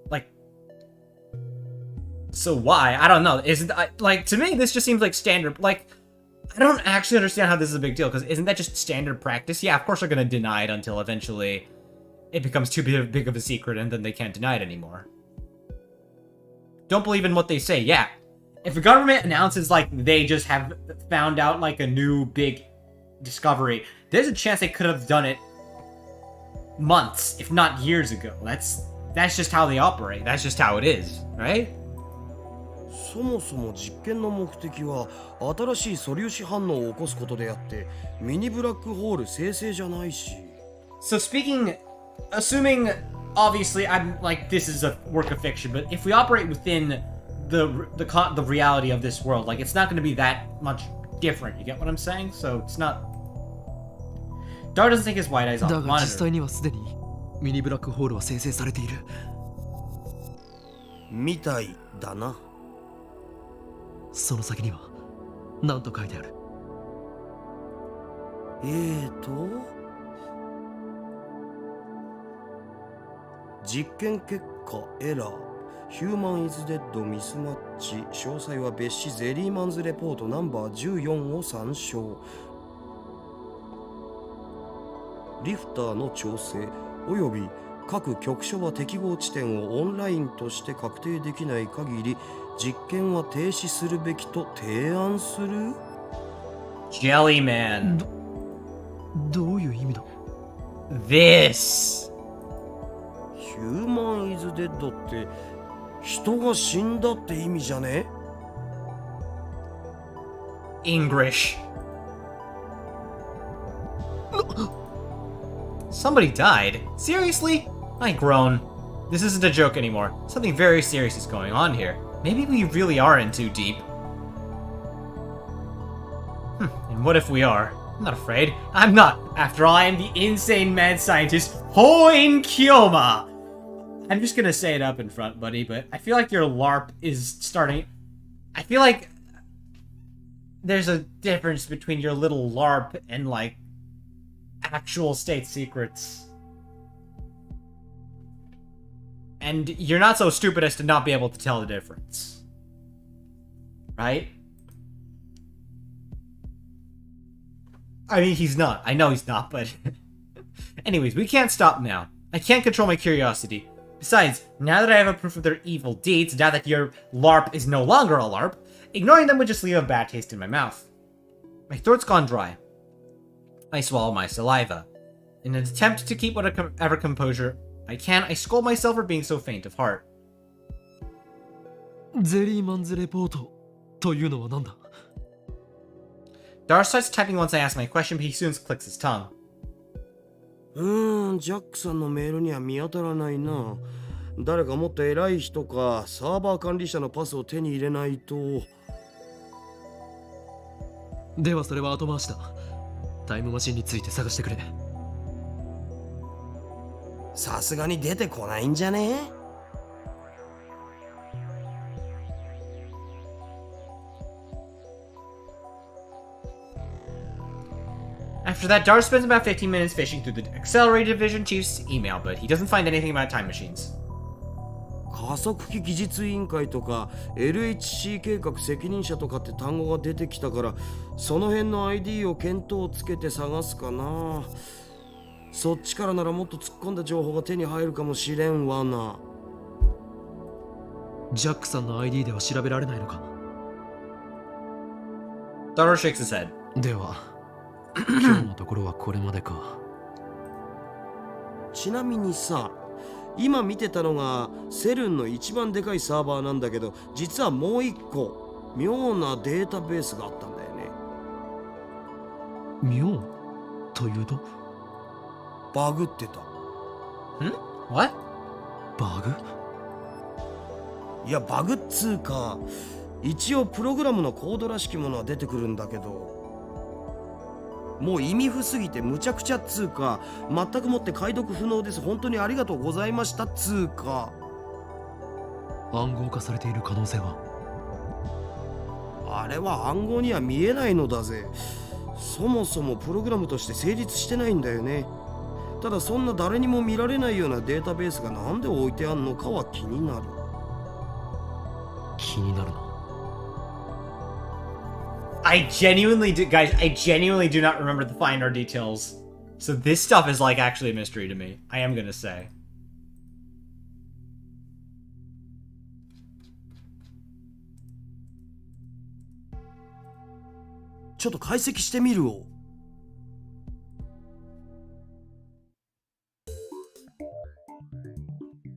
S1: like. So why? I don't know. Isn't like to me this just seems like standard. Like I don't actually understand how this is a big deal because isn't that just standard practice? Yeah, of course they're gonna deny it until eventually it becomes too big of a secret and then they can't deny it anymore. Don't believe in what they say. Yeah, if the government announces like they just have found out like a new big discovery, there's a chance they could have done it months, if not years ago. That's just how they operate. That's just how it is, right?
S3: そもそも実験の目的は新しい素粒子反応を起こすことであってミニブラックホール生成じゃないし。
S1: So assuming obviously I'm like this is a work of fiction, but if we operate within the reality of this world, like it's not going to be that much different. You get what I'm saying? So it's not. Dar doesn't take his white eyes off
S2: だ
S1: the
S2: が実
S1: monitor.
S2: 際にはすでにミニブラックホールは生成されている。
S3: みたいだな。
S2: その先には何と書いてある？
S3: 実験結果エラーヒューマンイズデッドミスマッチ詳細は別紙ゼリーマンズレポートナンバー14を参照。リフターの調整および各局所は適合地点をオンラインとして確定できない限り実験は停止するべきと提案する。
S1: Jellyman.
S2: どういう意味だ？
S1: This.
S3: ヒューマンイズデッドって人が死んだって意味じゃね？
S1: English. Somebody died? Seriously? I groan. This isn't a joke anymore. Something very serious is going on here. Maybe we really are in too deep. And what if we are? I'm not afraid. I'm not. After all, I am the insane mad scientist, Hoin Kyoma. I'm just gonna say it up in front, buddy, but I feel like your LARP is starting... I feel like there's a difference between your little LARP and, like, actual state secrets. And you're not so stupid as to not be able to tell the difference. Right? I mean, he's not. I know he's not, but... Anyways, we can't stop now. I can't control my curiosity. Besides, now that I have a proof of their evil deeds, now that your LARP is no longer a LARP, ignoring them would just leave a bad taste in my mouth. My throat's gone dry. I swallow my saliva. In an attempt to keep whatever composure I can, I scold myself for being so faint of heart.
S2: ゼリーマンズレポートというのは何だ？
S1: Dar starts typing once I ask my question, but he soon clicks his tongue.
S3: ジャックさんのメールには見当たらないな。誰かもっと偉い人かサーバー管理者のパスを手に入れないと。
S2: ではそれは後回しだ。タイムマシンについて探してくれ。
S3: さすがに出てこないんじゃね？
S1: After that, Dar spends about 15 minutes fishing through the Accelerated Division Chief's email, but he doesn't find anything about time machines.
S3: 加速器技術委員会とか LHC 計画責任者とかって単語が出てきたから、その辺の ID を見当をつけて探すかな。そっちからならもっと突っ込んだ情報が手に入るかもしれんわな。
S2: ジャックさんの ID では調べられないのか？
S1: Dar shakes his head.
S2: では今日のところはこれまでか。
S3: ちなみにさ、今見てたのがセルンの一番でかいサーバーなんだけど、実はもう一個妙なデータベースがあったんだよね。
S2: 妙というと？
S3: バグってた。
S1: What?
S2: バグ？
S3: いやバグっつうか、一応プログラムのコードらしきものは出てくるんだけど、もう意味不すぎてむちゃくちゃっつうか、全くもって解読不能です、本当にありがとうございましたっつうか。
S2: 暗号化されている可能性は？
S3: あれは暗号には見えないのだぜ。そもそもプログラムとして成立してないんだよね。ただそんな誰にも見られないようなデータベースがなんで置いてあんのかは気になる。
S2: 気になるな。
S1: I genuinely do, guys, I genuinely do not remember the finer details. So this stuff is like actually a mystery to me. I am gonna say.
S3: ちょっと解析してみるを。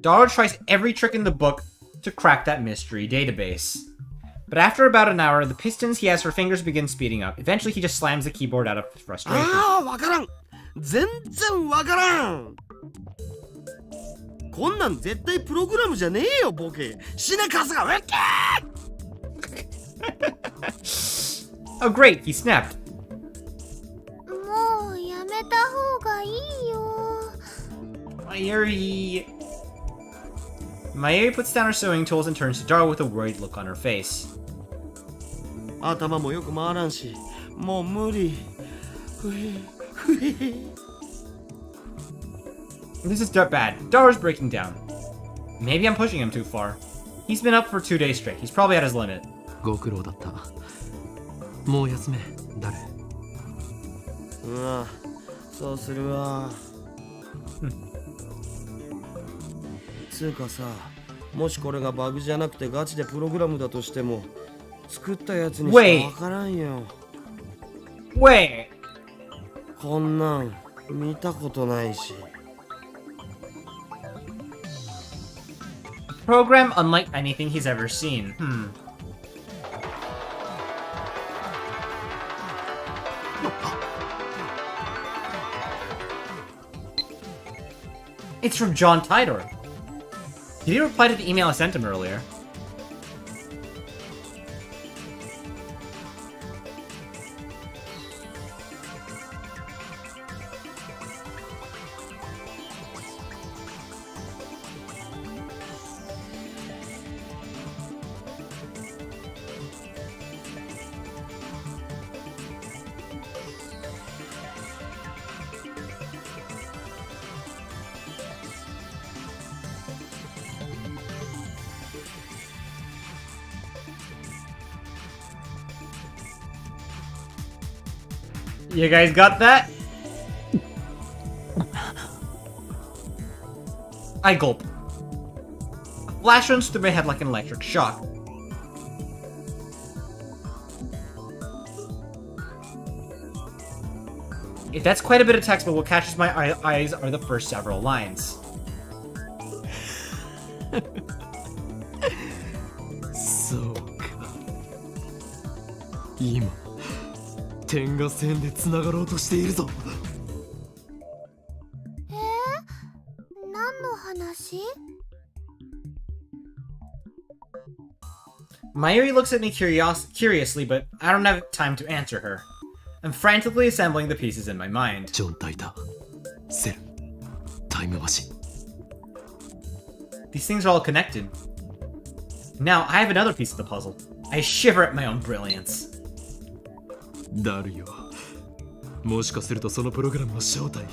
S1: Dar tries every trick in the book to crack that mystery database. But after about an hour, the pistons he has for fingers begin speeding up. Eventually, he just slams the keyboard out of frustration.
S3: ああ、わからん。全然わからん。こんなん絶対プログラムじゃねえよ、ボケ。死ねカスがウェッケー。
S1: Oh, great! He snapped.
S4: もうやめた方がいいよ。
S1: Mayuri. Mayuri puts down her sewing tools and turns to Dar with a worried look on her face.
S3: 頭もよく回らんし、もう無理。ふへふへ。
S1: This is bad. Dar's breaking down. Maybe I'm pushing him too far. He's been up for 2 days straight. He's probably at his limit.
S2: ご苦労だった。もう休め、誰？
S3: ああ、そうするわ。つうかさ、もしこれがバグじゃなくてガチでプログラムだとしても、作ったやつにしかわからんよ。
S1: Wait.
S3: こんなん見たことないし。
S1: Program unlike anything he's ever seen. It's from John Tidor. Did he reply to the email I sent him earlier? You guys got that? I gulp. A flash runs through my head like an electric shock. If that's quite a bit of text, but what catches my eyes are the first several lines.
S2: そうか。今点が線でつながろうとしているぞ。
S4: 何の話？
S1: Mayuri looks at me curiously, but I don't have time to answer her. I'm frantically assembling the pieces in my mind.
S2: ジョン・タイター、セル、タイムマシン。
S1: These things are all connected. Now I have another piece of the puzzle. I shiver at my own brilliance.
S2: ダルよ。もしかするとそのプログラムの正体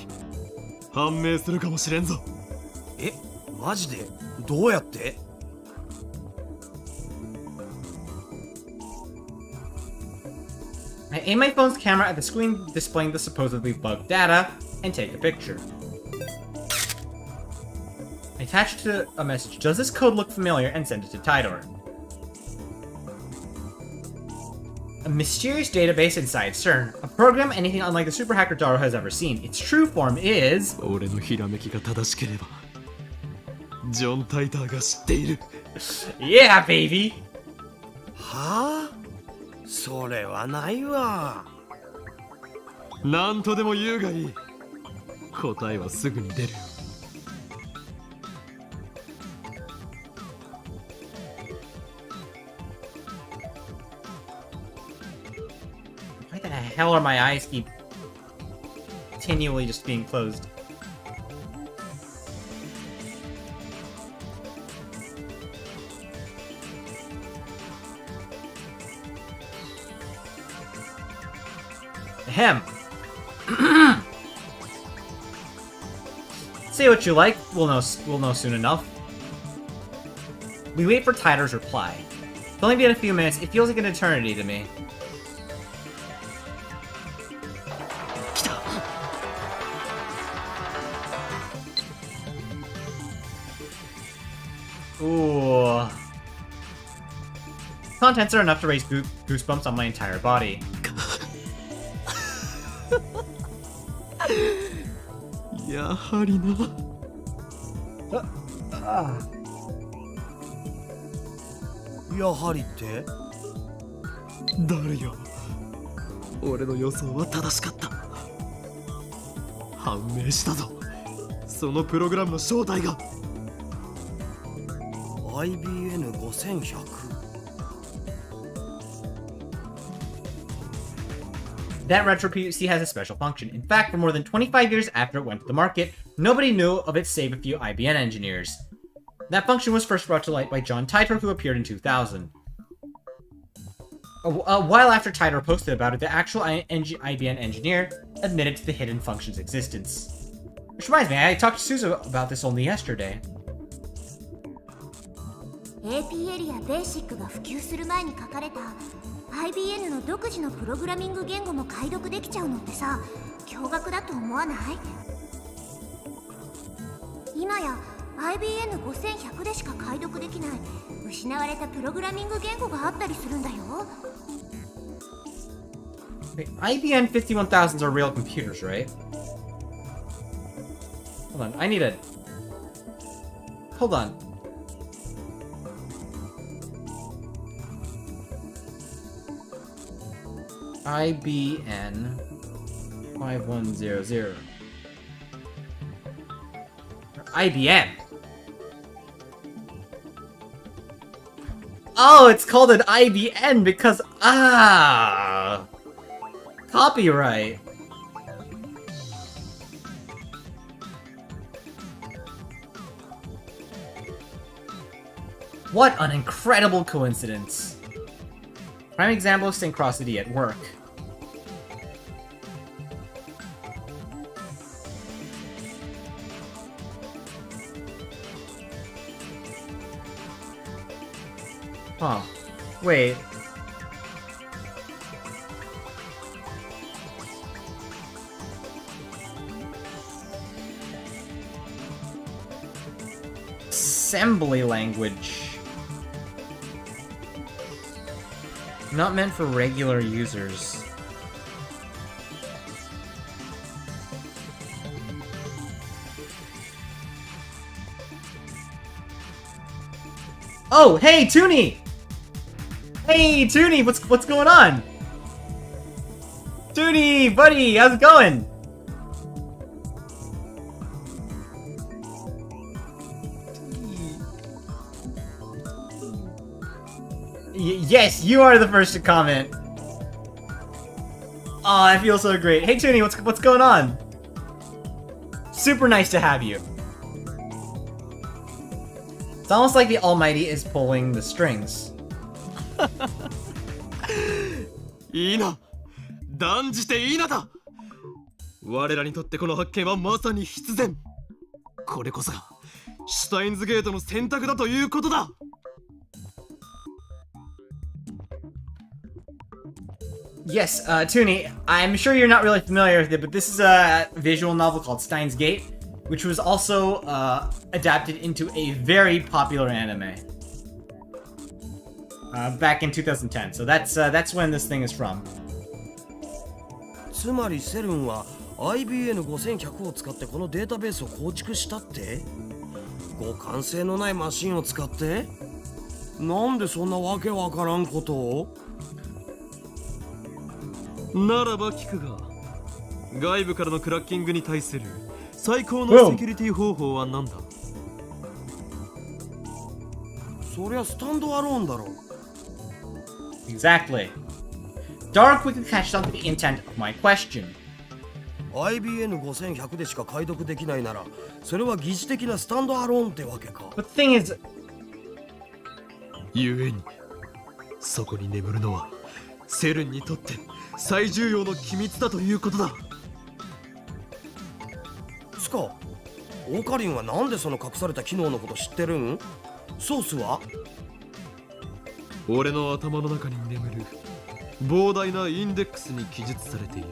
S2: 判明するかもしれんぞ。
S3: え、マジで？どうやって？
S1: I aim my phone's camera at the screen displaying the supposedly bugged data and take a picture. I attach to a message. Does this code look familiar? And send it to Tidor. A mysterious database inside CERN. A program anything unlike the super hacker Daro has ever seen. Its true form is...
S2: 俺のひらめきが正しければ、ジョン・タイターが知っている。
S1: Yeah, baby!
S3: はあ？それはないわ。
S2: なんとでも言うがいい。答えはすぐに出るよ。
S1: Why the hell are my eyes keep continually just being closed? Ahem. Say what you like, we'll know soon enough. We wait for Tidor's reply. It's only been a few minutes, it feels like an eternity to me.
S2: 来た。
S1: Ooh. Contents are enough to raise goosebumps on my entire body.
S2: やはりな。
S3: やはりって？
S2: ダルよ。俺の予想は正しかった。判明したぞ。そのプログラムの正体が。
S3: IBM 5100。
S1: That retro PC has a special function. In fact, for more than 25 years after it went to the market, nobody knew of it save a few IBM engineers. That function was first brought to light by John Tidor, who appeared in 2000. A while after Tidor posted about it, the actual IBM engineer admitted to the hidden function's existence. Which reminds me, I talked to Susan about this only yesterday.
S4: APL やベーシックが普及する前に書かれた IBM の独自のプログラミング言語も解読できちゃうのってさ、驚愕だと思わない？今や IBM5100 でしか解読できない失われたプログラミング言語があったりするんだよ。
S1: Wait, IBM 51000s are real computers, right? Hold on, I need a... Hold on. IBM 5100. IBM. Oh, it's called an IBM because copyright. What an incredible coincidence. Prime example of synchronicity at work. Huh. Wait. Assembly language. Not meant for regular users. Oh, hey, Toonie! Hey, Toonie, what's going on? Toonie, buddy, how's it going? Yes, you are the first to comment. Oh, I feel so great. Hey, Toonie, what's going on? Super nice to have you. It's almost like the Almighty is pulling the strings.
S2: いいな、断じていいなだ。我らにとってこの発見はまさに必然。これこそがシュタインズゲートの選択だということだ。
S1: Yes, Toonie, I'm sure you're not really familiar with it, but this is a visual novel called Steins Gate, which was also adapted into a very popular anime back in 2010. So that's when this thing is from.
S3: つまりセルンは IBM5100 を使ってこのデータベースを構築したって？互換性のないマシンを使って？なんでそんなわけわからんことを？
S2: ならば聞くが、外部からのクラッキングに対する最高のセキュリティ方法は何だ？
S3: そりゃスタンドアローンだろ。
S1: Exactly. Dara quickly catched on to the intent of my question.
S3: IBM5100 でしか解読できないなら、それは疑似的なスタンドアローンってわけか。
S1: But the thing is...
S2: ゆえに、そこに眠るのはセルンにとって最重要の機密だということだ。
S3: つか、オカリンはなんでその隠された機能のこと知ってるん？ソースは？
S2: 俺の頭の中に眠る膨大なインデックスに記述されている。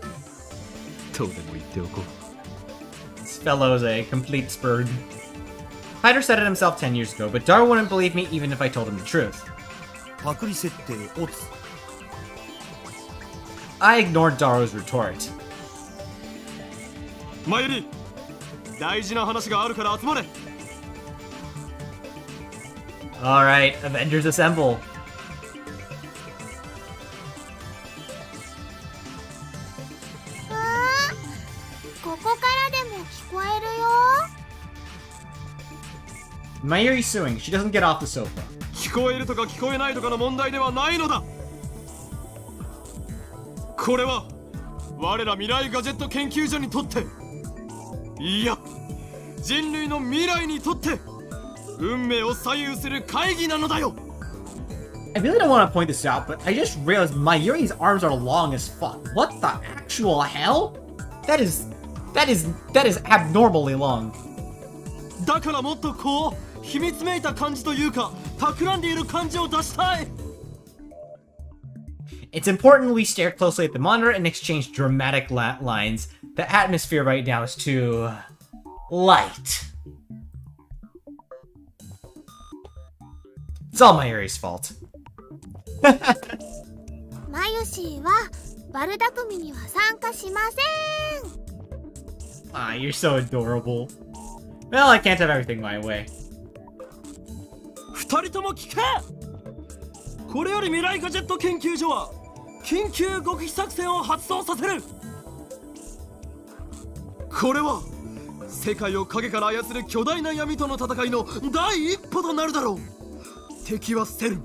S2: どうでも言っておこう。
S1: This fellow is a complete spurg. Hyder said it himself 10 years ago, but Dara wouldn't believe me even if I told him the truth.
S3: パクリ設定オツ。
S1: I ignored Daro's retort.
S2: マユリ、大事な話があるから集まれ。
S1: Alright, Avengers assemble.
S4: ここからでも聞こえるよ。
S1: Mayuri's suing. She doesn't get off the sofa.
S2: 聞こえるとか聞こえないとかの問題ではないのだ。これは我ら未来ガジェット研究所にとって、いや人類の未来にとって運命を左右する会議なのだよ。
S1: I really don't want to point this out, but I just realized Mayuri's arms are long as fuck. What the actual hell? That is abnormally long.
S2: だからもっとこう秘密めいた感じというか企んでいる感じを出したい。
S1: It's important we stare closely at the monitor and exchange dramatic lines. The atmosphere right now is too... light. It's all Mayuri's fault.
S4: マユシーはバルダ組には参加しません。
S1: Ah, you're so adorable. Well, I can't have everything my way.
S2: 二人とも聞け。これより未来ガジェット研究所は緊急極秘作戦を発動させる。これは世界を影から操る巨大な闇との戦いの第一歩となるだろう。敵はセルン、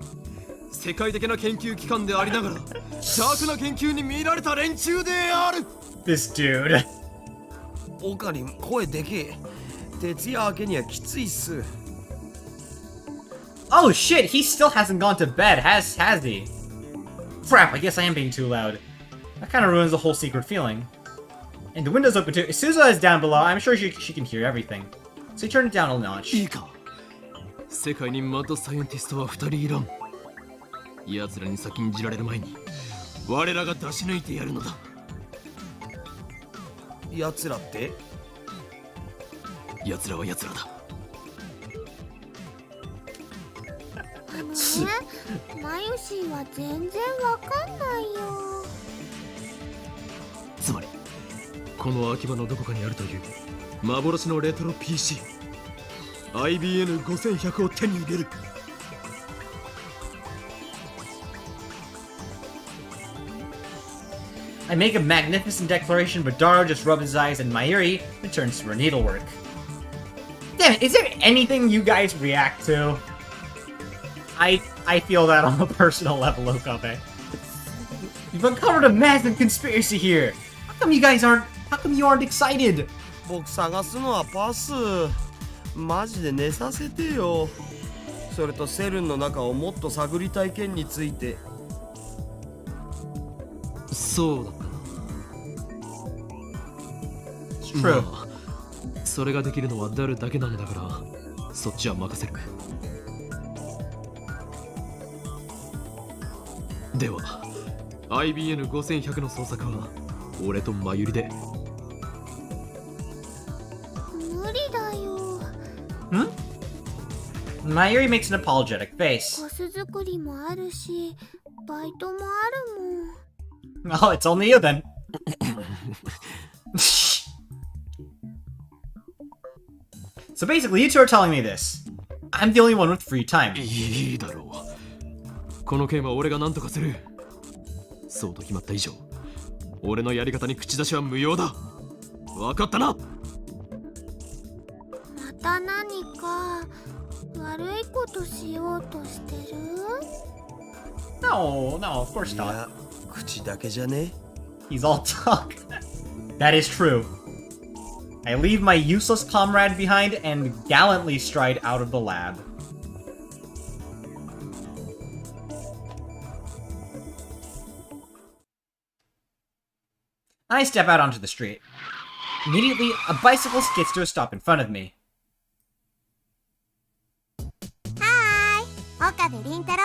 S2: 世界的な研究機関でありながら邪悪な研究に見られた連中である。
S1: This dude.
S3: オカリン、声でけえ。徹夜明けにはきついっす。
S1: Oh shit, he still hasn't gone to bed, has he? Crap, I guess I am being too loud. That kind of ruins the whole secret feeling. And the window's open too. Suzuha is down below. I'm sure she can hear everything. So he turned it down a notch.
S2: いいか。世界にマッドサイエンティストは二人いらん。奴らに先んじられる前に我らが出し抜いてやるのだ。
S3: 奴らって？
S2: 奴らは奴らだ。
S4: マユシーは全然わかんないよ。
S2: つまりこの秋葉のどこかにあるという幻のレトロ PC IBM 5100を手に入れる。
S1: I make a magnificent declaration, but Daro just rubs his eyes and Mayuri returns to her needlework. Damn it, is there anything you guys react to? I feel that on a personal level, Okabe. You've uncovered a massive conspiracy here! How come you aren't excited?
S3: 僕探すのはパス。マジで寝させてよ。それとセルンの中をもっと探りたい件について。
S2: そうだったな。
S1: True.
S2: まあ、それができるのはダルだけなのだから、そっちは任せる。では、IBM 5100の捜索は俺とマユリで。
S4: 無理だよ。
S1: Hmm? Mayuri makes an apologetic face.
S4: コス作りもあるし、バイトもあるもん。
S1: Oh, it's only you then. So basically, you two are telling me this. I'm the only one with free time.
S2: いいだろう。この件は俺が何とかする。そうと決まった以上、俺のやり方に口出しは無用だ。わかったな。
S4: また何か悪いことしようとしてる？
S1: No, of course
S3: い
S1: not.
S3: や、口だけじゃね。
S1: He's all talk. That is true. I leave my useless comrade behind and gallantly stride out of the lab. I step out onto the street. Immediately, a bicycle skids to a stop in front of me.
S4: はーい、岡部倫太郎。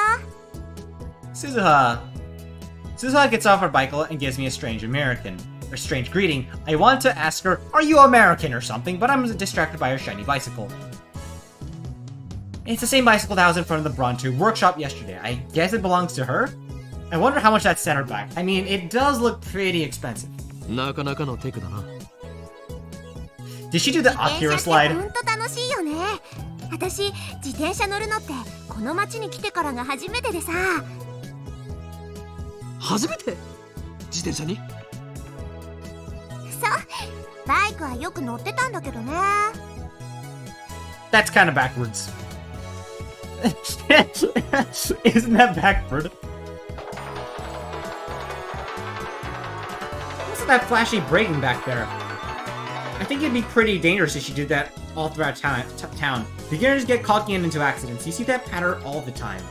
S1: Suzuha. Suzuha gets off her bicycle and gives me a strange greeting. I want to ask her, are you American or something, but I'm distracted by her shiny bicycle. It's the same bicycle that was in front of the Bronto workshop yesterday. I guess it belongs to her? I wonder how much that set her back. I mean, it does look pretty expensive.
S2: なかなかのテクだな。
S1: Did she do the
S4: 自転
S1: Akira
S4: 車って
S1: slide?
S4: ほんと楽しいよね。私、自転車乗るのってこの町に来てからが初めてでさ。
S2: 初めて自転車に？
S4: そう、バイクはよく乗ってたんだけどね。
S1: That's kind of backwards. Isn't that backward? What's that flashy braking back there? I think it'd be pretty dangerous if she did that all throughout town. Beginners get caught getting into accidents. You see that pattern all the time.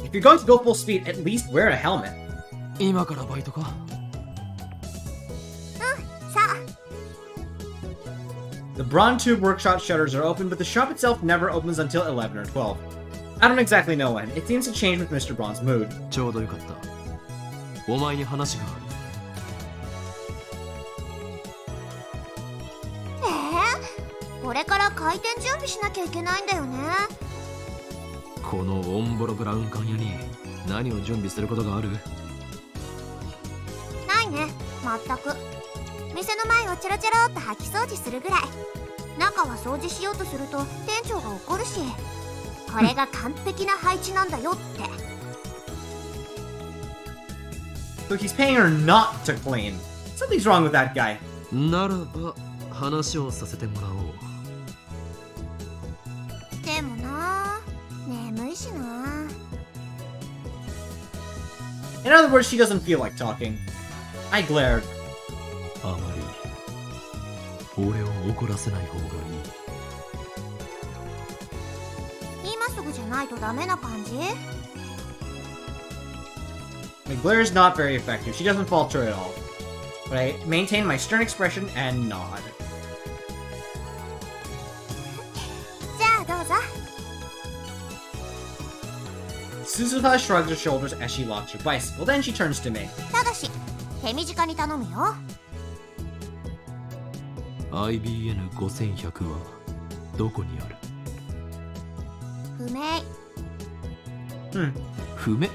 S1: If you're going to go full speed, at least wear a helmet.
S2: 今からバイトか。
S4: さ
S1: The Braun Tube Workshop shutters are open, but the shop itself never opens until 11 or 12. I don't exactly know when. It seems to change with Mr. Braun's mood.
S2: ちょうどよかった。お前に話がある。
S4: これから開店準備しなきゃいけないんだよね。
S2: このオンボロブラウン管屋に何を準備することがある？
S4: ないね、全く。店の前をチョロチョロっと掃き掃除するぐらい。中は掃除しようとすると店長が怒るし、これが完璧な配置なんだよって。
S1: So he's paying her not to clean. Something's wrong with that guy.
S2: ならば話をさせてもらおう。
S4: でもな、眠いしな。
S1: In other words, she doesn't feel like talking. I glared.
S2: あまり俺を怒らせない方がいい。
S4: 今すぐじゃないとダメな感じ？
S1: My glare is not very effective. She doesn't falter at all. But I maintain my stern expression and nod.
S4: じゃあどうぞ。
S1: Suzuha shrugs her shoulders as she locks her bicycle. Then she turns to me.
S4: ただし、手短に頼むよ。
S2: IBM 5100はどこにある？
S4: 不明。
S2: 不明？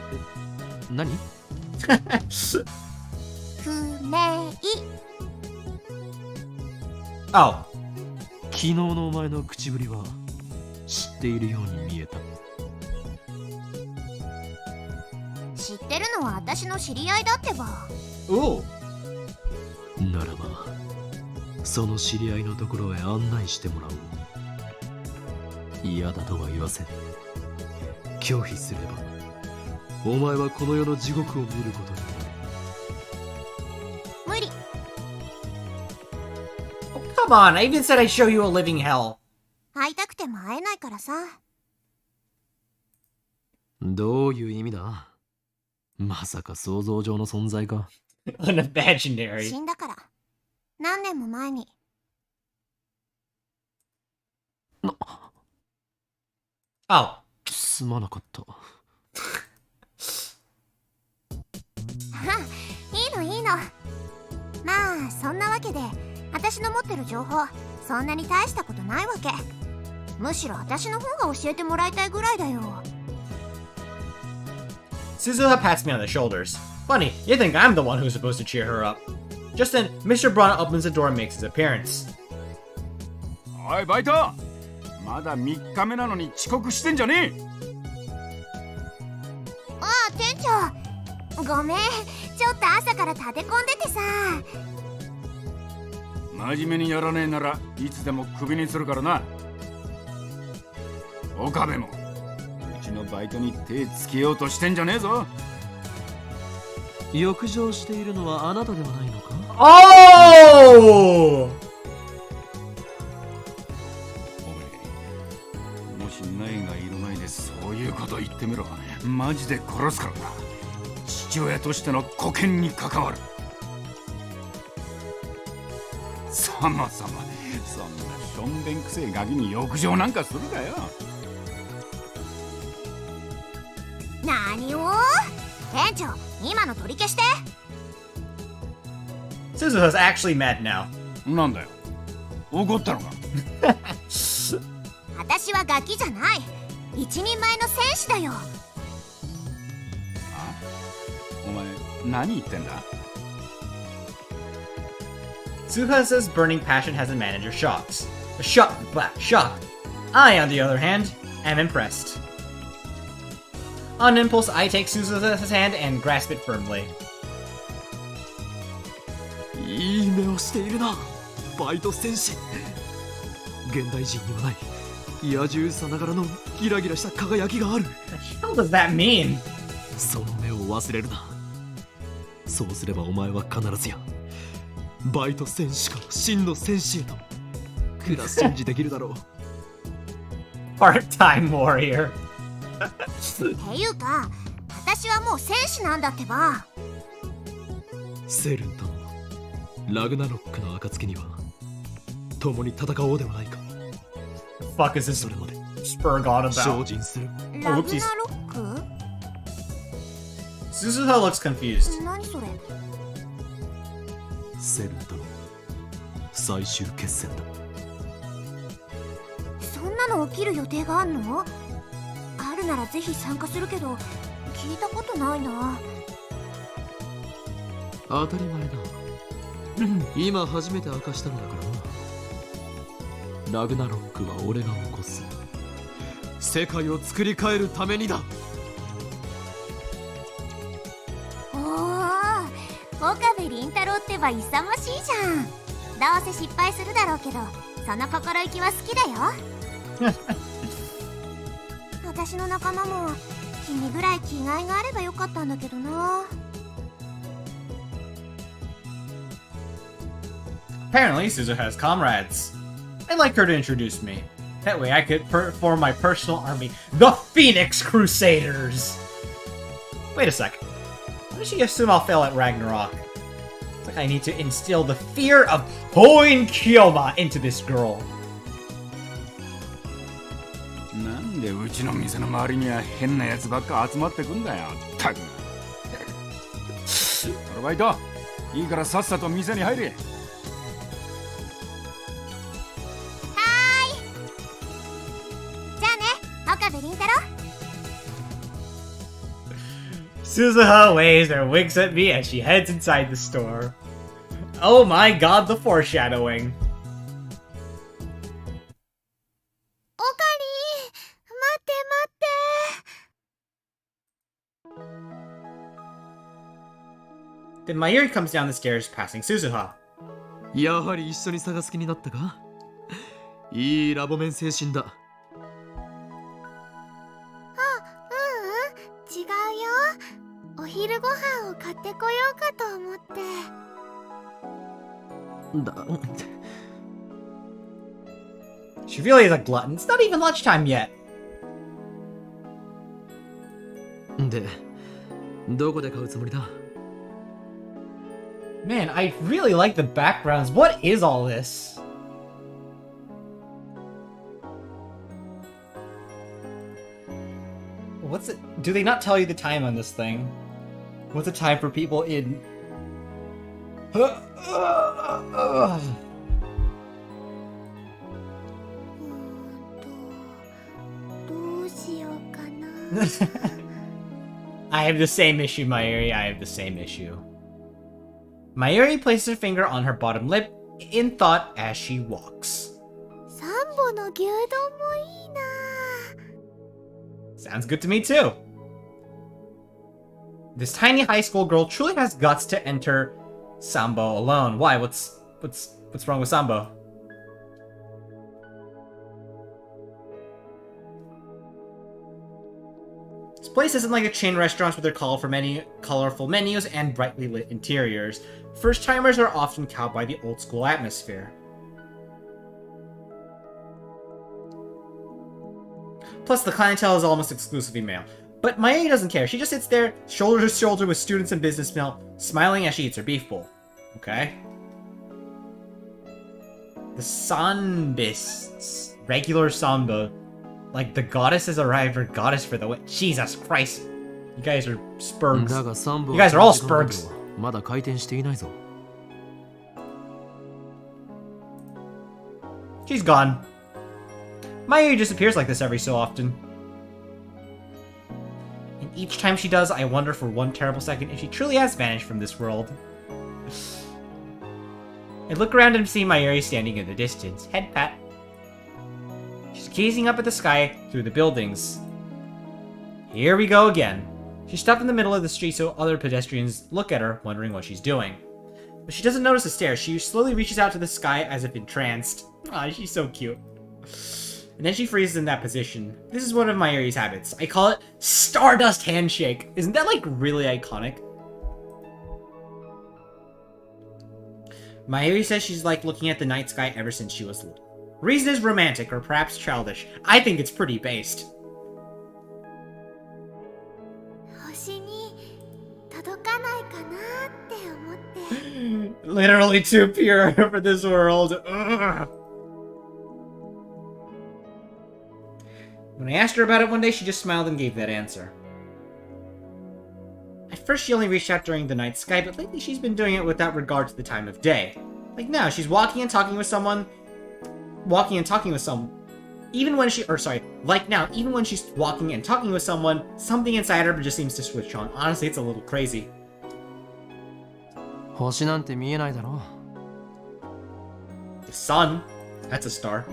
S2: 何？
S4: 不明。
S1: Oh.
S2: 昨日のお前の口ぶりは知っているように見えた。
S4: 知ってるのは私の知り合いだってば。
S1: Ooh.
S2: ならばその知り合いのところへ案内してもらおう。嫌だとは言わせん。拒否すればお前はこの世の地獄を見ることになる。
S4: 無理。
S1: Oh, come on. I even said I'd show you a living hell.
S4: 会いたくても会えないからさ。
S2: どういう意味だ？まさか想像上の存在か。
S1: Unimaginary.
S4: 死んだから。何年も前に。
S1: Oh.
S2: すまなかった。
S4: いいのいいの。まあそんなわけで、私の持ってる情報そんなに大したことないわけ。むしろ私の方が教えてもらいたいぐらいだよ。
S1: Suzuha pats me on the shoulders. Funny, you think I'm the one who's supposed to cheer her up. Just then, Mr. Braun opens the door and makes his appearance.
S5: おいバイト、まだ3日目なのに遅刻してんじゃねえ。
S4: ああ店長、ごめん、ちょっと朝から立て込んでてさ。
S5: 真面目にやらねえならいつでもクビにするからな。岡部もうちのバイトに手つけようとしてんじゃねえぞ。
S2: 浴場しているのはあなたではないのか？
S1: Oh!
S5: お前、もしナイがいる前でそういうこと言ってみろ。マジで殺すからな。父親としての沽券に関わる。そもそもそんなしょんべんくせえガキに浴場なんかするかよ。
S4: 何を？店長、今の取り消して。
S1: Suzuha's actually mad now.
S5: なんだよ、怒ったのか。
S4: 私はガキじゃない。一人前の戦士だよ。
S5: お前何言ってんだ。
S1: Suzuha says burning passion has a manager shocked. Shocked. I, on the other hand, am impressed. On impulse, I take Suzuha's hand and grasp it firmly.
S2: いい目をしているな、バイト戦士。現代人にはない野獣さながらのギラギラした輝きがある。
S1: What the hell does that mean?
S2: その目を忘れるな。そうすればお前は必ずやバイト戦士から真の戦士へとクラスチェンジできるだろう。
S1: Part-time warrior.
S4: いうか私はもう戦士なんだってば。
S2: セルンとラグナロックの暁には共に戦おうではないか。
S1: Fuck is this
S2: それまで
S1: spur god
S2: 精
S1: about?
S2: 進する。
S4: ラグ
S1: whoopsies.
S4: ナロック
S1: Suzuha looks confused.
S4: 何それ。
S2: セルンとの最終決戦だ。
S4: そんなの起きる予定があんの？あるならぜひ参加するけど聞いたことないな。
S2: 当たり前だ。今初めて明かしたのだからな。ラグナロックは俺が起こす。世界を作り変えるためにだ。
S4: おー、岡部倫太郎ってば勇ましいじゃん。どうせ失敗するだろうけどその心意気は好きだよ。私の仲間も君ぐらい気概があればよかったんだけどな。
S1: Apparently, Suzuha has comrades. I'd like her to introduce me. That way I could form my personal army, the Phoenix Crusaders! Wait a sec. Why does she assume I'll fail at Ragnarok? It's like I need to instill the fear of Hoin Kyoma into this girl.
S5: なんでうちの店の周りには変なやつばっか集まってくんだよ。ったく。アルバイト、いいからさっさと店に入れ。
S4: じゃあね、岡部倫太郎。
S1: Suzuha waves and winks at me as she heads inside the store. Oh my god, the foreshadowing.
S4: オカリー、待って待って。
S1: Then Mayuri comes down the stairs, passing Suzuha.
S2: やはり一緒に探す気になったか。いいラボメン精神だ。
S4: 違うよ。お昼ご飯を買ってこようかと思って。
S2: だ
S1: She really is a glutton. It's not even lunchtime yet.
S2: で、どこで買うつもりだ。
S1: Man, I really like the backgrounds. What is all this? What's it? Do they not tell you the time on this thing? What's the time for people in?
S4: どうしようかな。
S1: I have the same issue, Mayuri. I have the same issue. Mayuri places her finger on her bottom lip in thought as she walks.
S4: サンボの牛丼もいいな。
S1: Sounds good to me too. This tiny high school girl truly has guts to enter Sambo alone. Why? What's wrong with Sambo? This place isn't like a chain restaurants with their colorful menus and brightly lit interiors. First-timers are often cowed by the old-school atmosphere. Plus, the clientele is almost exclusively male. But Mayuri doesn't care. She just sits there, shoulder to shoulder with students and businessmen, smiling as she eats her beef bowl. Okay? The Sanbists. Regular Samba. Like, the goddess has arrived, her goddess for the way. Jesus Christ. You guys are spurgs.
S2: だが3部
S1: You guys are all spurgs.
S2: まだ回転していないぞ。
S1: She's gone. Mayuri just appears like this every so often. And each time she does, I wonder for one terrible second if she truly has vanished from this world. I look around and see Mayuri standing in the distance, head pat. She's gazing up at the sky through the buildings. Here we go again. She's stopped in the middle of the street so other pedestrians look at her, wondering what she's doing. But she doesn't notice the stairs. She slowly reaches out to the sky as if entranced. Aw, she's so cute. And then she freezes in that position. This is one of Mayuri's habits. I call it Stardust Handshake. Isn't that, like, really iconic? Mayuri says she's liked looking at the night sky ever since she was little. Reason is romantic, or perhaps childish. I think it's pretty based. Literally too pure for this world. Ugh. When I asked her about it one day, she just smiled and gave that answer. At first, she only reached out during the night sky, but lately she's been doing it without regard to the time of day. Like now, she's walking and talking with someone. Even when like now, even when she's walking and talking with someone, something inside her just seems to switch on. Honestly, it's a little crazy.
S2: 星なんて見えないだろ
S1: The sun. That's a star.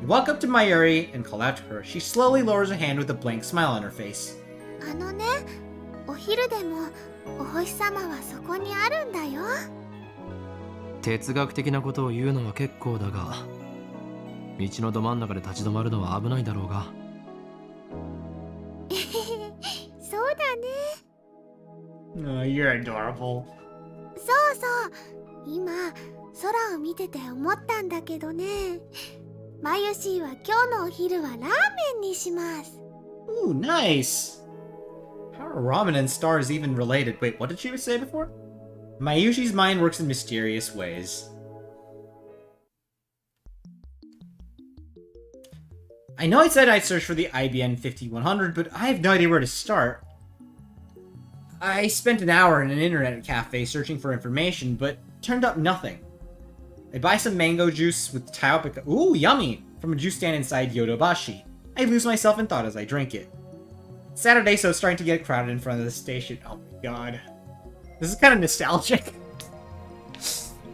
S1: I walk up to Mayuri and call out to her. She slowly lowers her hand with a blank smile on her face.
S4: あのね、お昼でもお星様はそこにあるんだよ。
S2: 哲学的なことを言うのは結構だが、道のど真ん中で立ち止まるのは危ないだろうが。
S4: そうだね。
S1: Oh, you're adorable.
S4: そうそう。今空を見てて思ったんだけどね。マユシーは今日のお昼はラーメンにします。
S1: Ooh, nice. How are ramen and stars even related? Wait, what did she say before? Mayushi's mind works in mysterious ways. I know I said I'd search for the IBM 5100, but I have no idea where to start. I spent an hour in an internet cafe searching for information, but turned up nothing. I buy some mango juice with taopika. Ooh, yummy! From a juice stand inside Yodobashi. I lose myself in thought as I drink it. It's Saturday, so it's starting to get crowded in front of the station. Oh my god. This is kind of nostalgic.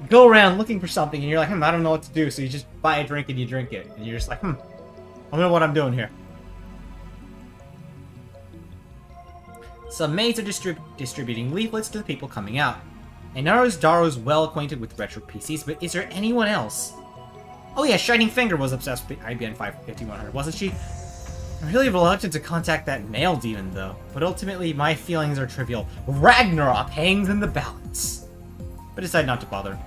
S1: Go around looking for something and you're like, I don't know what to do, so you just buy a drink and you drink it. And you're just like, I don't know what I'm doing here. Some maids are distributing leaflets to the people coming out. I noticed Daro's well acquainted with retro PCs, but is there anyone else? Oh yeah, Shining Finger was obsessed with the IBM 5100, wasn't she? I'm really reluctant to contact that male demon, though. But ultimately, my feelings are trivial. Ragnarok hangs in the balance. But decide not to bother.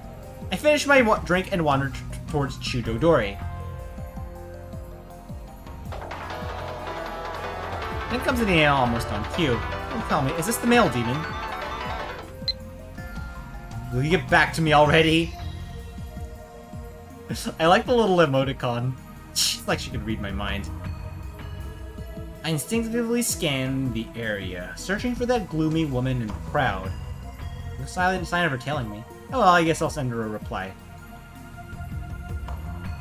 S1: I finish my drink and wander towards Chudodori. Then comes an email almost on cue. Don't tell me, is this the male demon? Will you get back to me already? I like the little emoticon. It's like she could read my mind. I instinctively scan the area, searching for that gloomy woman in the crowd. No silent sign of her telling me. Oh well, I guess I'll send her a reply.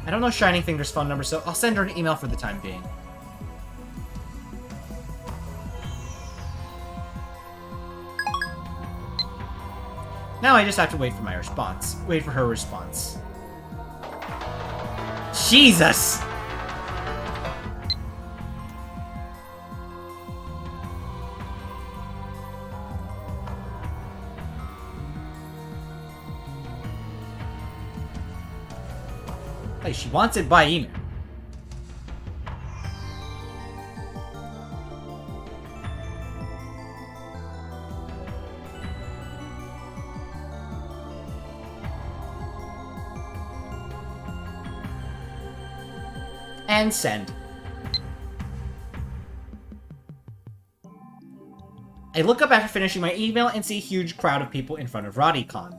S1: I don't know Shining Finger's phone number, so I'll send her an email for the time being. Now I just have to wait for my response. Wait for her response. Jesus! Hey, she wants it by email. And send. I look up after finishing my email and see a huge crowd of people in front of Radicon.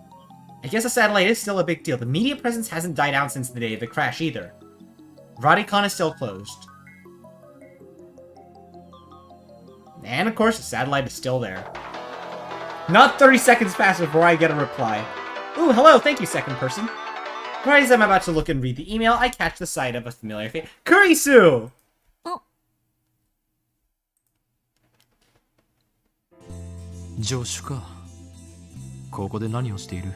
S1: I guess the satellite is still a big deal. The media presence hasn't died out since the day of the crash either. Radicon is still closed. And of course, the satellite is still there. Not 30 seconds pass before I get a reply. Ooh, hello, thank you, second person. Right as I'm about to look and read the email, I catch the sight of a familiar face. Kurisu!
S4: Oh.
S2: 助手か。ここで何をしている？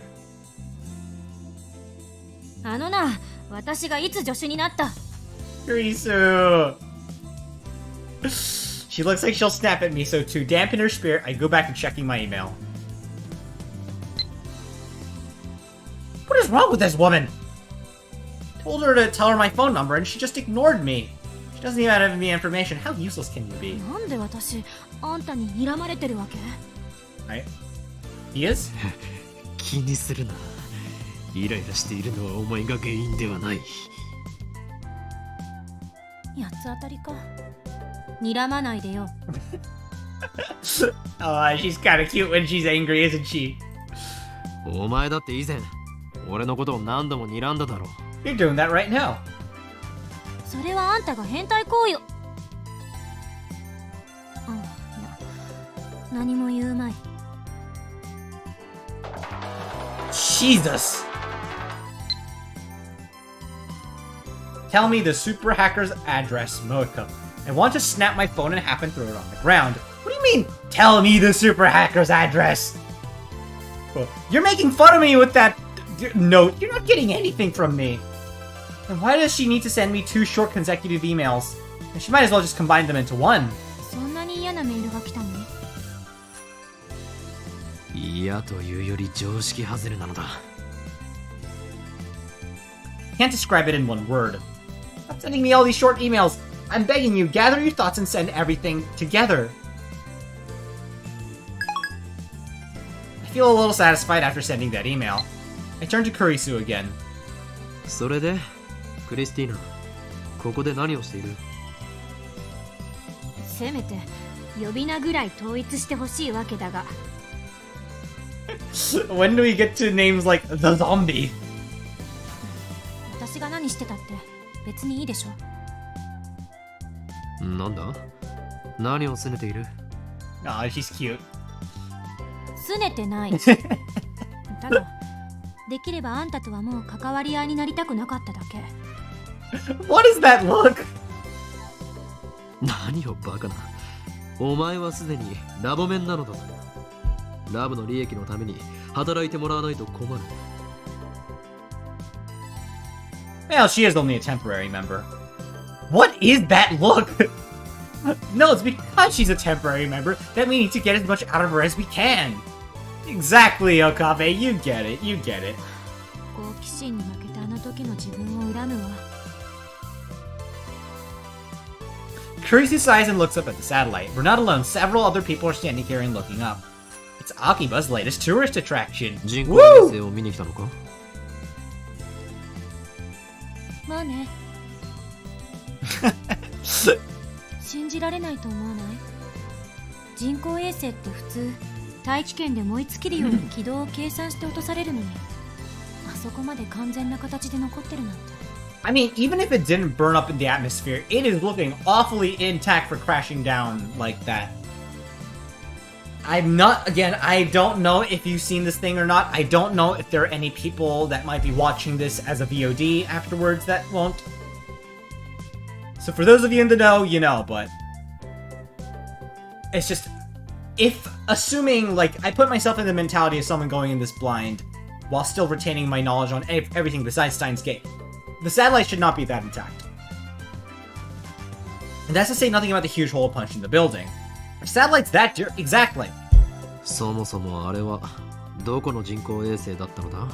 S6: あのな、私がいつ助手になった？
S1: Kurisu! She looks like she'll snap at me, so to dampen her spirit, I go back to checking my email. What is wrong with this woman? Told her to tell her my phone number and she just ignored me. She doesn't even have any information. How useless can you be?
S6: なんで私、あんたに睨まれてるわけ？
S1: Right? He is?
S2: 気にするな。イライラしているのはお前が原因ではない。
S6: 八つ当たりか。睨まないでよ。
S1: Oh, she's kind of cute when she's angry, isn't she?
S2: お前だって以前俺のことを何度も睨んだだろう。
S1: You're doing that right now.
S6: それはあんたが変態行為を。いや、何も言うまい。
S1: Jesus! Tell me the super hacker's address, Mocha. I want to snap my phone in half and throw it on the ground. What do you mean, tell me the super hacker's address? Well, you're making fun of me with that note. You're not getting anything from me. And why does she need to send me 2 short consecutive emails? And she might as well just combine them into one.
S6: そんなに嫌なメールが来たの？
S2: 嫌というより常識外れなのだ。
S1: Can't describe it in one word. Stop sending me all these short emails. I'm begging you, gather your thoughts and send everything together. I feel a little satisfied after sending that email. I turn to Kurisu again.
S2: それでクリスティーナ、ここで何をしている？
S6: せめて呼び名ぐらい統一してほしいわけだが。
S1: When do we get to names like the zombie?
S6: 私が何してたって別にいいでしょ。
S2: なんだ？何を拗ねている？
S1: Aw, she's cute.
S6: 拗ねてない。ただできればあんたとはもう関わり合いになりたくなかっただけ。
S1: What is that look?
S2: 何をバカな。お前はすでにラボメンなのだ。ラブの利益のために働いてもらわないと困る。
S1: Well, she is only a temporary member. What is that look? No, it's because she's a temporary member that we need to get as much out of her as we can. Exactly, Okabe. You get it. You get it.
S6: 好奇心に負けたあの時の自分を恨むわ。
S1: Kurisu sighs and looks up at the satellite. We're not alone. Several other people are standing here and looking up. It's Akiba's latest tourist attraction.
S2: 人工衛星を見に来たのか？
S6: まあね。信じられないと思わない？人工衛星って普通大気圏で燃え尽きるように軌道を計算して落とされるのに、あそこまで完全な形で残ってるなんて。
S1: I mean, even if it didn't burn up in the atmosphere, it is looking awfully intact for crashing down like that. I'm not, again, I don't know if you've seen this thing or not. I don't know if there are any people that might be watching this as a VOD afterwards that won't. So for those of you in the know, you know, but it's just, if assuming, like, I put myself in the mentality of someone going in this blind while still retaining my knowledge on everything besides Steins Gate, the satellite should not be that intact. And that's to say nothing about the huge hole punched in the building. Are satellites that exactly.
S2: そもそもあれはどこの人工衛星だったのだ？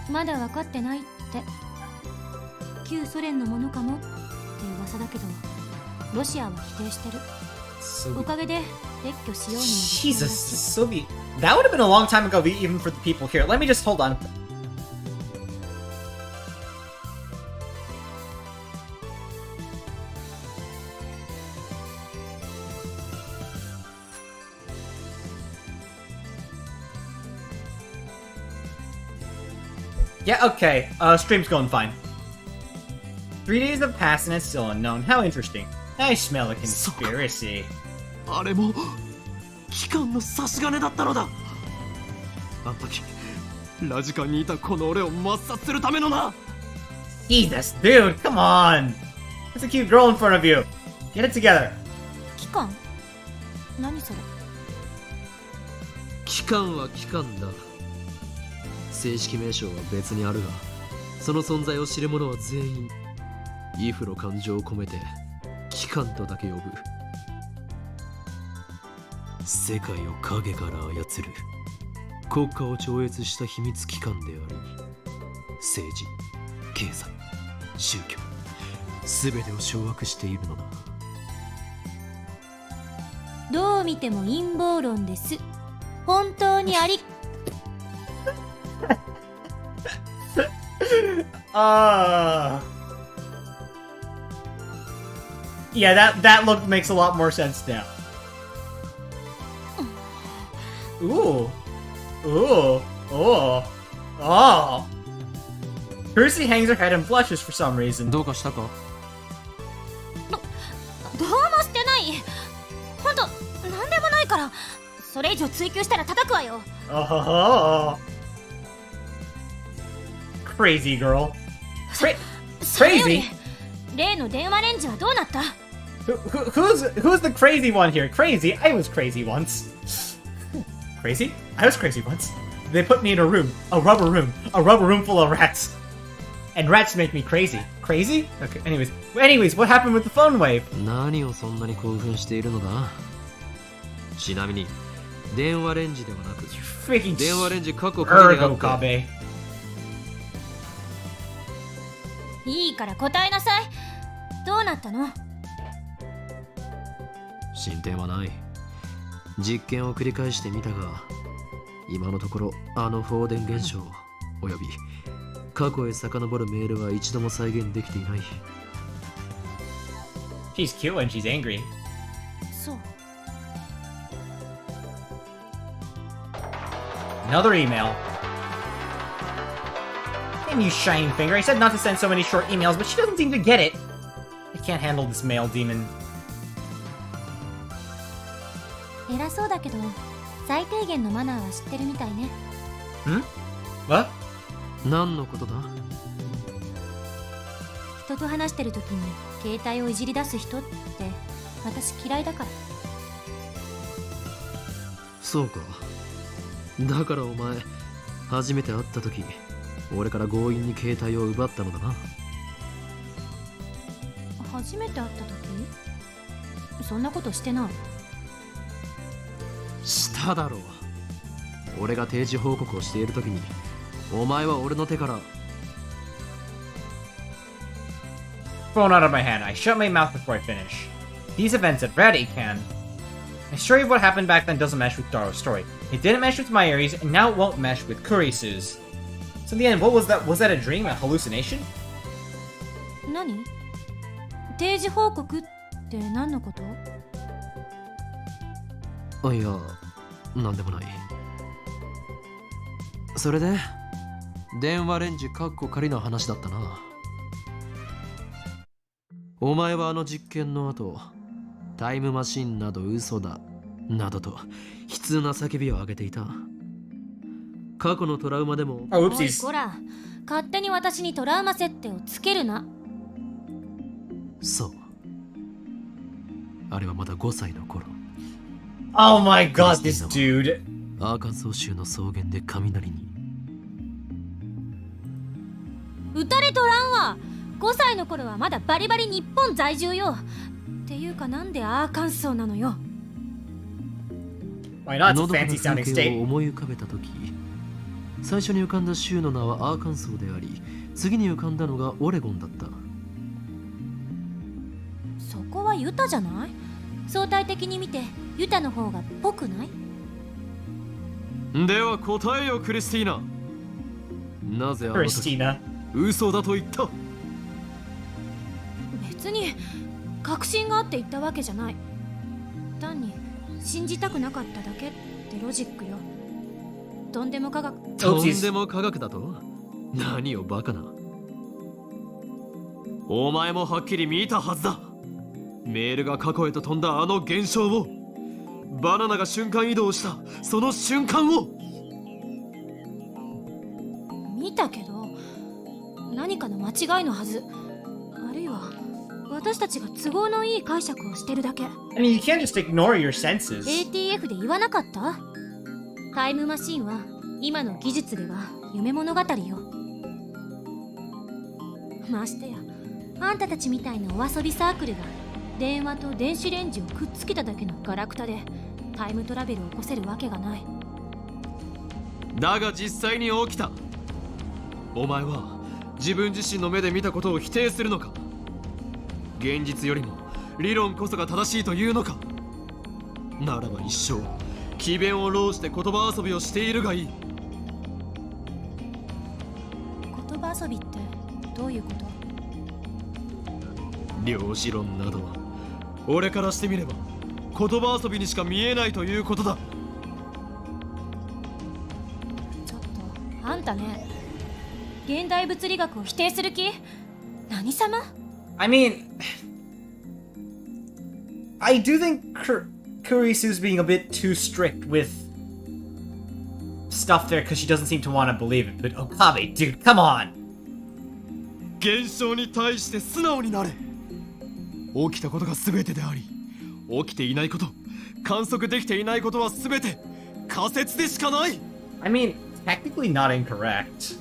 S6: まだ分かってないって。旧ソ連のものかもって噂だけど、ロシアは否定してる。おかげで撤去しようにもできないらしい。
S1: Jesus, Soviet. That would have been a long time ago, even for the people here. Let me just hold on. Yeah, okay. Stream's going fine. 3 days have passed and it's still unknown. How interesting. I smell a conspiracy.
S2: あれも機関の差し金だったのだ。あの時ラジカンにいたこの俺を抹殺するためのな。
S1: Jesus, dude, come on! There's a cute girl in front of you. Get it together.
S6: 機関？何それ？
S2: 機関は機関だ。正式名称は別にあるが、その存在を知る者は全員イフの感情を込めて機関とだけ呼ぶ。世界を影から操る国家を超越した秘密機関であり、政治、経済、宗教、すべてを掌握しているのだ。
S6: どう見ても陰謀論です。本当にあり
S1: Yeah, that look makes a lot more sense now. Ooh. Ooh. Oh. Oh. Percy hangs her head and blushes for some reason.
S2: どうかしたか？
S6: どうもしてない。ほんとなんでもないから。それ以上追求したら叩くわよ。
S1: Oh. Crazy girl.
S6: それより
S1: Crazy?
S6: 例の電話レンジはどうなった？
S1: Who's the crazy one here? Crazy? I was crazy once. Crazy? I was crazy once. They put me in a room full of rats. And rats make me crazy. Crazy? Okay, anyways, what happened with the phone wave?
S2: 何をそんなに興奮しているのだ？ちなみに電話レンジではなく
S1: Freaking
S2: 電話レンジ過去仮であ
S1: Ergo
S2: って
S1: Kabe.
S6: いいから答えなさい。どうなったの？
S2: 進展はない。実験を繰り返してみたが、今のところあの放電現象および過去へ遡るメールは一度も再現できていない。
S1: She's cute when she's angry.
S6: そう。
S1: Another email. And you shine finger. I said not to send so many short emails, but she doesn't seem to get it. I can't handle this male demon.
S6: 偉そうだけど最低限のマナーは知ってるみたいね。
S1: What?
S2: 何のことだ？
S6: 人と話してる時に携帯をいじり出す人って私嫌いだから。
S2: そうか。だからお前初めて会った時俺から強引に携帯を奪ったのだな。
S6: 初めて会った時？そんなことしてない。
S2: しただろう。俺が定時報告をしている時にお前は俺の手から。
S1: Phone out of my hand. I shut my mouth before I finish. These events at Reddit can. My story of what happened back then doesn't mesh with Daro's story. It didn't mesh with Mayuri's, and now it won't mesh with Kurisu's. So in the end, what was that? Was that a dream? A hallucination?
S6: 何？定時報告って何のこと？
S2: あ、いや、なんでもない。それで電話レンジカッコ仮の話だったな。お前はあの実験の後、タイムマシンなど嘘だなどと悲痛な叫びを上げていた。過去のトラウマでも
S1: Oh,
S6: おい
S1: oopsies.
S6: こら、勝手に私にトラウマ設定をつけるな。
S2: そう。あれはまだ5歳の頃。
S1: Oh my god, this dude.
S2: アーカンソー州の草原で雷に。
S6: 撃たれとらんわ。5歳の頃はまだバリバリ日本在住よ。っていうかなんでアーカンソーなのよ。
S1: Why not? It's
S2: の
S1: a
S2: どかな
S1: fancy
S2: 風
S1: sounding
S2: 景
S1: state.
S2: を思い浮かべた時、最初に浮かんだ州の名はアーカンソーであり、次に浮かんだのがオレゴンだった。
S6: そこはユタじゃない？相対的に見てユタの方がぽくない？
S2: では答えよクリスティーナ。なぜあの時
S1: Christina.
S2: 嘘だと言った？
S6: 別に確信があって言ったわけじゃない。単に信じたくなかっただけってロジックよ。とんでも科学。
S2: とんでも科学だと？何をバカな。お前もはっきり見たはずだ。メールが過去へと飛んだあの現象を。バナナが瞬間移動したその瞬間を。
S6: 見たけど何かの間違いのはず。あるいは私たちが都合のいい解釈をしてるだけ。
S1: I mean, you can't just ignore your senses.
S6: ATF で言わなかった？タイムマシンは今の技術では夢物語よ。ましてやあんたたちみたいなお遊びサークルが電話と電子レンジをくっつけただけのガラクタでタイムトラベルを起こせるわけがない。
S2: だが実際に起きた。お前は自分自身の目で見たことを否定するのか？現実よりも理論こそが正しいというのか？ならば一生詭弁を弄して言葉遊びをしているがいい。
S6: 言葉遊びってどういうこと？
S2: 量子論など俺からしてみれば言葉遊びにしか見えないということだ。
S6: んたね。現代物理学を否定する気？何様？
S1: I mean, I do think Kurisu's being a bit too strict with stuff there because she doesn't seem to want to believe it. But Okabe, dude, come on.
S2: 現象に対して素直になれ。起きたことが全てであり、起きていないこと、観測できていないことは全て仮説でしかない。
S1: I mean, technically not incorrect.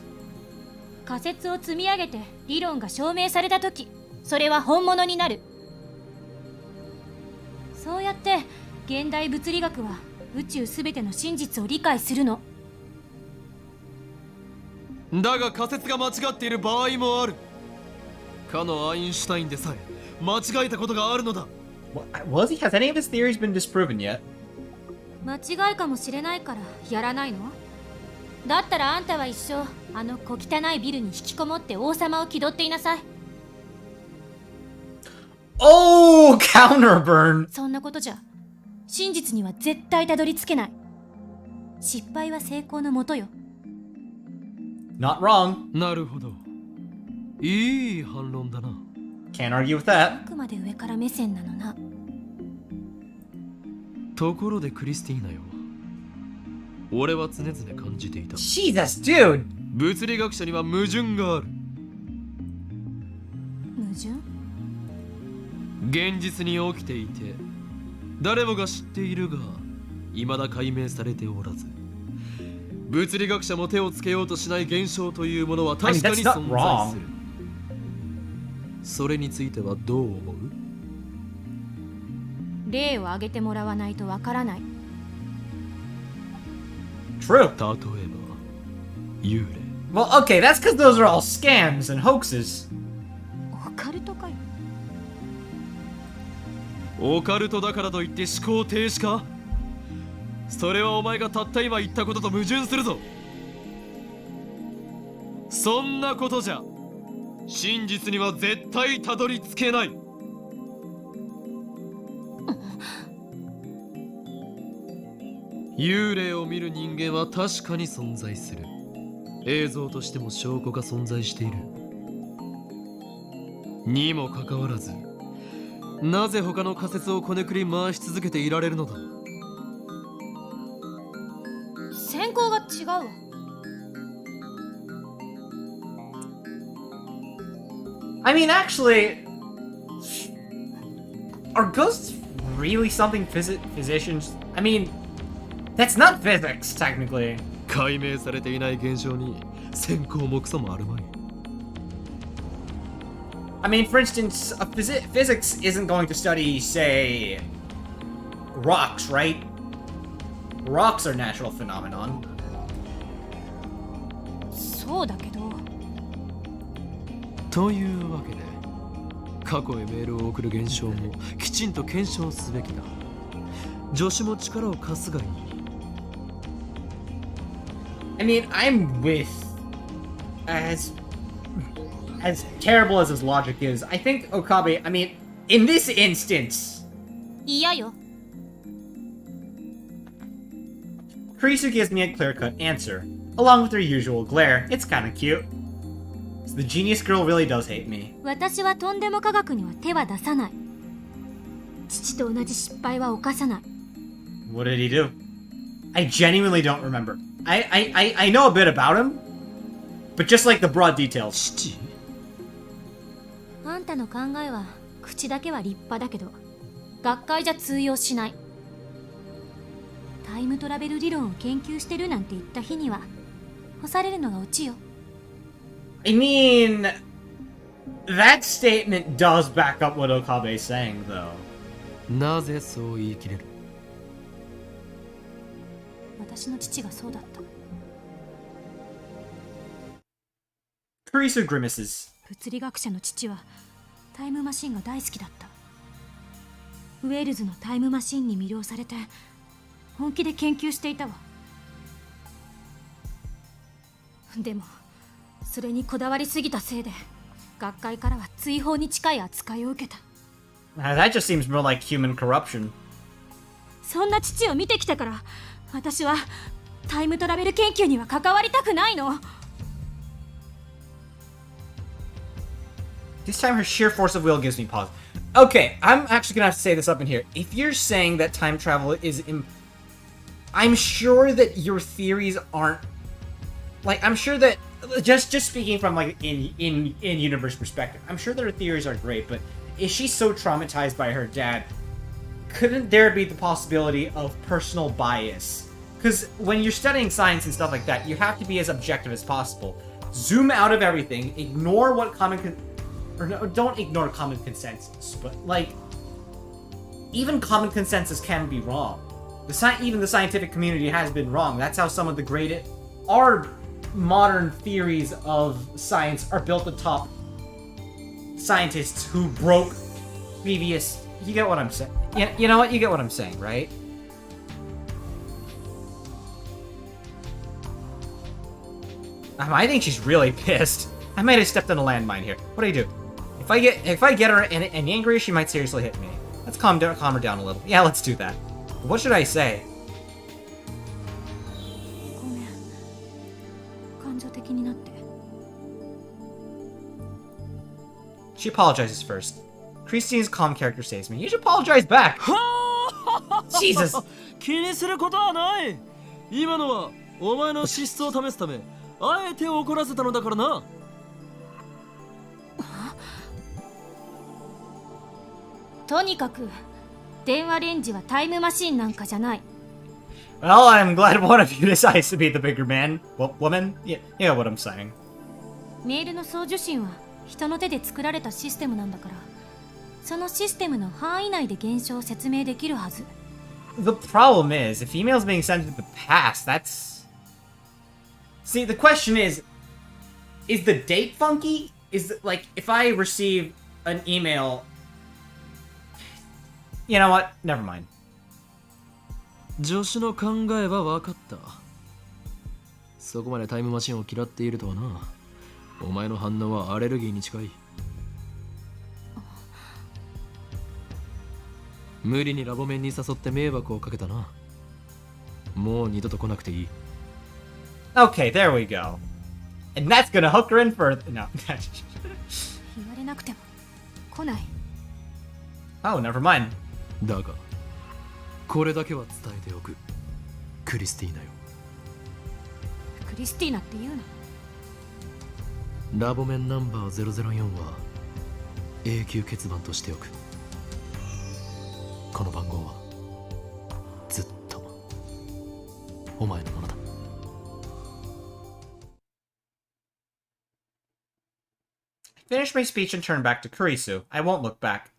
S6: 仮説を積み上げて理論が証明されたとき、それは本物になる。そうやって現代物理学は宇宙すべての真実を理解するの。
S2: だが仮説が間違っている場合もある。かのアインシュタインでさえ間違えたことがあるのだ。
S1: Has any of his theories been disproven yet?
S6: 間違いかもしれないからやらないの？だったらあんたは一生あの小汚いビルに引きこもって王様を気取っていなさい。
S1: Oh, counterburn!
S6: そんなことじゃ真実には絶対たどり着けない。失敗は成功のもとよ。
S1: Not wrong.
S2: なるほど。いい反論だな。
S1: Can't argue with that.
S6: あくまで上から目線なのな。
S2: ところでクリスティーナよ。俺は常々感じていた。
S1: Jesus, dude!
S2: 物理学者には矛盾がある。
S6: 矛盾？
S2: 現実に起きていて誰もが知っているが未だ解明されておらず、物理学者も手をつけようとしない現象というものは確かに存在する。それについてはどう思う？
S6: 例を挙げてもらわないとわからない。
S1: True.
S2: 例えば幽霊。
S1: Well, okay, that's because those are all scams and hoaxes.
S6: オカルトかよ。
S2: オカルトだからといって思考停止か？それはお前がたった今言ったことと矛盾するぞ。そんなことじゃ真実には絶対たどり着けない。幽霊を見る人間は確かに存在する。映像としても証拠が存在している。にもかかわらずなぜ他の仮説をこねくり回し続けていられるのだ？
S6: 先行が違うわ。
S1: I mean, actually, are ghosts really something physicians? I mean, that's not physics, technically.
S2: 解明されていない現象に先行もクソもあるまい。
S1: I mean, for instance, physics isn't going to study, say, rocks, right? Rocks are natural phenomenon.
S6: そうだけど。
S2: というわけで過去へメールを送る現象もきちんと検証すべきだ。助手も力を貸すがいい。
S1: I mean, I'm with as terrible as his logic is. I think Okabe, I mean, in this instance,
S6: 嫌よ。
S1: Kurisu gives me a clear-cut answer, along with her usual glare. It's kinda cute. So the genius girl really does hate me.
S6: 私はとんでも科学には手は出さない。父と同じ失敗は犯さない。
S1: What did he do? I genuinely don't remember. I know a bit about him, but just like the broad details.
S2: 父？
S6: あんたの考えは口だけは立派だけど学会じゃ通用しない。タイムトラベル理論を研究してるなんて言った日には干されるのがオチよ。
S1: I mean, that statement does back up what Okabe's saying, though.
S2: なぜそう言い切れる？
S6: 私の父がそうだった。
S1: Kurisu grimaces.
S6: 物理学者の父はタイムマシンが大好きだった。ウェールズのタイムマシンに魅了されて本気で研究していたわ。でもそれにこだわりすぎたせいで学会からは追放に近い扱いを受けた。
S1: That just seems more like human corruption.
S6: そんな父を見てきたから私はタイムトラベル研究には関わりたくないの。
S1: This time her sheer force of will gives me pause. Okay, I'm actually gonna have to say this up in here. If you're saying that time travel is I'm sure that your theories aren't like, I'm sure that just speaking from like in universe perspective, I'm sure that her theories are great, but is she so traumatized by her dad? Couldn't there be the possibility of personal bias? Because when you're studying science and stuff like that, you have to be as objective as possible. Zoom out of everything, ignore what don't ignore common consensus, but like, even common consensus can be wrong. Even the scientific community has been wrong. That's how some of the greatest, our modern theories of science are built atop scientists who broke previous. You get what I'm saying? Yeah, you know what? You get what I'm saying, right? I think she's really pissed. I might have stepped on a landmine here. What do you do? If I get her any angry, she might seriously hit me. Let's calm her down a little. Yeah, let's do that. What should I say?
S6: ごめん、感情的になって。
S1: She apologizes first. Christine's calm character saves me. You should apologize back. Jesus.
S2: 気にすることはない。今のはお前の資質を試すため、あえて怒らせたのだからな。
S6: とにかく電話レンジはタイムマシンなんかじゃない。
S1: Well, I'm glad one of you decides to be the bigger man. Woman? Yeah, you know what I'm saying.
S6: メールの送受信は人の手で作られたシステムなんだから、そのシステムの範囲内で現象を説明できるはず。
S1: The problem is, if emails being sent to the past, that's... See, the question is the date funky? Like, if I receive an email... You know what? Never mind.
S2: 助手の考えは分かった。そこまでタイムマシンを嫌っているとはな。お前の反応はアレルギーに近い。無理にラボ面に誘って迷惑をかけたな。もう二度と来なくていい。
S1: Okay, there we go. And that's gonna hook her in further. No.
S6: 言われなくても来ない。
S1: Oh, never mind.
S2: だが、これだけは伝えておく。クリスティーナよ。
S6: クリスティーナって言う
S2: ラボ面ナンバー004は永久欠番としておく。この番号はずっとお前のものだ。
S1: Finish my speech and turn back to Kurisu. I won't look back.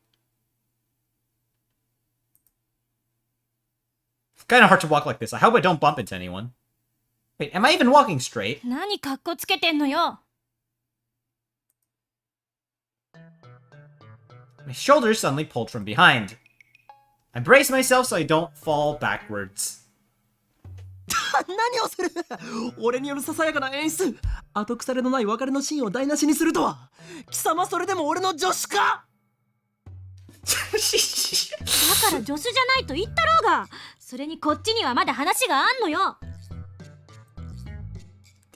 S1: It's kind of hard to walk like this. I hope I don't bump into anyone. Wait, am I even walking straight?
S6: 何かっこつけてんのよ。
S1: My shoulders suddenly pulled from behind. I brace myself so I don't fall backwards.
S2: 何をする。俺によるささやかな演出。後腐れのない別れのシーンを台無しにするとは。貴様それでも俺の助手か。
S6: だから助手じゃないと言ったろうが。それにこっちにはまだ話があんのよ。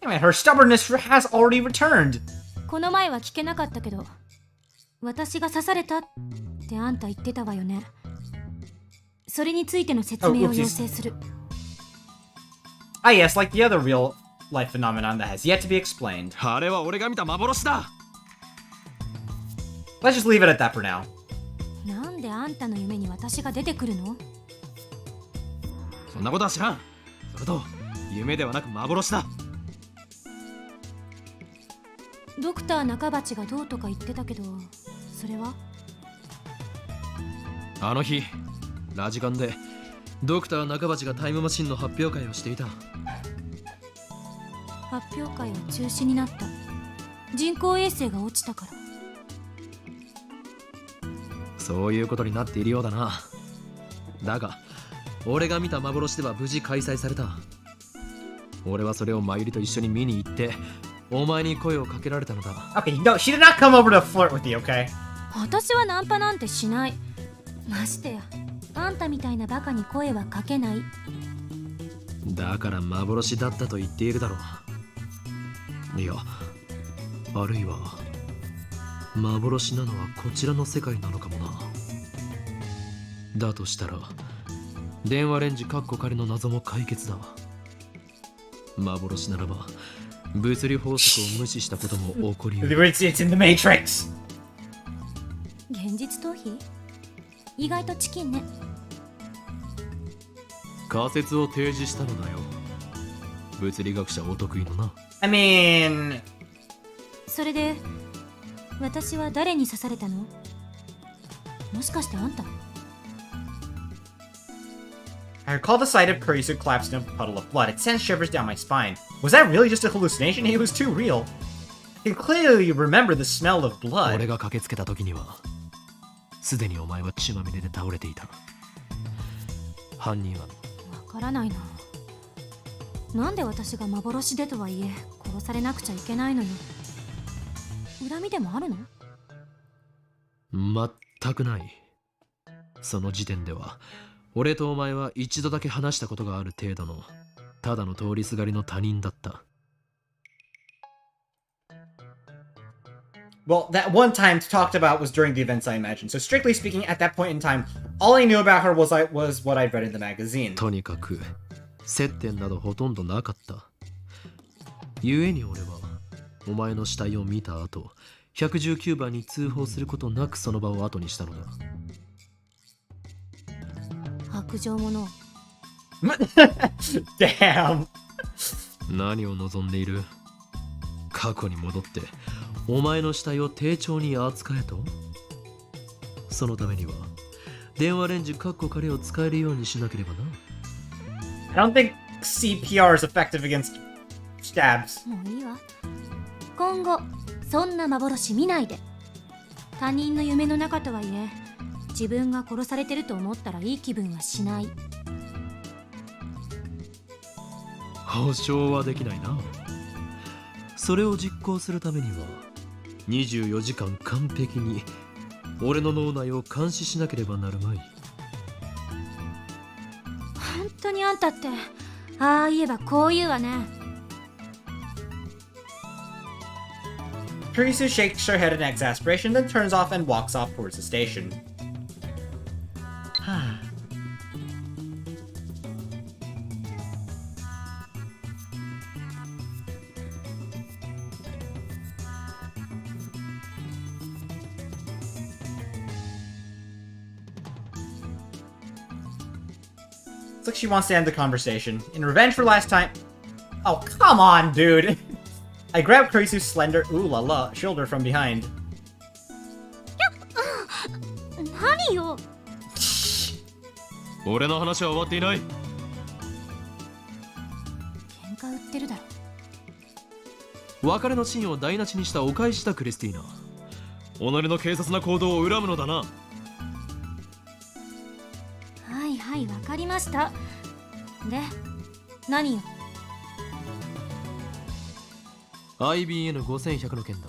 S1: Damn it, her stubbornness has already returned.
S6: この前は聞けなかったけど、私が刺されたってあんた言ってたわよね。それについての説明を要請する。
S1: Ah yes, like the other real-life phenomenon that has yet to be explained.
S2: あれは俺が見た幻だ。
S1: Let's just leave it at that for now.
S6: なんであんたの夢に私が出てくるの？
S2: そんなことは知らん。それと夢ではなく幻だ。
S6: ドクター中鉢がどうとか言ってたけど、それは？
S2: あの日ラジカンでドクター中鉢がタイムマシンの発表会をしていた。
S6: 発表会は中止になった。人工衛星が落ちたから。
S2: そういうことになっているようだな。だが俺が見た幻では無事開催された。俺はそれをマユリと一緒に見に行ってお前に声をかけられたのだ。
S1: Okay, no, she did not come over to flirt with you, okay?
S6: 私はナンパなんてしない。ましてやあんたみたいなバカに声はかけない。
S2: だから幻だったと言っているだろう。いや、あるいは幻なのはこちらの世界なのかもな。だとしたら電話レンジカッコ仮の謎も解決だ。幻ならば物理法則を無視したことも起こりうる。
S1: It's in the Matrix!
S6: 現実逃避？意外とチキンね。
S2: 仮説を提示したのだよ。物理学者お得意のな。
S1: I mean...
S6: それで私は誰に刺されたの？もしかしてあんた？
S1: I recall the sight of Kurisu collapsed in a puddle of blood. It sent shivers down my spine. Was that really just a hallucination? It was too real. I can clearly remember the smell of blood.
S2: 俺が駆けつけた時にはすでにお前は血まみれで倒れていた。犯人は
S6: わからないな。なんで私が幻でとはいえ殺されなくちゃいけないのよ。恨みでもあるの？
S2: 全くない。その時点では俺とお前は一度だけ話したことがある程度のただの通りすがりの他人だった。
S1: Well, that one time talked about was during the events I imagined. So strictly speaking, at that point in time, all I knew about her was what I'd read in the magazine.
S2: とにかく接点などほとんどなかった。故に俺はお前の死体を見た後、119番に通報することなくその場を後にしたのだ。
S6: 白状者。
S1: Damn.
S2: 何を望んでいる？過去に戻ってお前の死体を丁重に扱えと？そのためには電話レンジカッコ仮を使えるようにしなければな。
S1: I don't think CPR is effective against stabs.
S6: もういいわ。今後そんな幻見ないで。他人の夢の中とはいえ自分が殺されてると思ったらいい気分はしない。
S2: 保証はできないな。それを実行するためには24時間完璧に俺の脳内を監視しなければなるまい。
S6: 本当にあんたってああ言えばこう言うわね。
S1: Kurisu shakes her head in exasperation, then turns off and walks off towards the station. Looks like she wants to end the conversation. In revenge for last time... Oh, come on, dude! I grabbed Kurisu's slender, ooh la la, shoulder from behind.
S6: 何よ。
S2: 俺の話は終わっていない。
S6: 喧嘩売ってるだろ。
S2: 別れのシーンを台無しにしたお返しだクリスティーナ。己の軽率な行動を恨むのだな。
S6: はいはい、わかりました。で、何よ。
S2: IBN5100 の件だ。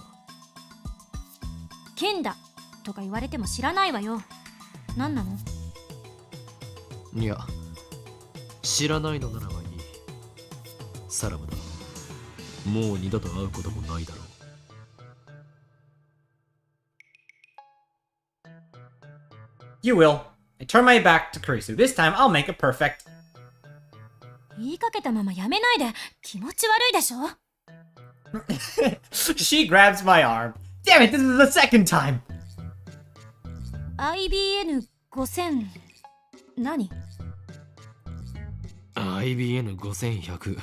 S6: 剣だとか言われても知らないわよ。何なの？
S2: いや、知らないのならばいい。サラムだ。もう二度と会うこともないだろう。
S1: You will. I turn my back to Kurisu. This time I'll make it perfect.
S6: 言いかけたままやめないで。気持ち悪いでしょ。
S1: She grabs my arm. Damn it, this is the second time!
S6: IBN5000 何？
S2: IBN5100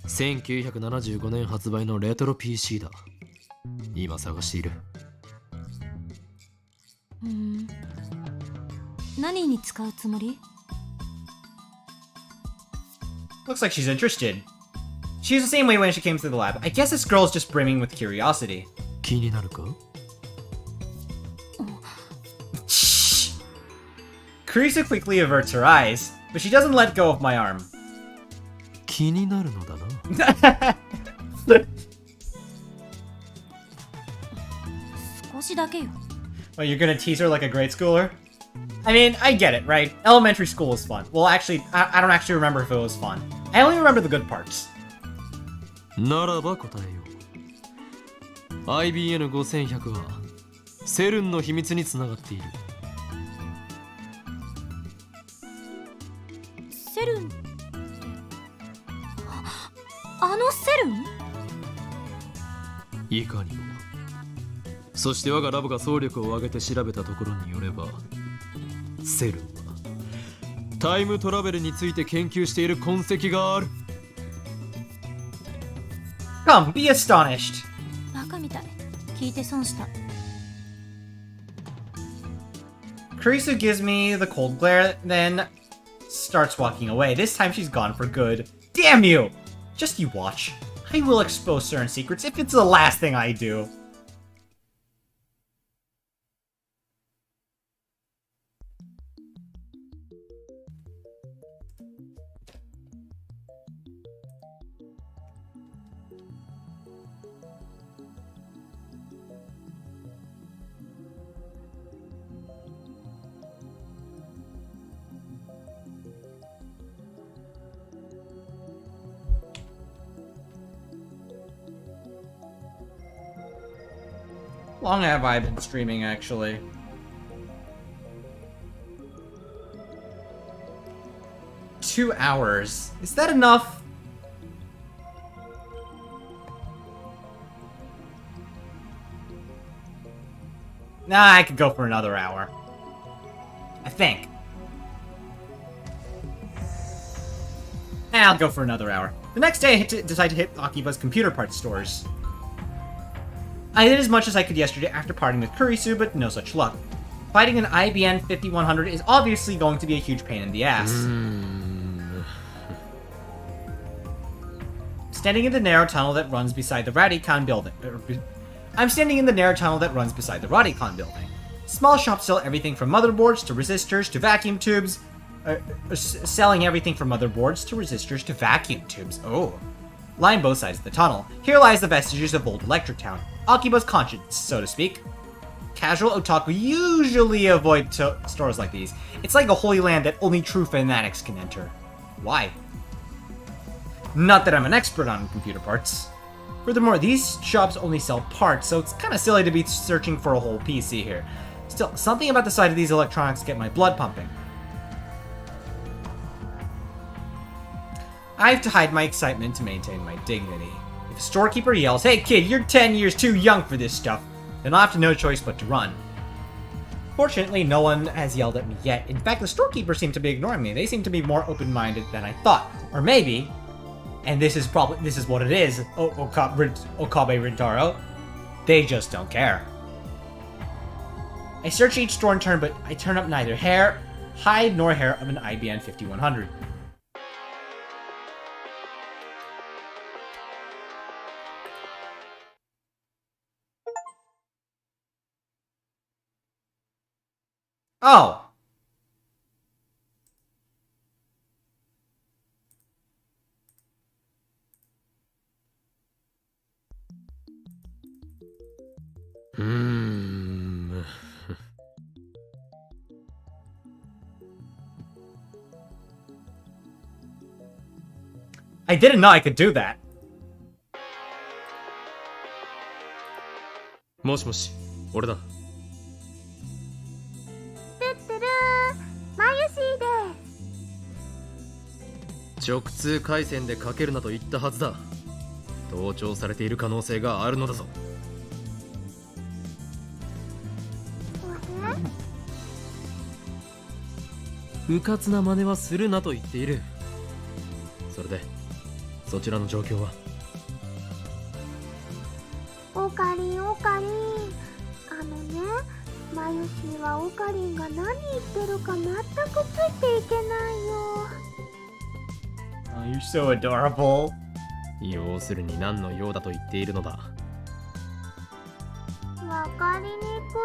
S2: 1975年発売のレトロ PC だ。今探している。
S6: 何に使うつもり？
S1: Looks like she's interested. She was the same way when she came through the lab. I guess this girl's just brimming with curiosity.
S2: 気になるか？
S1: Kurisu quickly averts her eyes, but she doesn't let go of my arm.
S2: 気になるのだな。
S6: 少しだけよ。
S1: Oh, you're gonna tease her like a grade schooler? I mean, I get it, right? Elementary school was fun. Well, actually, I don't actually remember if it was fun. I only remember the good parts.
S2: ならば答えよう。IBM5100 はセルンの秘密につながっている。
S6: セルンってあのセルン？
S2: いかにも。そして我がラボが総力を挙げて調べたところによれば、セルンはタイムトラベルについて研究している痕跡がある。
S1: Come, be astonished.
S6: バカみたい。聞いて損した。
S1: Kurisu gives me the cold glare, then starts walking away. This time she's gone for good. Damn you! Just you watch. I will expose certain secrets if it's the last thing I do. Long have I been streaming, actually? Two hours. Is that enough? Nah, I could go for another hour. I think. I'll go for another hour. The next day, I decide to hit Akiba's computer parts stores. I did as much as I could yesterday after parting with Kurisu, but no such luck. Fighting an IBM 5100 is obviously going to be a huge pain in the ass. Standing in the narrow tunnel that runs beside the Radicon building. I'm standing in the narrow tunnel that runs beside the Radicon building. Small shops sell everything from motherboards to resistors to vacuum tubes. Selling everything from motherboards to resistors to vacuum tubes. Oh. Line both sides of the tunnel. Here lies the vestiges of old Electric Town. Akiba's conscience, so to speak. Casual otaku usually avoid stores like these. It's like a holy land that only true fanatics can enter. Why? Not that I'm an expert on computer parts. Furthermore, these shops only sell parts, so it's kind of silly to be searching for a whole PC here. Still, something about the sight of these electronics get my blood pumping. I have to hide my excitement to maintain my dignity. If a storekeeper yells, "Hey kid, you're 10 years too young for this stuff," then I'll have no choice but to run. Fortunately, no one has yelled at me yet. In fact, the storekeepers seem to be ignoring me. They seem to be more open-minded than I thought. Or maybe, and this is what it is, Okabe Rintaro, they just don't care. I search each store in turn, but I turn up neither hide nor hair of an IBM 5100. Oh! I didn't know I could do that.
S2: もしもし、俺だ。直通回線でかけるなと言ったはずだ。盗聴されている可能性があるのだぞ。うかつな真似はするなと言っている。それでそちらの状況は？
S4: オカリンオカリン、マユシーはオカリンが何言ってるか全くついていけないよ。
S1: Oh, you're so adorable.
S2: 要するに何の用だと言っているのだ。
S4: わかりにく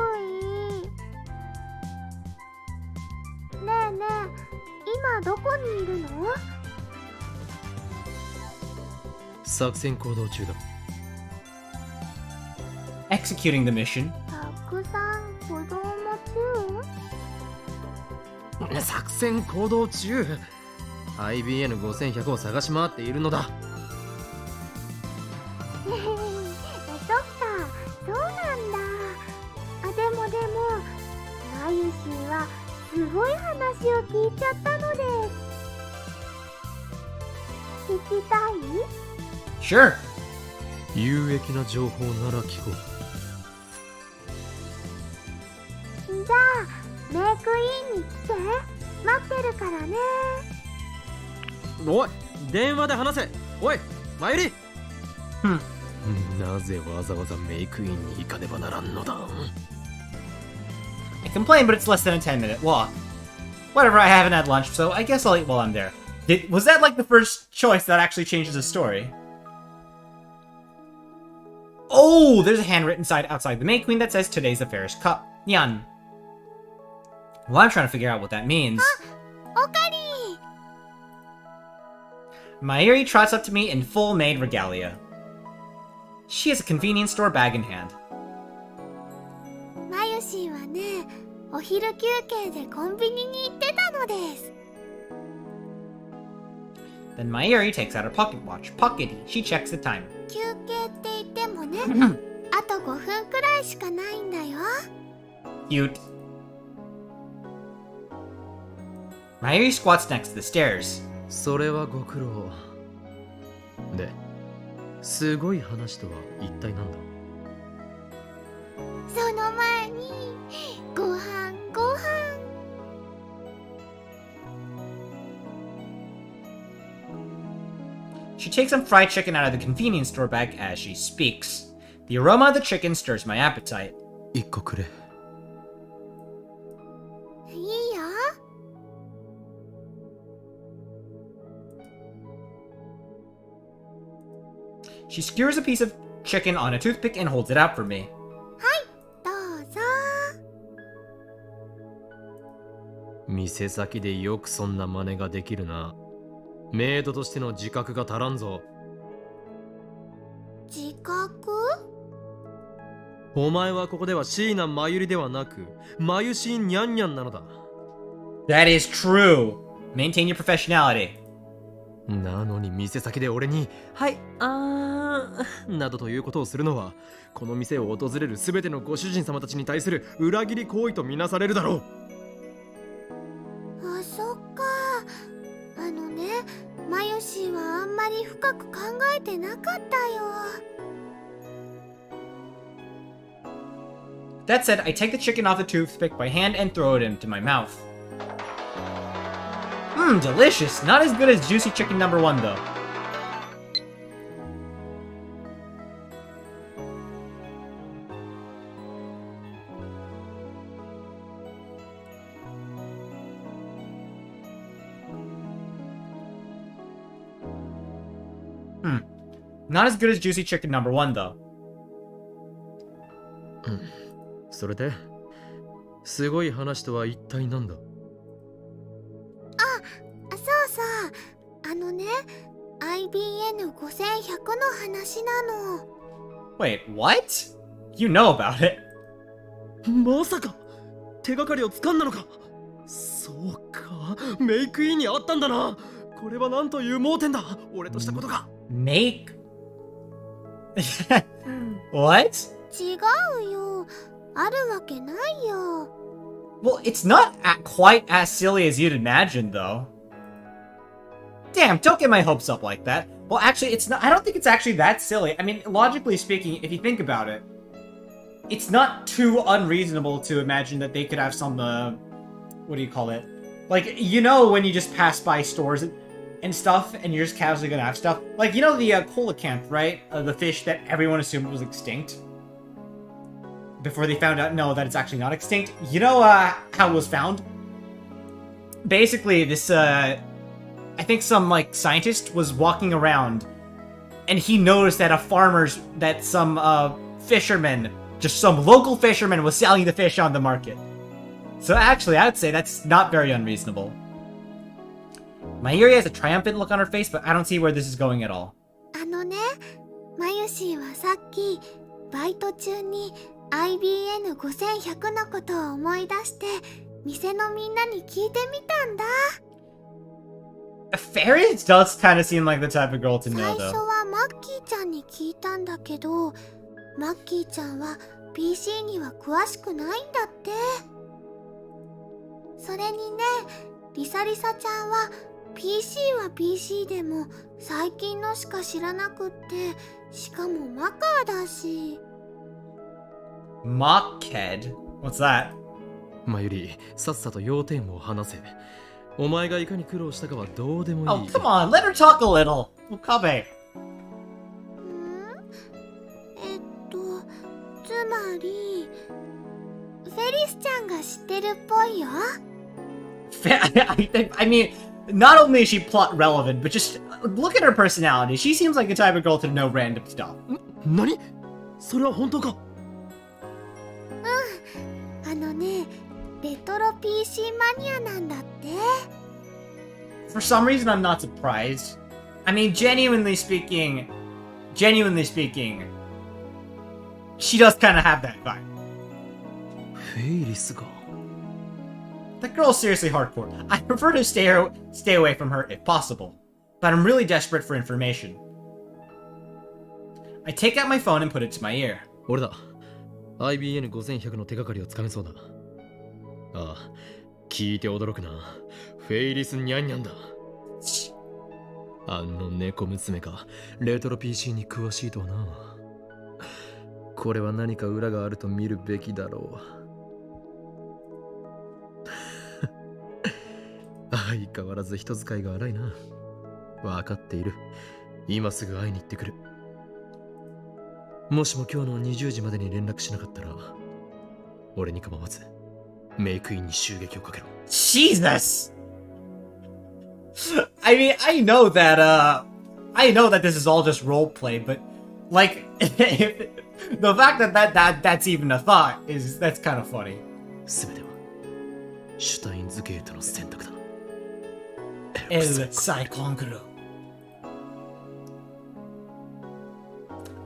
S4: い。ねえねえ、今どこにいるの？
S2: 作戦行動中だ。
S1: Executing the mission.
S4: たくさん子供中？
S2: 作戦行動中。IBM5100 を探し回っているのだ。
S4: そっか、そうなんだ。でもマユシーはすごい話を聞いちゃったのです。聞きたい？
S1: Sure.
S2: 有益な情報なら聞こう。
S4: じゃあメイクインに来て、待ってるからね。
S2: おい、電話で話せ。おい、マユリ。
S1: Hmm.
S2: なぜわざわざメイクインに行かねばならんのだ。
S1: I complain, but it's less than a 10-minute walk. Whatever, I haven't had lunch, so I guess I'll eat while I'm there. Was that like the first choice that actually changes the story? Oh, there's a handwritten sign outside the May Queen that says today's the fairest cup. Nyan. Well, I'm trying to figure out what that means.
S4: おかり。
S1: Mayuri trots up to me in full maid regalia. She has a convenience store bag in hand.
S4: マユシーはね、お昼休憩でコンビニに行ってたのです。
S1: Then Mayuri takes out her pocket watch. Pockety. She checks the time.
S4: 休憩って言ってもね、あと5分くらいしかないんだよ。
S1: Cute. Mayuri squats next to the stairs.
S2: それはご苦労。で、すごい話とは一体なんだ。
S4: その前にご飯。
S1: She takes some fried chicken out of the convenience store bag as she speaks. The aroma of the chicken stirs my appetite.
S2: 一個くれ。
S4: いいよ。
S1: She skewers a piece of chicken on a toothpick and holds it out for me.
S4: どうぞ。
S2: 店先でよくそんな真似ができるな。メイドとしての自覚が足らんぞ。
S4: 自覚？
S2: お前はここでは椎名真由里ではなく、マユシーニャンニャンなのだ。
S1: That is true. Maintain your professionality.
S2: なのに店先で俺に「はい、などということをするのは、この店を訪れる全てのご主人様たちに対する裏切り行為とみなされるだろう。
S4: あ、そっか。マユシーはあんまり深く考えてなかったよ。
S1: That said, I take the chicken off the toothpick by hand and throw it into my mouth. Mmm, delicious. Not as good as juicy chicken number 1 though. Not as good as juicy chicken number 1 though.
S2: それですごい話とは一体なんだ。
S4: そうそう。IBM5100 の話なの。
S1: Wait, what? You know about it.
S2: まさか手がかりを掴んだのか。そうか、メイクインにあったんだな。これはなんという盲点だ。俺としたことが。
S1: Make? What?
S4: 違うよ。あるわけないよ。
S1: Well, it's not quite as silly as you'd imagine, though. Damn, don't get my hopes up like that. Well, actually, it's not. I don't think it's actually that silly. I mean, logically speaking, if you think about it, it's not too unreasonable to imagine that they could have some, what do you call it? Like, you know when you just pass by stores and stuff, and you're just casually gonna have stuff? Like, you know the coelacanth, right? The fish that everyone assumed was extinct? Before they found out, no, that it's actually not extinct. You know how it was found? Basically, this, I think some, like, scientist was walking around, and he noticed that some fisherman, just some local fisherman, was selling the fish on the market. So actually, I would say that's not very unreasonable. Mayuri has a triumphant look on her face, but I don't see where this is going at all.
S4: マユシーはさっきバイト中に IBM5100 のことを思い出して店のみんなに聞いてみたんだ。
S1: Fairy does kind of seem like the type of girl to
S4: 最
S1: know,
S4: 初
S1: though.
S4: はマッキーちゃんに聞いたんだけど、マッキーちゃんは PC には詳しくないんだって。それにね、リサリサちゃんは PC は PC でも最近のしか知らなくって、しかもマカーだし。
S1: Mockhead? What's that?
S2: まゆり、さっさと要点を話せ。お前がいかに苦労したかはどうでも
S1: Oh,
S2: いい。
S1: come on, let her talk a little. Okabe.
S4: つまりフェリスちゃんが知ってるっぽいよ。
S1: I mean, not only is she plot relevant, but just look at her personality. She seems like the type of girl to know random stuff.
S2: 何？それは本当か？
S4: あのね、レトロ PC マニアなんだって。
S1: For some reason, I'm not surprised. I mean, genuinely speaking, she does kind of have that vibe.
S2: フェイリスが。
S1: That girl's seriously hardcore. I prefer to stay away from her if possible, but I'm really desperate for information. I take out my phone and put it to my ear.
S2: 俺だ。IBN5100 の手がかりをつかめそうだ。ああ、聞いて驚くな。フェイリスニャンニャンだ。あの猫娘がレトロ PC に詳しいとはな。これは何か裏があると見るべきだろう。相変わらず人使いが荒いな。わかっている。今すぐ会いに行ってくる。もしも今日の20時までに連絡しなかったら、俺に構わずメイクインに襲撃をかけろ。
S1: Jesus! I mean, I know that this is all just roleplay, but like, the fact that's even a thought that's kind of funny.
S2: すべてはシュタインズゲートの選択だ。
S1: El Cyclone Crew.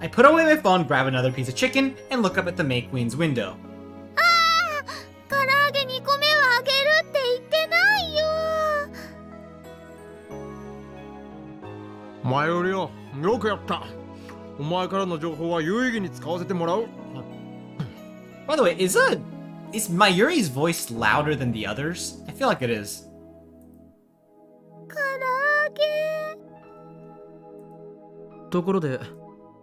S1: I put away my phone, grab another piece of chicken, and look up at the May Queen's window.
S4: 唐揚げ2個目をあげるって言ってないよ。
S2: 前よりよ、よくやった。お前からの情報は有意義に使わせてもらう。
S1: By the way, is Mayuri's voice louder than the others? I feel like it is.
S4: 唐揚げ。
S2: ところで、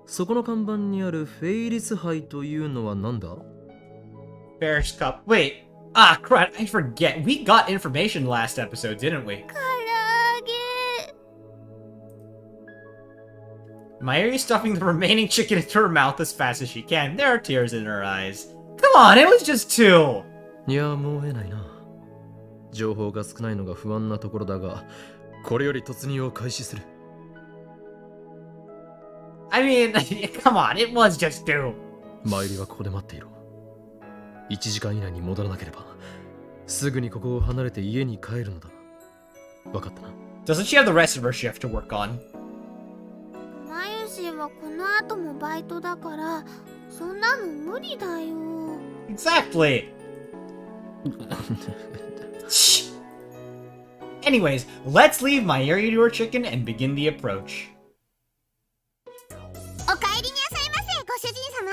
S2: そこの看板にあるフェイリス杯というのは何だ？
S1: Bear's Cup. Wait. Ah, crap. I forget. We got information last episode, didn't we?
S4: 唐揚げ。
S1: Mayuri stuffing the remaining chicken into her mouth as fast as she can. There are tears in her eyes. Come on, it was just 2.
S2: いや、もう得ないな。情報が少ないのが不安なところだが、これより突入を開始する。
S1: I mean, come on, it was just 2.
S2: 参りはここで待っていろ。1時間以内に戻らなければ、すぐにここを離れて家に帰るのだ。わかったな。
S1: Doesn't she have the rest of her shift to work on?
S4: マユシはこの後もバイトだから、そんなの無理だよ。
S1: Exactly. Anyways, let's leave Mayuri to her chicken and begin the approach.
S4: おかえりなさいませ、ご主人様。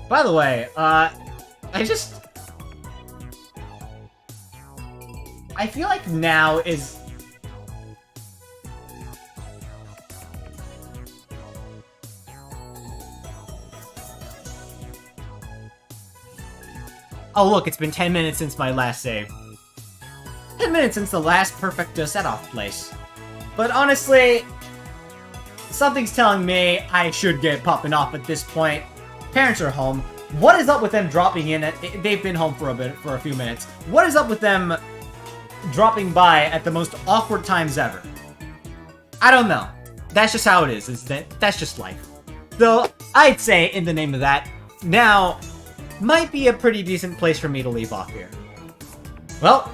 S1: By the way, I feel like now is... Oh look, it's been 10 minutes since my last save. 10 minutes since the last perfect set-off place. But honestly, something's telling me I should get popping off at this point. Parents are home. What is up with them dropping in? They've been home for a few minutes. What is up with them dropping by at the most awkward times ever? I don't know. That's just how it is. That's just life. Though, I'd say, in the name of that, now might be a pretty decent place for me to leave off here. Well,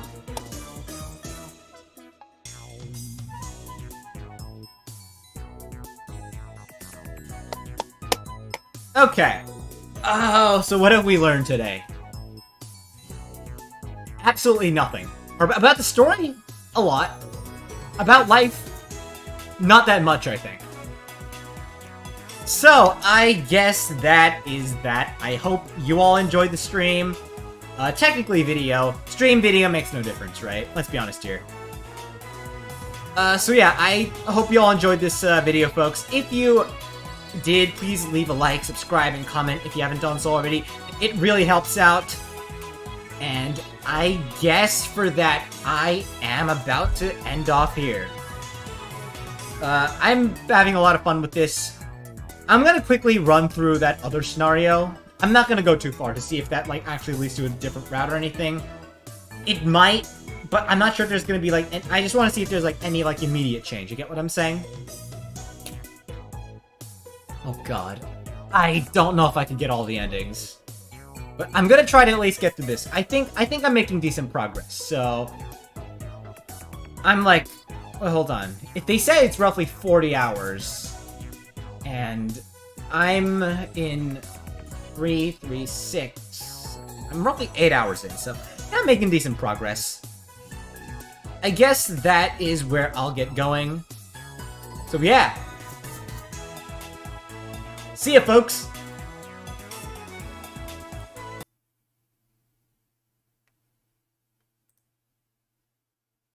S1: Okay. Oh, so what have we learned today? Absolutely nothing. About the story? A lot. About life? Not that much, I think. So, I guess that is that. I hope you all enjoyed the stream. Technically video. Stream video makes no difference, right? Let's be honest here. So yeah, I hope you all enjoyed this video, folks. If you did, please leave a like, subscribe, and comment if you haven't done so already. It really helps out. And I guess for that, I am about to end off here. I'm having a lot of fun with this. I'm gonna quickly run through that other scenario. I'm not gonna go too far to see if that, like, actually leads to a different route or anything. It might, but I'm not sure if there's gonna be, like, I just want to see if there's, like, any, like, immediate change. You get what I'm saying? Oh god. I don't know if I can get all the endings. But I'm gonna try to at least get to this. I think I'm making decent progress, so... I'm like... Well, hold on. If they say it's roughly 40 hours, and I'm in 6... I'm roughly 8 hours in, so I'm making decent progress. I guess that is where I'll get going. So yeah. See ya, folks!